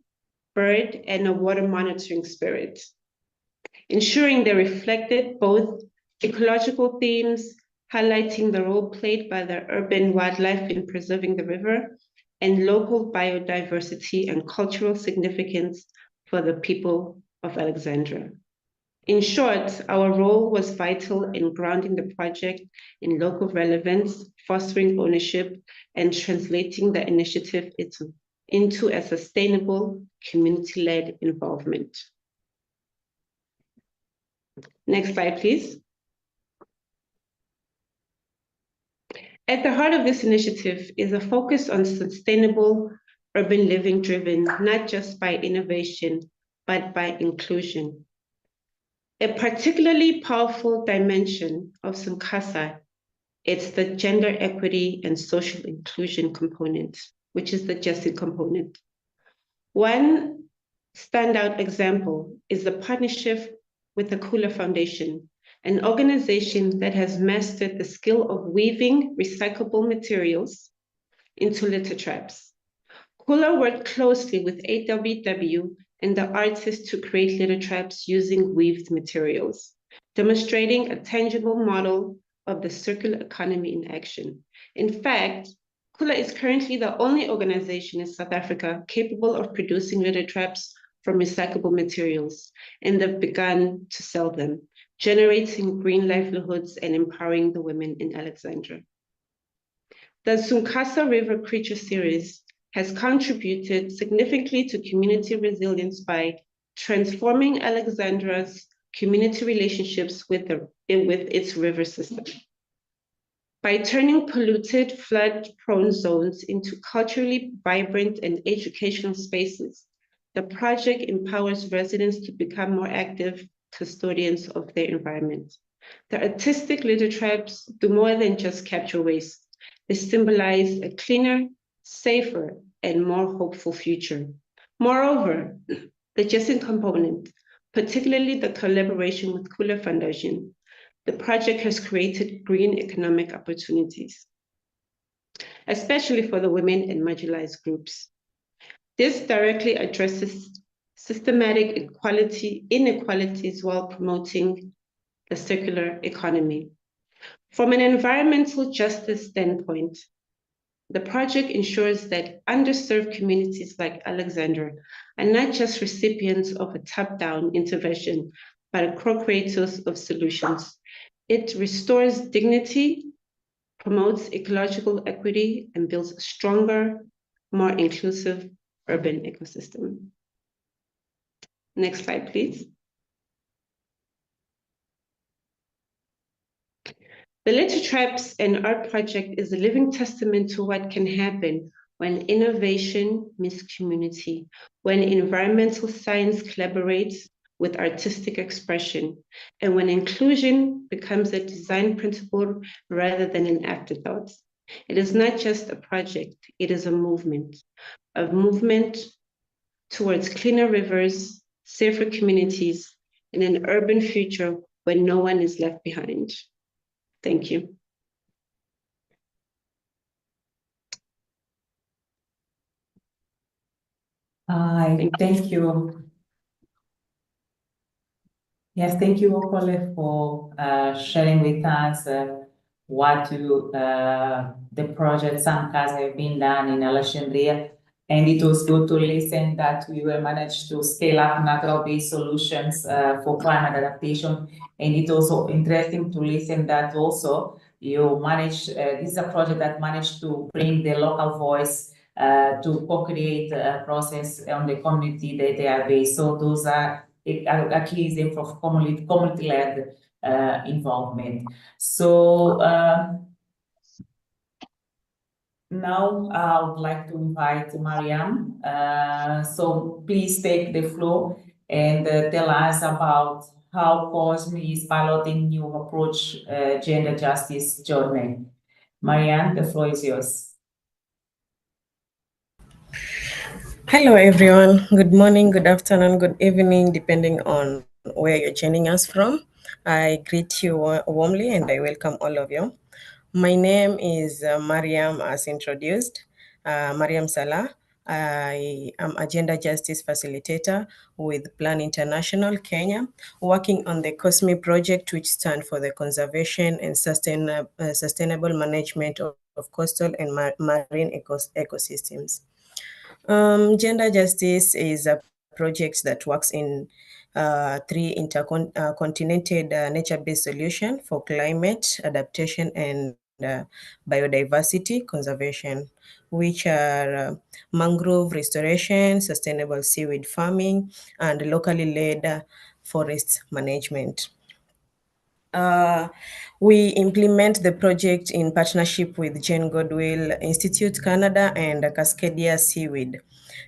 bird, and a water monitoring spirit, ensuring they reflected both ecological themes, highlighting the role played by the urban wildlife in preserving the river, and local biodiversity and cultural significance for the people of Alexandra. In short, our role was vital in grounding the project in local relevance, fostering ownership, and translating the initiative into a sustainable, community-led involvement. Next slide, please. At the heart of this initiative is a focus on sustainable urban living driven not just by innovation, but by inclusion. A particularly powerful dimension of Symposium, it's the gender equity and social inclusion component, which is the justice component. One standout example is the partnership with the Kula Foundation, an organization that has mastered the skill of weaving recyclable materials into litter traps. Kula worked closely with AWW and the artists to create litter traps using weaved materials, demonstrating a tangible model of the circular economy in action. In fact, Kula is currently the only organization in South Africa capable of producing litter traps from recyclable materials, and they've begun to sell them, generating green livelihoods and empowering the women in Alexandra. The Symposium River Creature series has contributed significantly to community resilience by transforming Alexandra's community relationships with its river system. By turning polluted, flood-prone zones into culturally vibrant and educational spaces, the project empowers residents to become more active custodians of their environment. The artistic lithotripes do more than just capture waste. They symbolize a cleaner, safer, and more hopeful future. Moreover, the Justin component, particularly the collaboration with Kula Foundation, the project has created green economic opportunities, especially for the women and marginalized groups. This directly addresses systematic inequalities while promoting the circular economy. From an environmental justice standpoint, the project ensures that underserved communities like Alexander are not just recipients of a top-down intervention, but co-creators of solutions. It restores dignity, promotes ecological equity, and builds a stronger, more inclusive urban ecosystem. Next slide, please. The Lithotripes and Art Project is a living testament to what can happen when innovation meets community, when environmental science collaborates with artistic expression, and when inclusion becomes a design principle rather than an afterthought. It is not just a project, it is a movement towards cleaner rivers, safer communities, and an urban future where no one is left behind. Thank you. Thank you. Yes, thank you, Okole, for sharing with us what the project SAMCAS have been done in Alexandria. And it was good to listen that we were managed to scale up natural-based solutions for climate adaptation. And it's also interesting to listen that also you managed, this is a project that managed to bring the local voice to co-create a process on the community that they are based. So those are a key example of community-led involvement. So now I would like to invite Mariam. So please take the floor and tell us about how COSME is piloting new approach gender justice journey. Mariam, the floor is yours. Hello, everyone. Good morning, good afternoon, good evening, depending on where you're joining us from. I greet you warmly and I welcome all of you. My name is Mariam, as introduced, Mariam Salah. I am a gender justice facilitator with Plan International Kenya, working on the COSME project, which stands for the Conservation and Sustainable Management of Coastal and Marine Ecosystems. Gender justice is a project that works in three intercontinental nature-based solutions for climate adaptation and biodiversity conservation, which are mangrove restoration, sustainable seaweed farming, and locally led forest management. We implement the project in partnership with Jane Goodwill Institute Canada and Cascadia Seaweed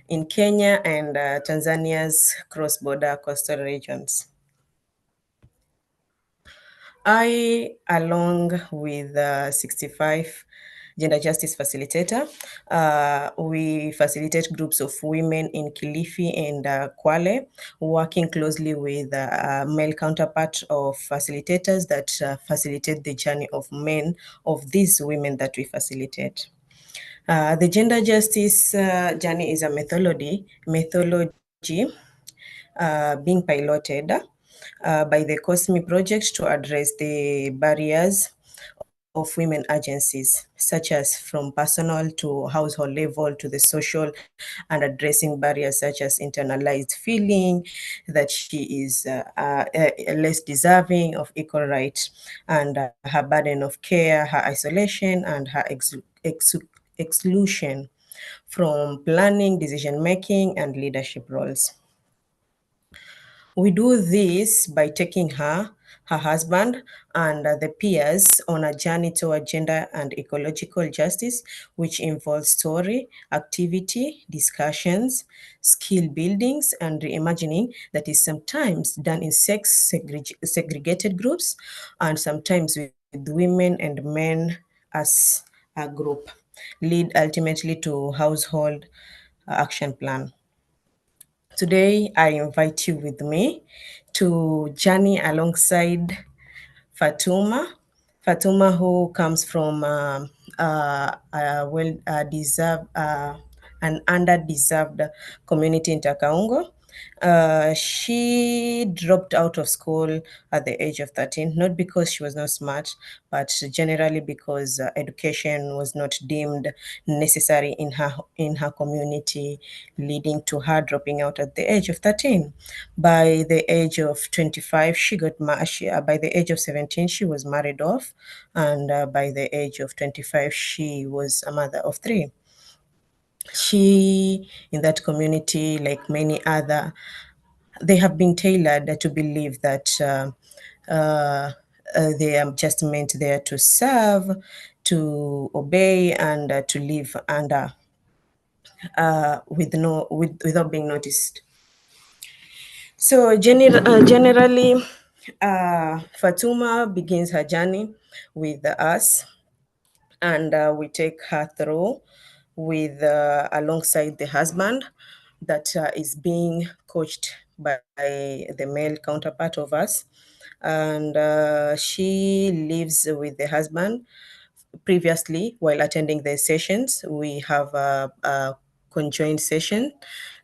in Kenya and Tanzania's cross-border coastal regions. I, along with 65 gender justice facilitator, we facilitate groups of women in Kilifi and Kwale, working closely with male counterpart of facilitators that facilitate the journey of men of these women that we facilitate. The gender justice journey is a methodology being piloted by the COSME project to address the barriers of women agencies, such as from personal to household level to the social, and addressing barriers such as internalized feeling that she is less deserving of equal rights, and her burden of care, her isolation, and her exclusion from planning, decision-making, and leadership roles. We do this by taking her husband, and the peers on a journey toward gender and ecological justice, which involves story, activity, discussions, skill buildings, and reimagining that is sometimes done in segregated groups and sometimes with women and men as a group, lead ultimately to household action plan. Today, I invite you with me to journey alongside Fatuma. Fatuma, who comes from a well-deserved, an under-deserved community in Takaungo. She dropped out of school at the age of 13, not because she was not smart, but generally because education was not deemed necessary in her community, leading to her dropping out at the age of 13. By the age of 25, by the age of 17, she was married off, and by the age of 25, she was a mother of 3. She, in that community, like many other, they have been tailored to believe that they are just meant there to serve, to obey, and to live under without being noticed. So generally, Fatuma begins her journey with us, and we take her through with alongside the husband that is being coached by the male counterpart of us, and she lives with the husband. Previously, while attending the sessions, we have a conjoined session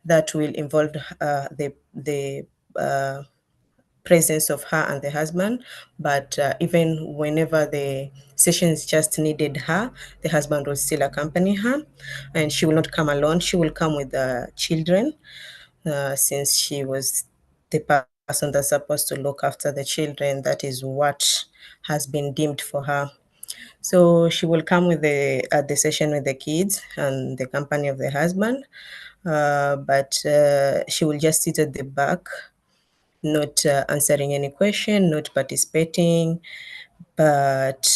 that will involve the presence of her and the husband, but even whenever the sessions just needed her, the husband will still accompany her, and she will not come alone. She will come with the children, since she was the person that's supposed to look after the children. That is what has been deemed for her. So she will come with at the session with the kids and the company of the husband, but she will just sit at the back, not answering any question, not participating. But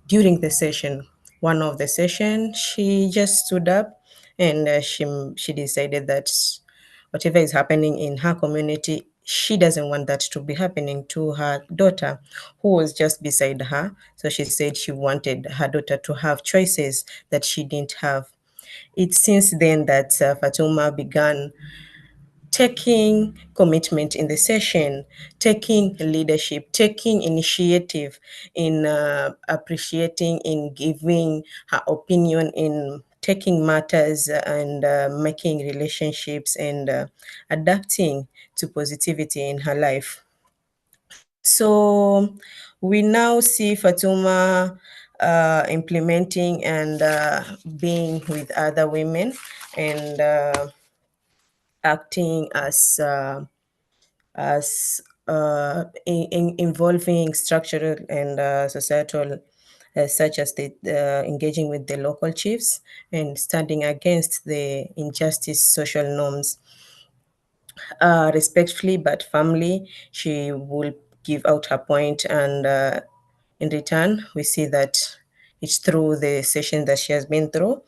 during the session, one of the session, she just stood up, and she decided that whatever is happening in her community, she doesn't want that to be happening to her daughter, who was just beside her. So she said she wanted her daughter to have choices that she didn't have. It's since then that Fatuma began taking commitment in the session, taking leadership, taking initiative in appreciating, in giving her opinion, in taking matters and making relationships and adapting to positivity in her life. So we now see Fatuma implementing and being with other women and acting as involving structural and societal, such as the engaging with the local chiefs and standing against the injustice social norms. Respectfully but firmly, she will give out her point, and in return, we see that it's through the session that she has been through.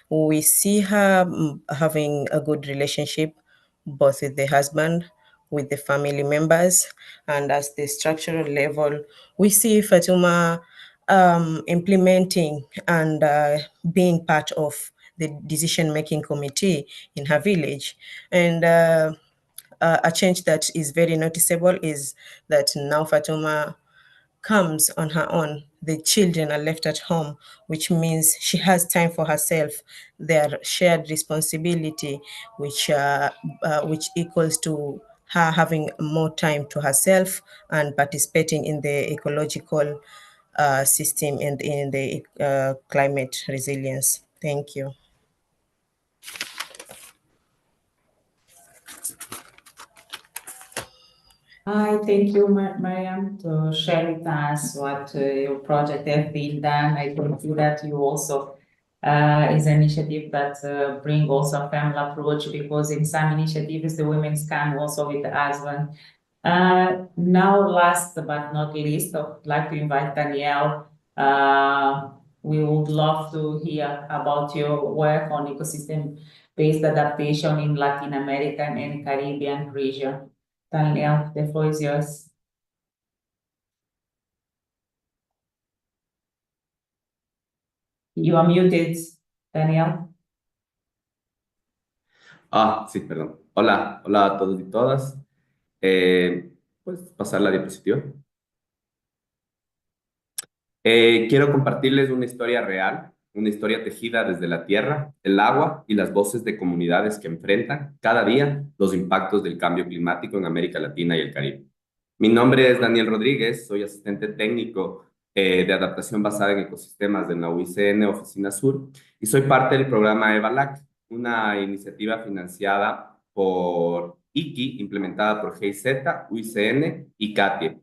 We see her having a good relationship both with the husband, with the family members, and at the structural level, we see Fatuma implementing and being part of the decision-making committee in her village. And a change that is very noticeable is that now Fatuma comes on her own. The children are left at home, which means she has time for herself. Their shared responsibility, which equals to her having more time to herself and participating in the ecological system and in the climate resilience. Thank you. Hi, thank you, Mariam, to share with us what your project has been done. I can see that you also is an initiative that bring also a family approach, because in some initiatives the women come also with the husband. Now, last but not least, I'd like to invite Danielle. We would love to hear about your work on ecosystem-based adaptation in Latin America and Caribbean region. Danielle, the floor is yours. You are muted, Danielle. Sí, perdón. Hola, hola a todos y todas. ¿Puedes pasar la diapositiva? Quiero compartirles una historia real, una historia tejida desde la tierra, el agua y las voces de comunidades que enfrentan cada día los impactos del cambio climático en América Latina y el Caribe. Mi nombre es Daniel Rodríguez, soy asistente técnico de adaptación basada en ecosistemas de la UICN Oficina Sur y soy parte del programa EVALAC, una iniciativa financiada por IKI, implementada por GIZ, UICN y CATIE,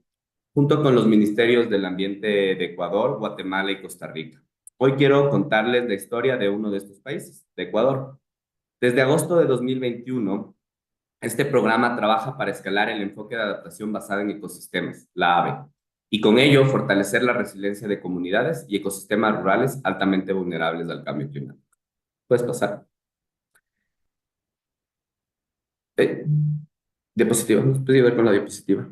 junto con los ministerios del ambiente de Ecuador, Guatemala y Costa Rica. Hoy quiero contarles la historia de uno de estos países, de Ecuador. Desde agosto de 2021, este programa trabaja para escalar el enfoque de adaptación basada en ecosistemas, la AVE, y con ello fortalecer la resiliencia de comunidades y ecosistemas rurales altamente vulnerables al cambio climático. ¿Puedes pasar? Diapositiva, ¿nos puedes ayudar con la diapositiva?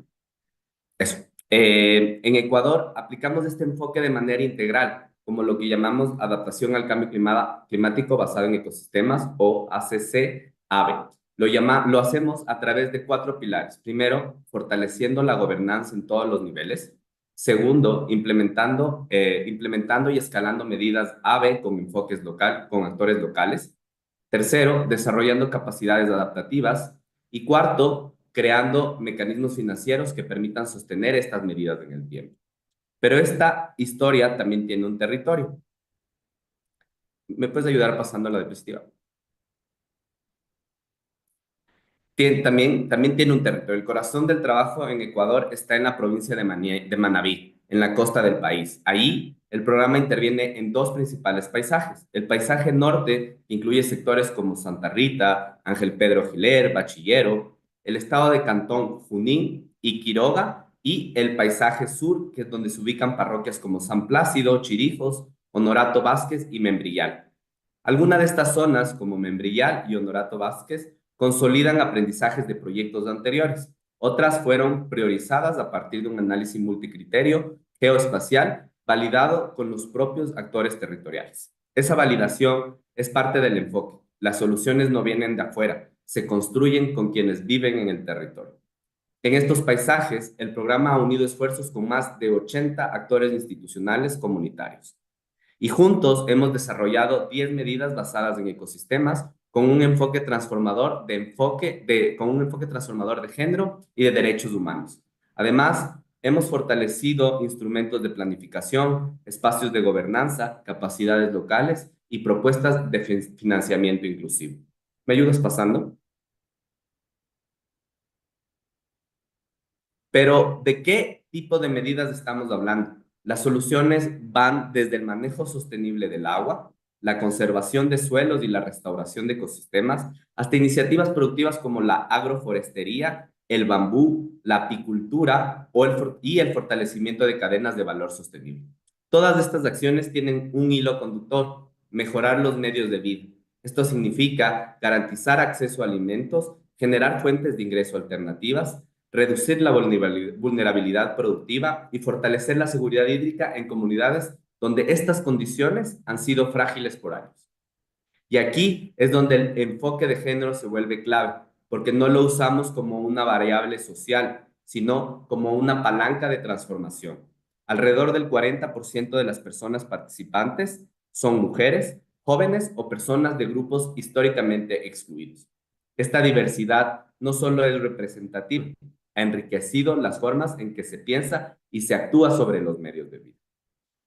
Eso. En Ecuador aplicamos este enfoque de manera integral, como lo que llamamos adaptación al cambio climático basado en ecosistemas o ACC-AVE. Lo hacemos a través de 4 pilares. Primero, fortaleciendo la gobernanza en todos los niveles. Segundo, implementando y escalando medidas AVE con enfoques con actores locales. Tercero, desarrollando capacidades adaptativas. Y cuarto, creando mecanismos financieros que permitan sostener estas medidas en el tiempo. Pero esta historia también tiene un territorio. ¿Me puedes ayudar pasando a la diapositiva? También tiene un territorio. El corazón del trabajo en Ecuador está en la provincia de Manabí, en la costa del país. Ahí el programa interviene en 2 principales paisajes. El paisaje norte, que incluye sectores como Santa Rita, Ángel Pedro Giler, Bachillero, el estado de Cantón, Junín y Quiroga, y el paisaje sur, que es donde se ubican parroquias como San Plácido, Chirijos, Honorato Vázquez y Membrillal. Algunas de estas zonas, como Membrillal y Honorato Vázquez, consolidan aprendizajes de proyectos anteriores. Otras fueron priorizadas a partir de un análisis multicriterio geoespacial validado con los propios actores territoriales. Esa validación es parte del enfoque. Las soluciones no vienen de afuera, se construyen con quienes viven en el territorio. En estos paisajes, el programa ha unido esfuerzos con más de 80 actores institucionales comunitarios. Y juntos hemos desarrollado 10 medidas basadas en ecosistemas con un enfoque transformador de género y de derechos humanos. Además, hemos fortalecido instrumentos de planificación, espacios de gobernanza, capacidades locales y propuestas de financiamiento inclusivo. ¿Me ayudas pasando? Pero, ¿de qué tipo de medidas estamos hablando? Las soluciones van desde el manejo sostenible del agua, la conservación de suelos y la restauración de ecosistemas, hasta iniciativas productivas como la agroforestería, el bambú, la apicultura y el fortalecimiento de cadenas de valor sostenible. Todas estas acciones tienen un hilo conductor: mejorar los medios de vida. Esto significa garantizar acceso a alimentos, generar fuentes de ingreso alternativas, reducir la vulnerabilidad productiva y fortalecer la seguridad hídrica en comunidades donde estas condiciones han sido frágiles por años. Y aquí es donde el enfoque de género se vuelve clave, porque no lo usamos como una variable social, sino como una palanca de transformación. Alrededor del 40% de las personas participantes son mujeres, jóvenes o personas de grupos históricamente excluidos. Esta diversidad no solo es representativa, ha enriquecido las formas en que se piensa y se actúa sobre los medios de vida.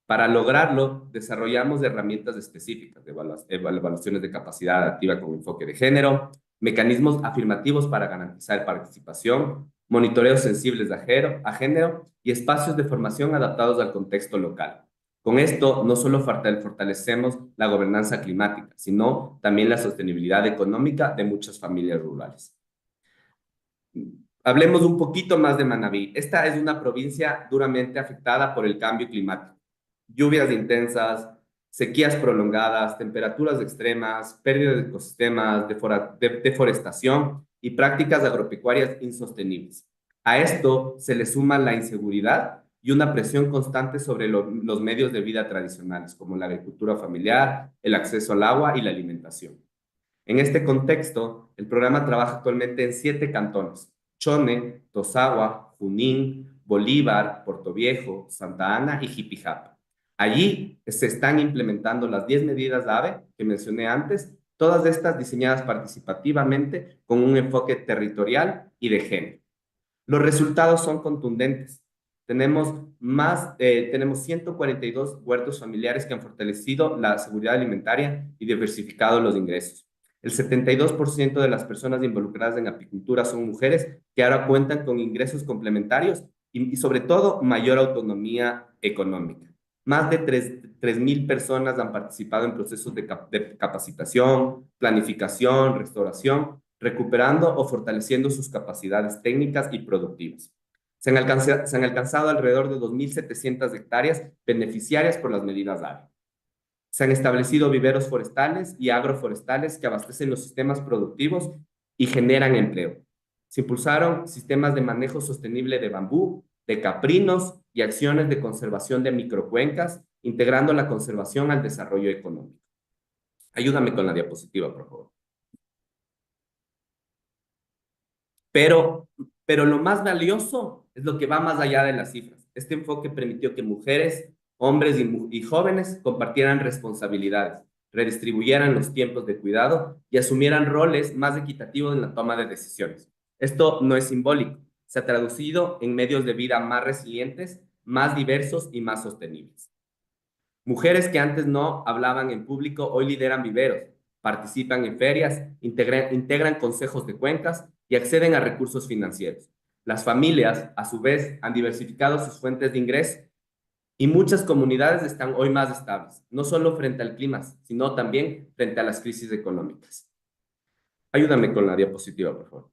Para lograrlo, desarrollamos herramientas específicas de evaluaciones de capacidad adaptiva con enfoque de género, mecanismos afirmativos para garantizar participación, monitoreos sensibles a género y espacios de formación adaptados al contexto local. Con esto no solo fortalecemos la gobernanza climática, sino también la sostenibilidad económica de muchas familias rurales. Hablemos un poquito más de Manabí. Esta es una provincia duramente afectada por el cambio climático. Lluvias intensas, sequías prolongadas, temperaturas extremas, pérdida de ecosistemas, deforestación y prácticas agropecuarias insostenibles. A esto se le suma la inseguridad y una presión constante sobre los medios de vida tradicionales, como la agricultura familiar, el acceso al agua y la alimentación. En este contexto, el programa trabaja actualmente en 7 cantones: Chone, Tosagua, Junín, Bolívar, Portoviejo, Santa Ana y Jipijapa. Allí se están implementando las 10 medidas AVE que mencioné antes, todas estas diseñadas participativamente con un enfoque territorial y de género. Los resultados son contundentes. Tenemos 142 huertos familiares que han fortalecido la seguridad alimentaria y diversificado los ingresos. El 72% de las personas involucradas en apicultura son mujeres que ahora cuentan con ingresos complementarios y sobre todo mayor autonomía económica. Más de 3.000 personas han participado en procesos de capacitación, planificación, restauración, recuperando o fortaleciendo sus capacidades técnicas y productivas. Se han alcanzado alrededor de 2.700 hectáreas beneficiarias por las medidas AVE. Se han establecido viveros forestales y agroforestales que abastecen los sistemas productivos y generan empleo. Se impulsaron sistemas de manejo sostenible de bambú, de caprinos y acciones de conservación de microcuencas, integrando la conservación al desarrollo económico. Ayúdame con la diapositiva, por favor. Pero lo más valioso es lo que va más allá de las cifras. Este enfoque permitió que mujeres, hombres y jóvenes compartieran responsabilidades, redistribuyeran los tiempos de cuidado y asumieran roles más equitativos en la toma de decisiones. Esto no es simbólico, se ha traducido en medios de vida más resilientes, más diversos y más sostenibles. Mujeres que antes no hablaban en público hoy lideran viveros, participan en ferias, integran consejos de cuencas y acceden a recursos financieros. Las familias, a su vez, han diversificado sus fuentes de ingreso y muchas comunidades están hoy más estables, no solo frente al clima, sino también frente a las crisis económicas. Ayúdame con la diapositiva, por favor.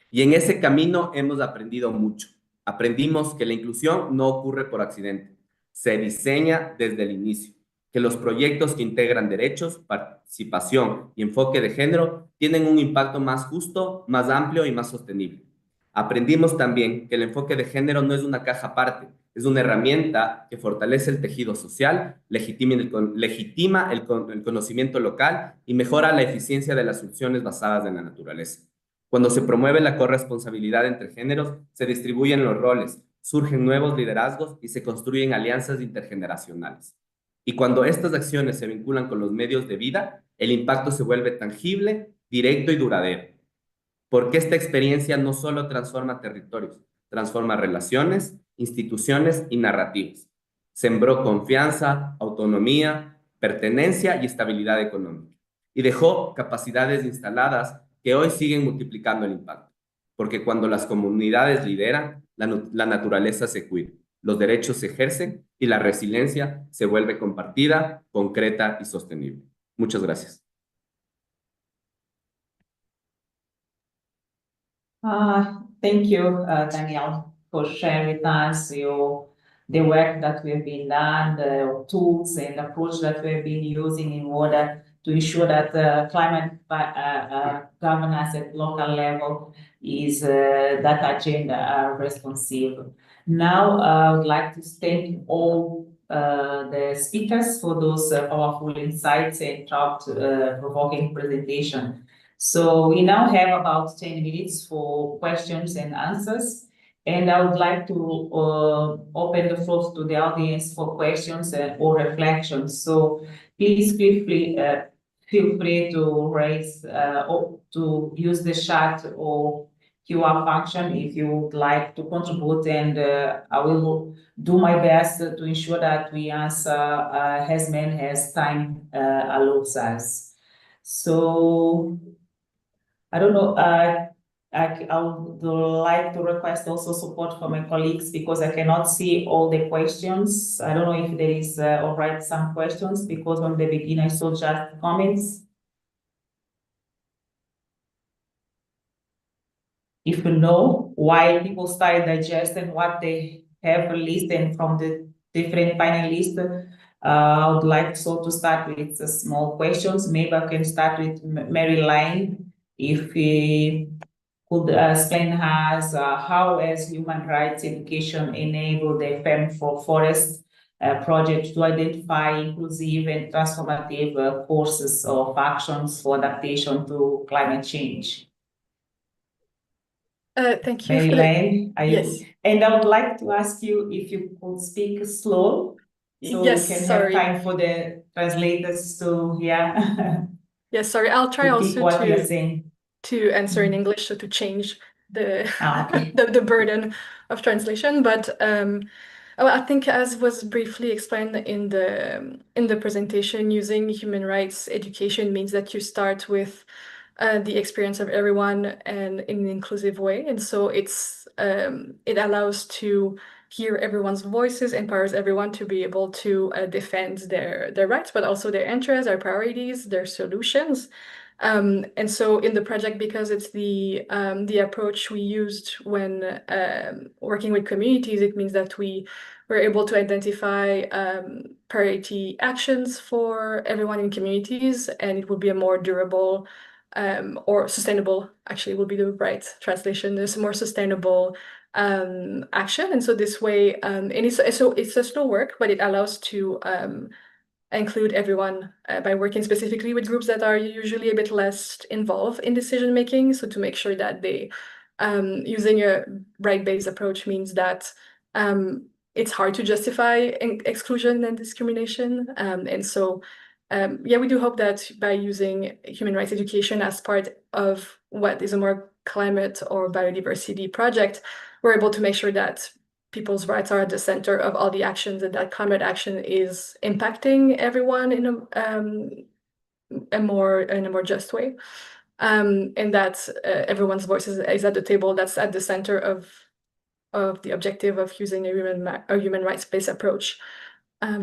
Y en ese camino hemos aprendido mucho. Aprendimos que la inclusión no ocurre por accidente, se diseña desde el inicio, que los proyectos que integran derechos, participación y enfoque de género tienen un impacto más justo, más amplio y más sostenible. Aprendimos también que el enfoque de género no es una caja aparte, es una herramienta que fortalece el tejido social, legitima el conocimiento local y mejora la eficiencia de las soluciones basadas en la naturaleza. Cuando se promueve la corresponsabilidad entre géneros, se distribuyen los roles, surgen nuevos liderazgos y se construyen alianzas intergeneracionales. Y cuando estas acciones se vinculan con los medios de vida, el impacto se vuelve tangible, directo y duradero. Porque esta experiencia no solo transforma territorios, transforma relaciones, instituciones y narrativas. Sembró confianza, autonomía, pertenencia y estabilidad económica. Y dejó capacidades instaladas que hoy siguen multiplicando el impacto. Porque cuando las comunidades lideran, la naturaleza se cuida, los derechos se ejercen y la resiliencia se vuelve compartida, concreta y sostenible. Muchas gracias. Thank you, Daniel, for sharing with us the work that we've been done, the tools and approach that we've been using in order to ensure that climate governance at local level is that agenda responsive. Now, I would like to thank all the speakers for those powerful insights and thought-provoking presentation. So we now have about 10 minutes for questions and answers. And I would like to open the floor to the audience for questions or reflections. So please feel free to raise or to use the chat or QR function if you would like to contribute, and I will do my best to ensure that we answer as many as time allows us. So I don't know, I would like to request also support from my colleagues because I cannot see all the questions. I don't know if there is already some questions because on the beginning I saw just comments. If you know why people start digesting what they have listened from the different panelists, I would like to start with small questions. Maybe I can start with Mary Lane. If we could explain us how has human rights education enabled the Femme for Forest project to identify inclusive and transformative courses of actions for adaptation to climate change. Thank you. Mary Lane, Yes. And I would like to ask you if you could speak slow so yes, we can sorry. have time for the translators to hear. Yes, sorry. I'll try to also what you're saying. to answer in English, so to change the okay. the burden of translation. But I think, as was briefly explained in the presentation, using human rights education means that you start with the experience of everyone and in an inclusive way, and so it allows to hear everyone's voices, empowers everyone to be able to defend their rights, but also their interests, their priorities, their solutions. And so in the project, because it's the approach we used when working with communities, it means that we were able to identify priority actions for everyone in communities, and it would be a more durable or sustainable, actually would be the right translation. There's a more sustainable action. And so this way, and it's a slow work, but it allows to include everyone by working specifically with groups that are usually a bit less involved in decision making. So to make sure that they using a right-based approach means that it's hard to justify exclusion and discrimination. And so yeah, we do hope that by using human rights education as part of what is a more climate or biodiversity project, we're able to make sure that people's rights are at the center of all the actions, and that climate action is impacting everyone in a more just way, and that everyone's voice is at the table. That's at the center of the objective of using a human rights-based approach. Yeah,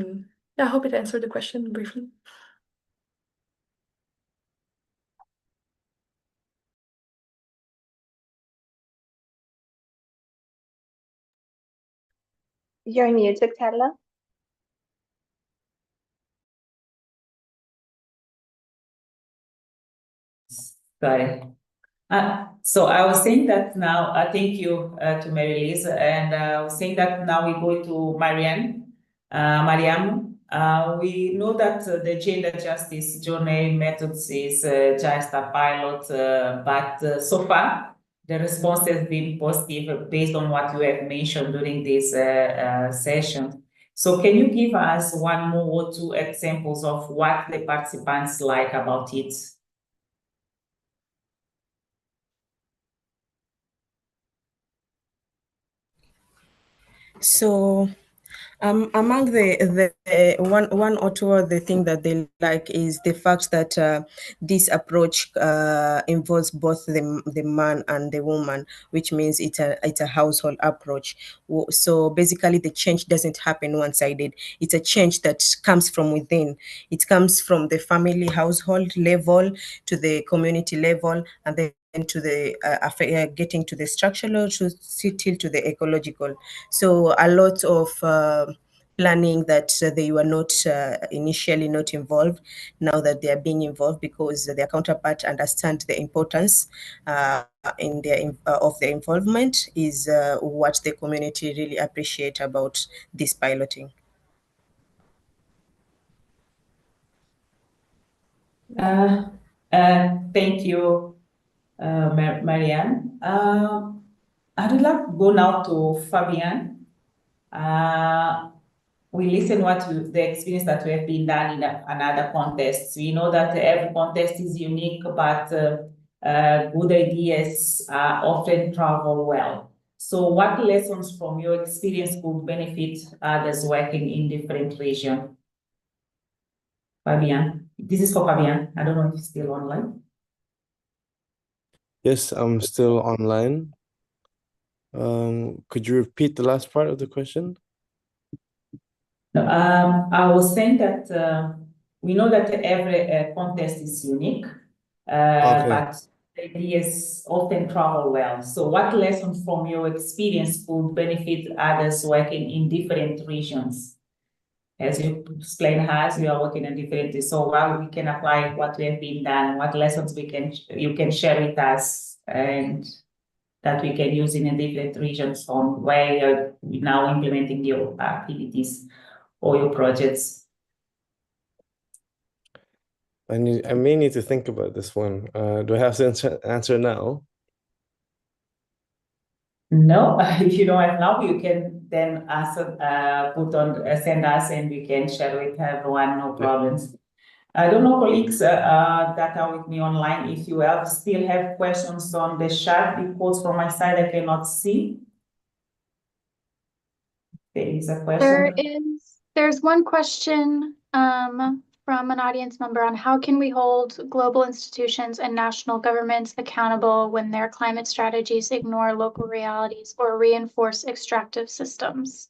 I hope it answered the question briefly. You're muted, Carla. Sorry. So I was saying that now, thank you to Mary-Liz, and I was saying that now we go to Marianne. Mariam, we know that the gender justice journey methods is just a pilot, but so far the response has been positive based on what you have mentioned during this session. So can you give us one more or two examples of what the participants like about it? So among the one or two of the things that they like is the fact that this approach involves both the man and the woman, which means it's a household approach. So basically, the change doesn't happen one-sided. It's a change that comes from within. It comes from the family household level to the community level, and then to the getting to the structural, till to the ecological. So a lot of planning that they were not initially not involved, now that they are being involved because their counterpart understand the importance in their of the involvement is what the community really appreciate about this piloting. Thank you, Marianne. I'd like to go now to Fabian. We listen the experience that we have been done in another contest. We know that every contest is unique, but good ideas often travel well. So what lessons from your experience could benefit others working in different regions? Fabian, this is for Fabian. I don't know if he's still online. Yes, I'm still online. Could you repeat the last part of the question? No, I was saying that we know that every contest is unique, Okay. but the ideas often travel well. So what lessons from your experience could benefit others working in different regions? As you explained, as you are working in different, so how we can apply what we have been done, what lessons you can share with us, and that we can use in the different regions on where you're now implementing your activities or your projects. I may need to think about this one. Do I have to answer now? No, if you don't have now, you can then answer, send us and we can share with everyone, no problems. I don't know, colleagues that are with me online, if you still have questions on the chat, because from my side, I cannot see. There is a question. There's one question from an audience member on how can we hold global institutions and national governments accountable when their climate strategies ignore local realities or reinforce extractive systems?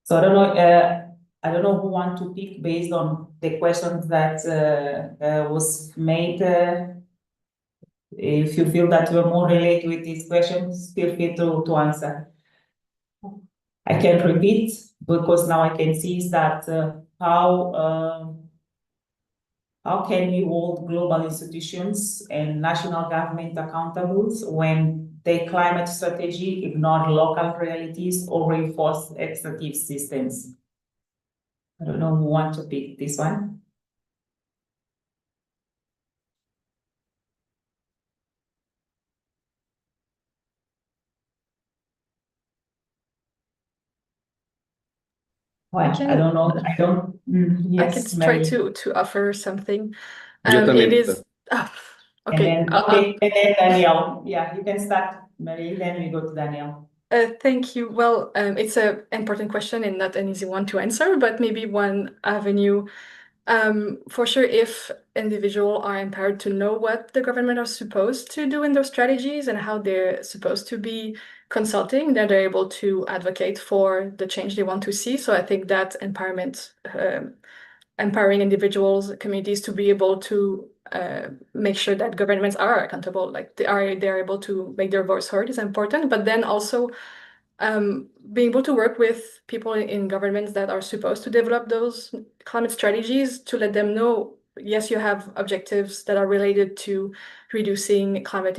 So I don't know who want to pick based on the questions that was made. If you feel that you're more related with these questions, feel free to answer. I can repeat because now I can see is that how can we hold global institutions and national government accountable when their climate strategy ignore local realities or reinforce extractive systems? I don't know who want to pick this one. Well, I don't know. I don't. Yes, I can Mary. try to offer something. Yo también. It is okay. And then Daniel. Yeah, you can start, Mary. Then we go to Daniel. Thank you. Well, it's an important question and not an easy one to answer, but maybe one avenue. For sure, if individuals are empowered to know what the government are supposed to do in those strategies and how they're supposed to be consulting, then they're able to advocate for the change they want to see. So I think that empowerment, empowering individuals, communities to be able to make sure that governments are accountable, like they're able to make their voice heard is important. But then also being able to work with people in governments that are supposed to develop those climate strategies to let them know, yes, you have objectives that are related to reducing climate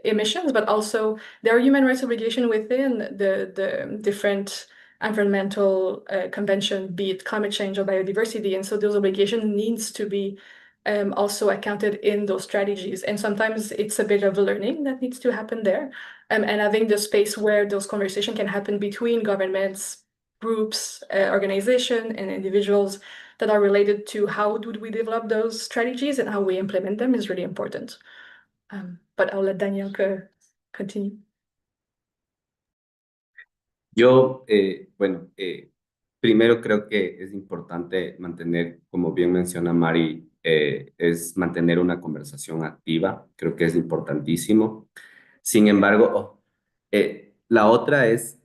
emissions, but also there are human rights obligations within the different environmental convention, be it climate change or biodiversity. And so those obligations needs to be also accounted in those strategies. And sometimes it's a bit of learning that needs to happen there. And having the space where those conversations can happen between governments, groups, organizations, and individuals that are related to how do we develop those strategies and how we implement them is really important. But I'll let Daniel continue. Yo, bueno, primero creo que es importante mantener, como bien menciona Mari, es mantener una conversación activa. Creo que es importantísimo. Sin embargo, la otra es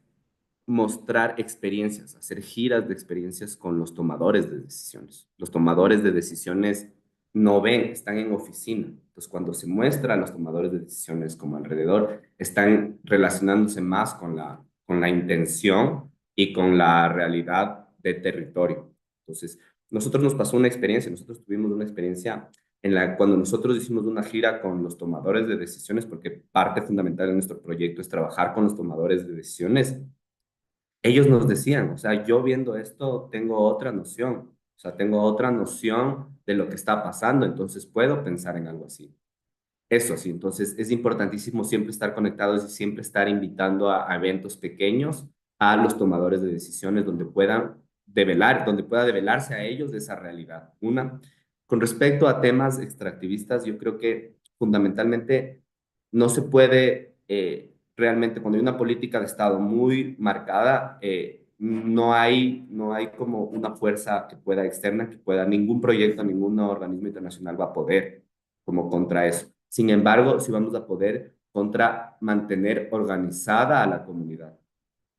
mostrar experiencias, hacer giras de experiencias con los tomadores de decisiones. Los tomadores de decisiones no ven, están en oficina. Entonces, cuando se muestra a los tomadores de decisiones como alrededor, están relacionándose más con la intención y con la realidad de territorio. Entonces, nosotros nos pasó una experiencia, nosotros tuvimos una experiencia cuando nosotros hicimos una gira con los tomadores de decisiones, porque parte fundamental de nuestro proyecto es trabajar con los tomadores de decisiones. Ellos nos decían, o sea, yo viendo esto tengo otra noción, o sea, tengo otra noción de lo que está pasando, entonces puedo pensar en algo así. Eso sí, entonces es importantísimo siempre estar conectados y siempre estar invitando a eventos pequeños a los tomadores de decisiones donde puedan donde pueda develarse a ellos de esa realidad. Con respecto a temas extractivistas, yo creo que fundamentalmente no se puede realmente, cuando hay una política de Estado muy marcada, no hay como una fuerza que pueda externa, que pueda, ningún proyecto, ningún organismo internacional va a poder como contra eso. Sin embargo, sí vamos a poder contra mantener organizada a la comunidad.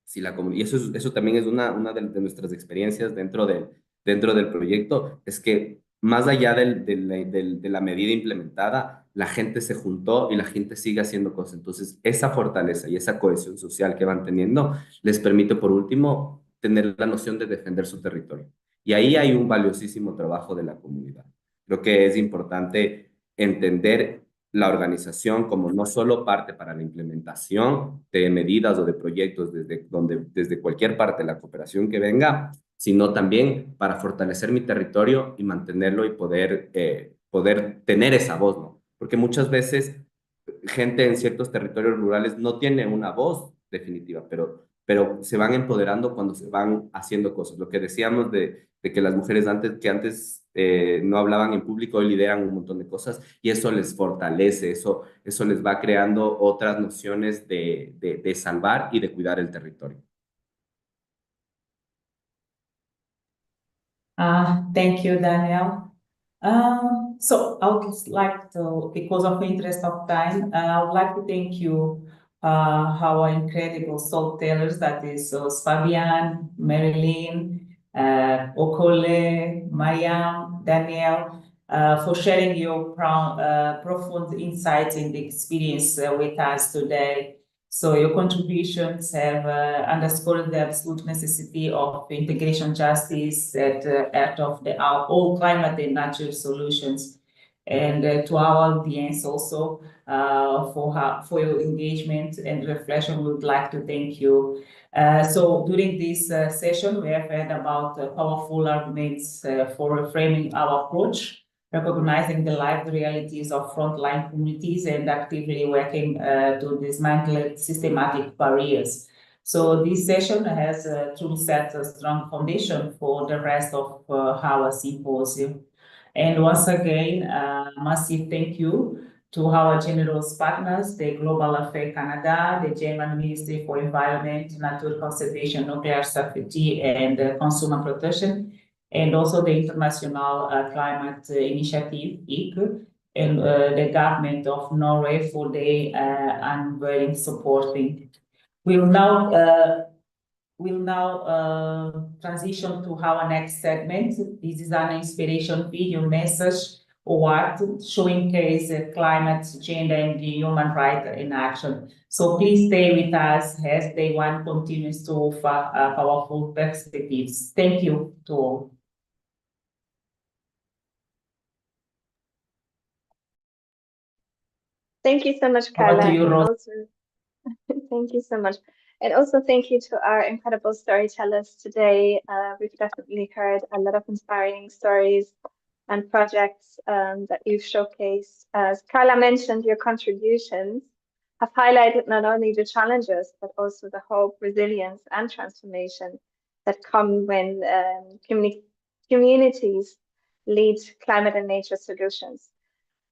Sí, y eso también es una de nuestras experiencias dentro del proyecto, es que más allá de la medida implementada, la gente se juntó y la gente sigue haciendo cosas. Entonces, esa fortaleza y esa cohesión social que van teniendo les permite, por último, tener la noción de defender su territorio. Y ahí hay un valiosísimo trabajo de la comunidad. Creo que es importante entender la organización como no solo parte para la implementación de medidas o de proyectos desde cualquier parte de la cooperación que venga, sino también para fortalecer mi territorio y mantenerlo y poder tener esa voz, ¿no? Porque muchas veces gente en ciertos territorios rurales no tiene una voz definitiva, pero se van empoderando cuando se van haciendo cosas. Lo que decíamos de que las mujeres antes no hablaban en público, hoy lideran un montón de cosas y eso les fortalece, eso les va creando otras nociones de salvar y de cuidar el territorio. Thank you, Daniel. So I would just like to, because of interest of time, I would like to thank you, our incredible storytellers, that is Fabian, Marilyn, Okole, Mariam, Daniel, for sharing your profound insights and experience with us today. So your contributions have underscored the absolute necessity of integration justice at heart of all climate and natural solutions. And to our audience also for your engagement and reflection, we would like to thank you. So during this session, we have heard about powerful arguments for reframing our approach, recognizing the lived realities of frontline communities and actively working to dismantle systematic barriers. So this session has truly set a strong foundation for the rest of our symposium. And once again, massive thank you to our generous partners, the Global Affairs Canada, the German Ministry for Environment, Nature Conservation, Nuclear Safety, and Consumer Protection, and also the International Climate Initiative, IC, and the government of Norway for their unwavering supporting. We'll now transition to our next segment. This is an inspiration video message or art showcase climate, gender, and human rights in action. So please stay with us as Day One continues to offer powerful perspectives. Thank you to all. Thank you so much, Carla. Thank you so much. And also thank you to our incredible storytellers today. We've definitely heard a lot of inspiring stories and projects that you've showcased. As Carla mentioned, your contributions have highlighted not only the challenges, but also the hope, resilience, and transformation that come when communities lead climate and nature solutions.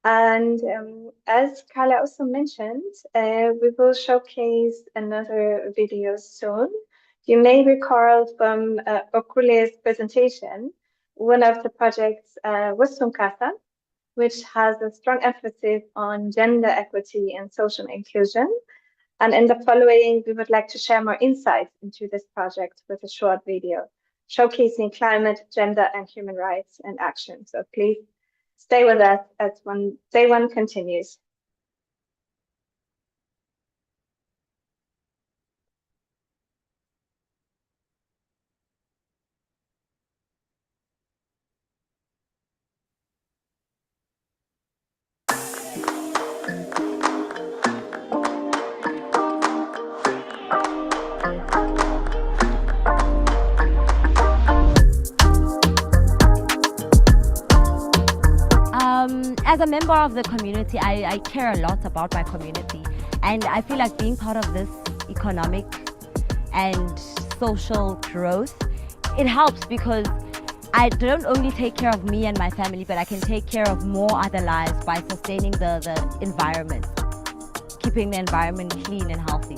And as Carla also mentioned, we will showcase another video soon. You may recall from Okule's presentation, one of the projects was Sunkasa, which has a strong emphasis on gender equity and social inclusion. And in the following, we would like to share more insights into this project with a short video showcasing climate, gender, and human rights in action. So please stay with us as Day One continues. As a member of the community, I care a lot about my community, and I feel like being part of this economic and social growth, it helps because I don't only take care of me and my family, but I can take care of more other lives by sustaining the environment, keeping the environment clean and healthy.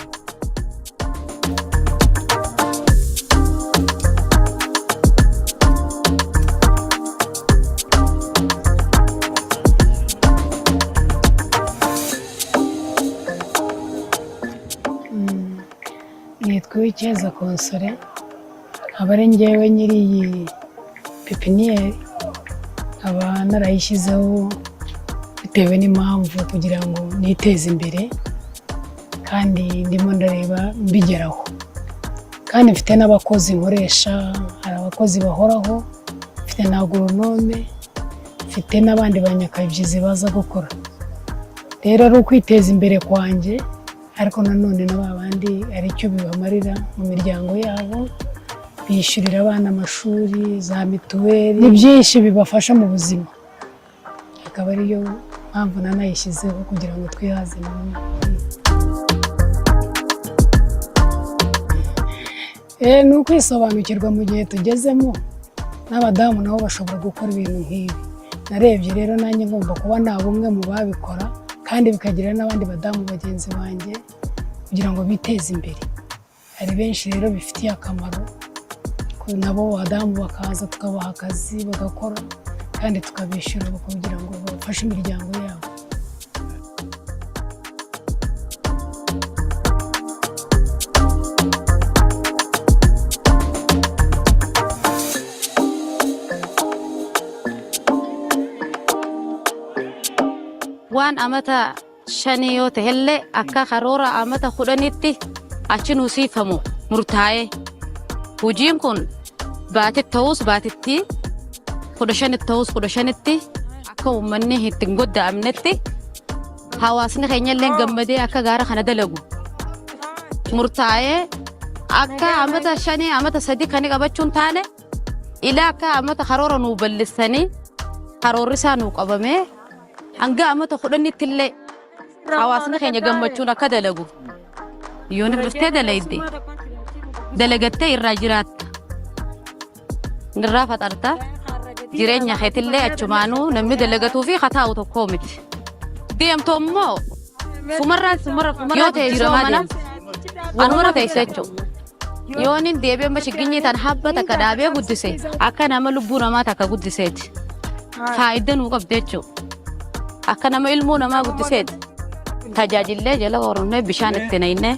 Uwicyeza Konsole aba ari njyewe nyiri iyi pepiniyeri aba narayishyizeho bitewe n'impamvu kugira ngo niteze imbere kandi ndimo ndareba mbigeraho kandi mfite n'abakozi nkoresha hari abakozi bahoraho mfite na agoronome mfite n'abandi banyakabyizi baza gukora rero ari ukwiteza imbere kwanjye ariko nanone n'abandi ari icyo bibamarira mu miryango yabo bishyurira abana amashuri za mituweli ni byinshi bibafasha mu buzima akaba ariyo mpamvu nanayishyizeho kugira ngo twihaze mu ni ukwisobanukirwa mu gihe tugezemo n'abadamu nabo bashobora gukora ibintu nk'ibi narebye rero nanjye ngomba kuba nta bumwe mu babikora kandi bikagirira n'abandi badamu bagenzi banjye kugira ngo biteze imbere hari benshi rero bifitiye akamaro nabo badamu bakaza tukabaha akazi bagakora kandi tukabishyura kugira ngo bafashe imiryango yabo. waan amata shanii yoo ta'ellee akka karoora amata kudhanitti achi nu siifamu murtaa'e hojiin kun baatitti ta'us baatitti 15 ta'us 15tti akka uummanni ittiin godda'amnetti hawaasni keenyallee gammadee akka gaara kana dalagu murtaa'e akka amata shanii amata sadii kan qabachuun taane ilaa akka amata karoora nu bal'isanii karoorri isaa nu qabamee hanga amata kudhanitti illee hawaasni keenya gammachuun akka dalagu yoon dhuftee dalayde dalagattee irraa jiraatta irraa faxarta jireenya keetillee achumaanuu namni dalagatuu fi kataa'u tokkoo miti deemtoo immoo fumarraa yoo ta'e mana anuma teessee jechuudha yoon hin deebi'e amma shiginyii tan habba takka dhaabee guddise akka nama lubbuu namaa takka guddiseeti faayidaa nuu qabdi jechuudha. akka nama ilmoo namaa guddiseeti tajaajillee jala horonnee bishaan itti naqnee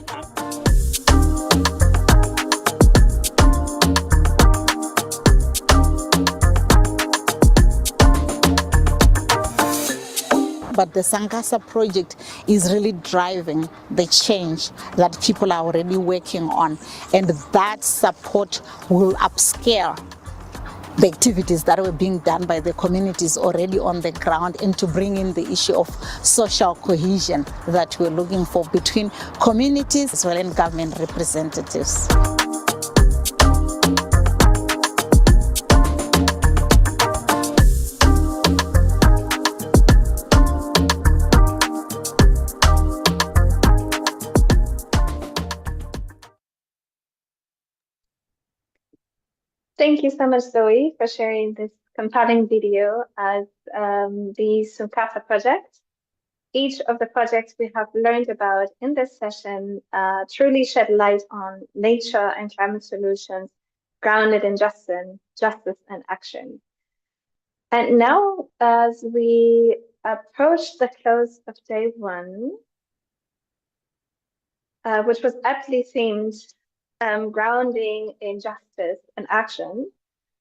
But the Sangasa project is really driving the change that people are already working on, and that support will upscale the activities that were being done by the communities already on the ground, and to bring in the issue of social cohesion that we're looking for between communities as well as government representatives. Thank you so much, Zoe, for sharing this compelling video as the Symposium project. Each of the projects we have learned about in this session truly shed light on nature and climate solutions grounded in justice and action. And now, as we approach the close of day one, which was aptly themed grounding in justice and action,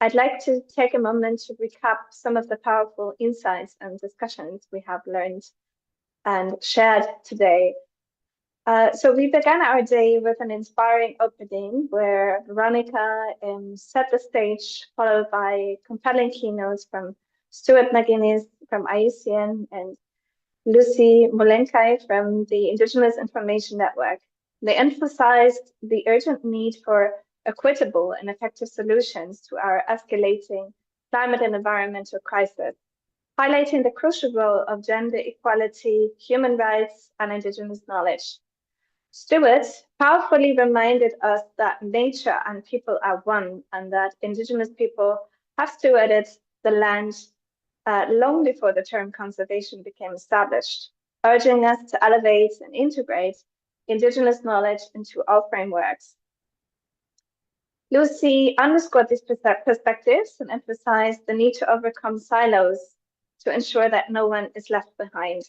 I'd like to take a moment to recap some of the powerful insights and discussions we have learned and shared today. So we began our day with an inspiring opening where Veronica set the stage, followed by compelling keynotes from Stuart McGuinness from IUCN and Lucy Molenkai from the Indigenous Information Network. They emphasized the urgent need for equitable and effective solutions to our escalating climate and environmental crisis, highlighting the crucial role of gender equality, human rights, and Indigenous knowledge. Stuart powerfully reminded us that nature and people are one, and that Indigenous people have stewarded the land long before the term conservation became established, urging us to elevate and integrate Indigenous knowledge into all frameworks. Lucy underscored these perspectives and emphasized the need to overcome silos to ensure that no one is left behind.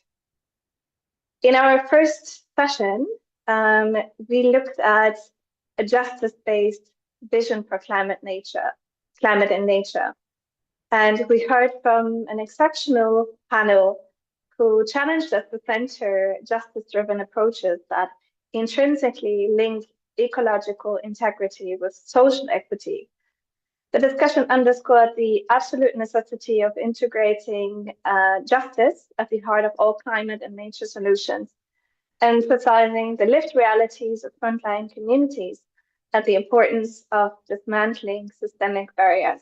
In our first session, we looked at a justice-based vision for climate and nature. And we heard from an exceptional panel who challenged us to center justice-driven approaches that intrinsically link ecological integrity with social equity. The discussion underscored the absolute necessity of integrating justice at the heart of all climate and nature solutions, emphasizing the lived realities of frontline communities and the importance of dismantling systemic barriers.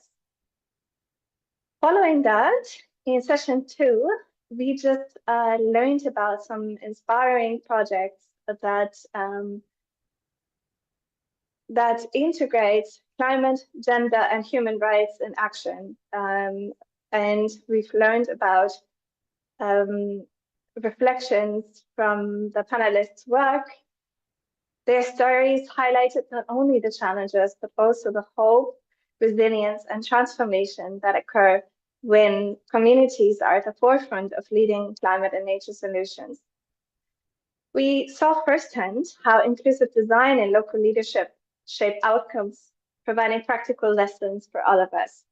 Following that, in session 2, we just learned about some inspiring projects that integrate climate, gender, and human rights in action. And we've learned about reflections from the panelists' work. Their stories highlighted not only the challenges, but also the hope, resilience, and transformation that occur when communities are at the forefront of leading climate and nature solutions. We saw firsthand how inclusive design and local leadership shape outcomes, providing practical lessons for all of us.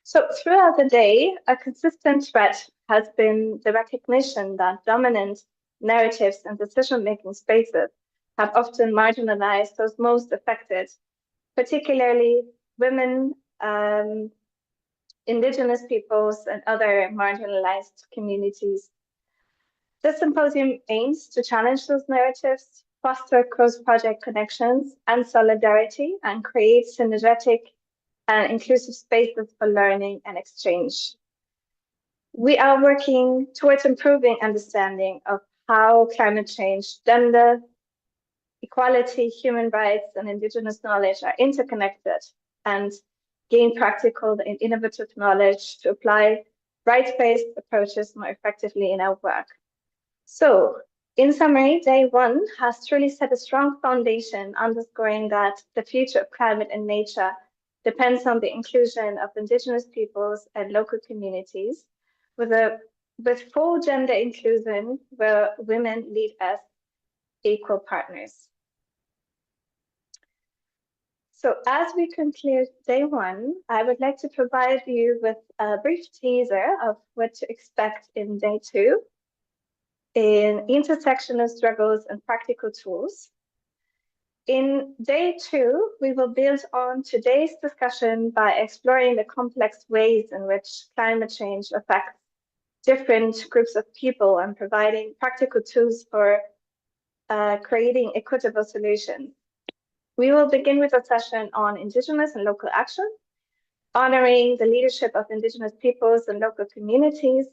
So throughout the day, a consistent thread has been the recognition that dominant narratives and decision-making spaces have often marginalized those most affected, particularly women, Indigenous peoples, and other marginalized communities. This symposium aims to challenge those narratives, foster cross-project connections and solidarity, and create synergetic and inclusive spaces for learning and exchange. We are working towards improving understanding of how climate change, gender, equality, human rights, and Indigenous knowledge are interconnected, and gain practical and innovative knowledge to apply rights-based approaches more effectively in our work. So, in summary, day 1 has truly set a strong foundation, underscoring that the future of climate and nature depends on the inclusion of Indigenous peoples and local communities, with full gender inclusion, where women lead as equal partners. So as we conclude day 1, I would like to provide you with a brief teaser of what to expect in day 2, in intersectional struggles and practical tools. In day 2, we will build on today's discussion by exploring the complex ways in which climate change affects different groups of people and providing practical tools for creating equitable solutions. We will begin with a session on Indigenous and local action, honoring the leadership of Indigenous peoples and local communities,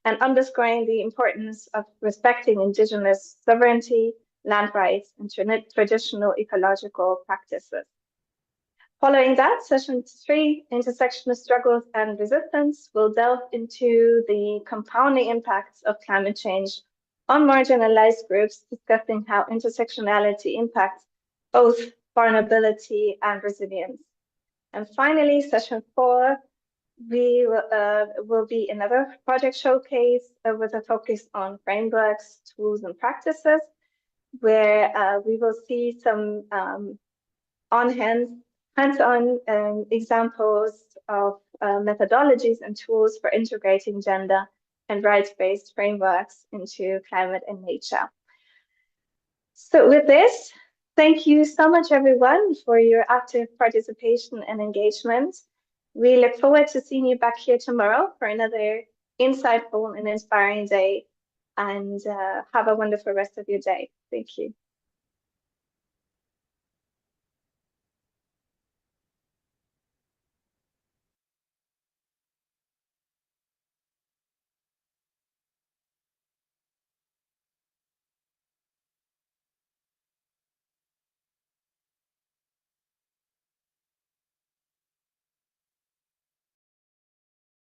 and underscoring the importance of respecting Indigenous sovereignty, land rights, and traditional ecological practices. Following that, session 3, intersectional struggles and resistance, will delve into the compounding impacts of climate change on marginalized groups, discussing how intersectionality impacts both vulnerability and resilience. And finally, session 4, we will be another project showcase with a focus on frameworks, tools, and practices, where we will see some hands-on examples of methodologies and tools for integrating gender and rights-based frameworks into climate and nature. So with this, thank you so much, everyone, for your active participation and engagement. We look forward to seeing you back here tomorrow for another insightful and inspiring day, and have a wonderful rest of your day. Thank you.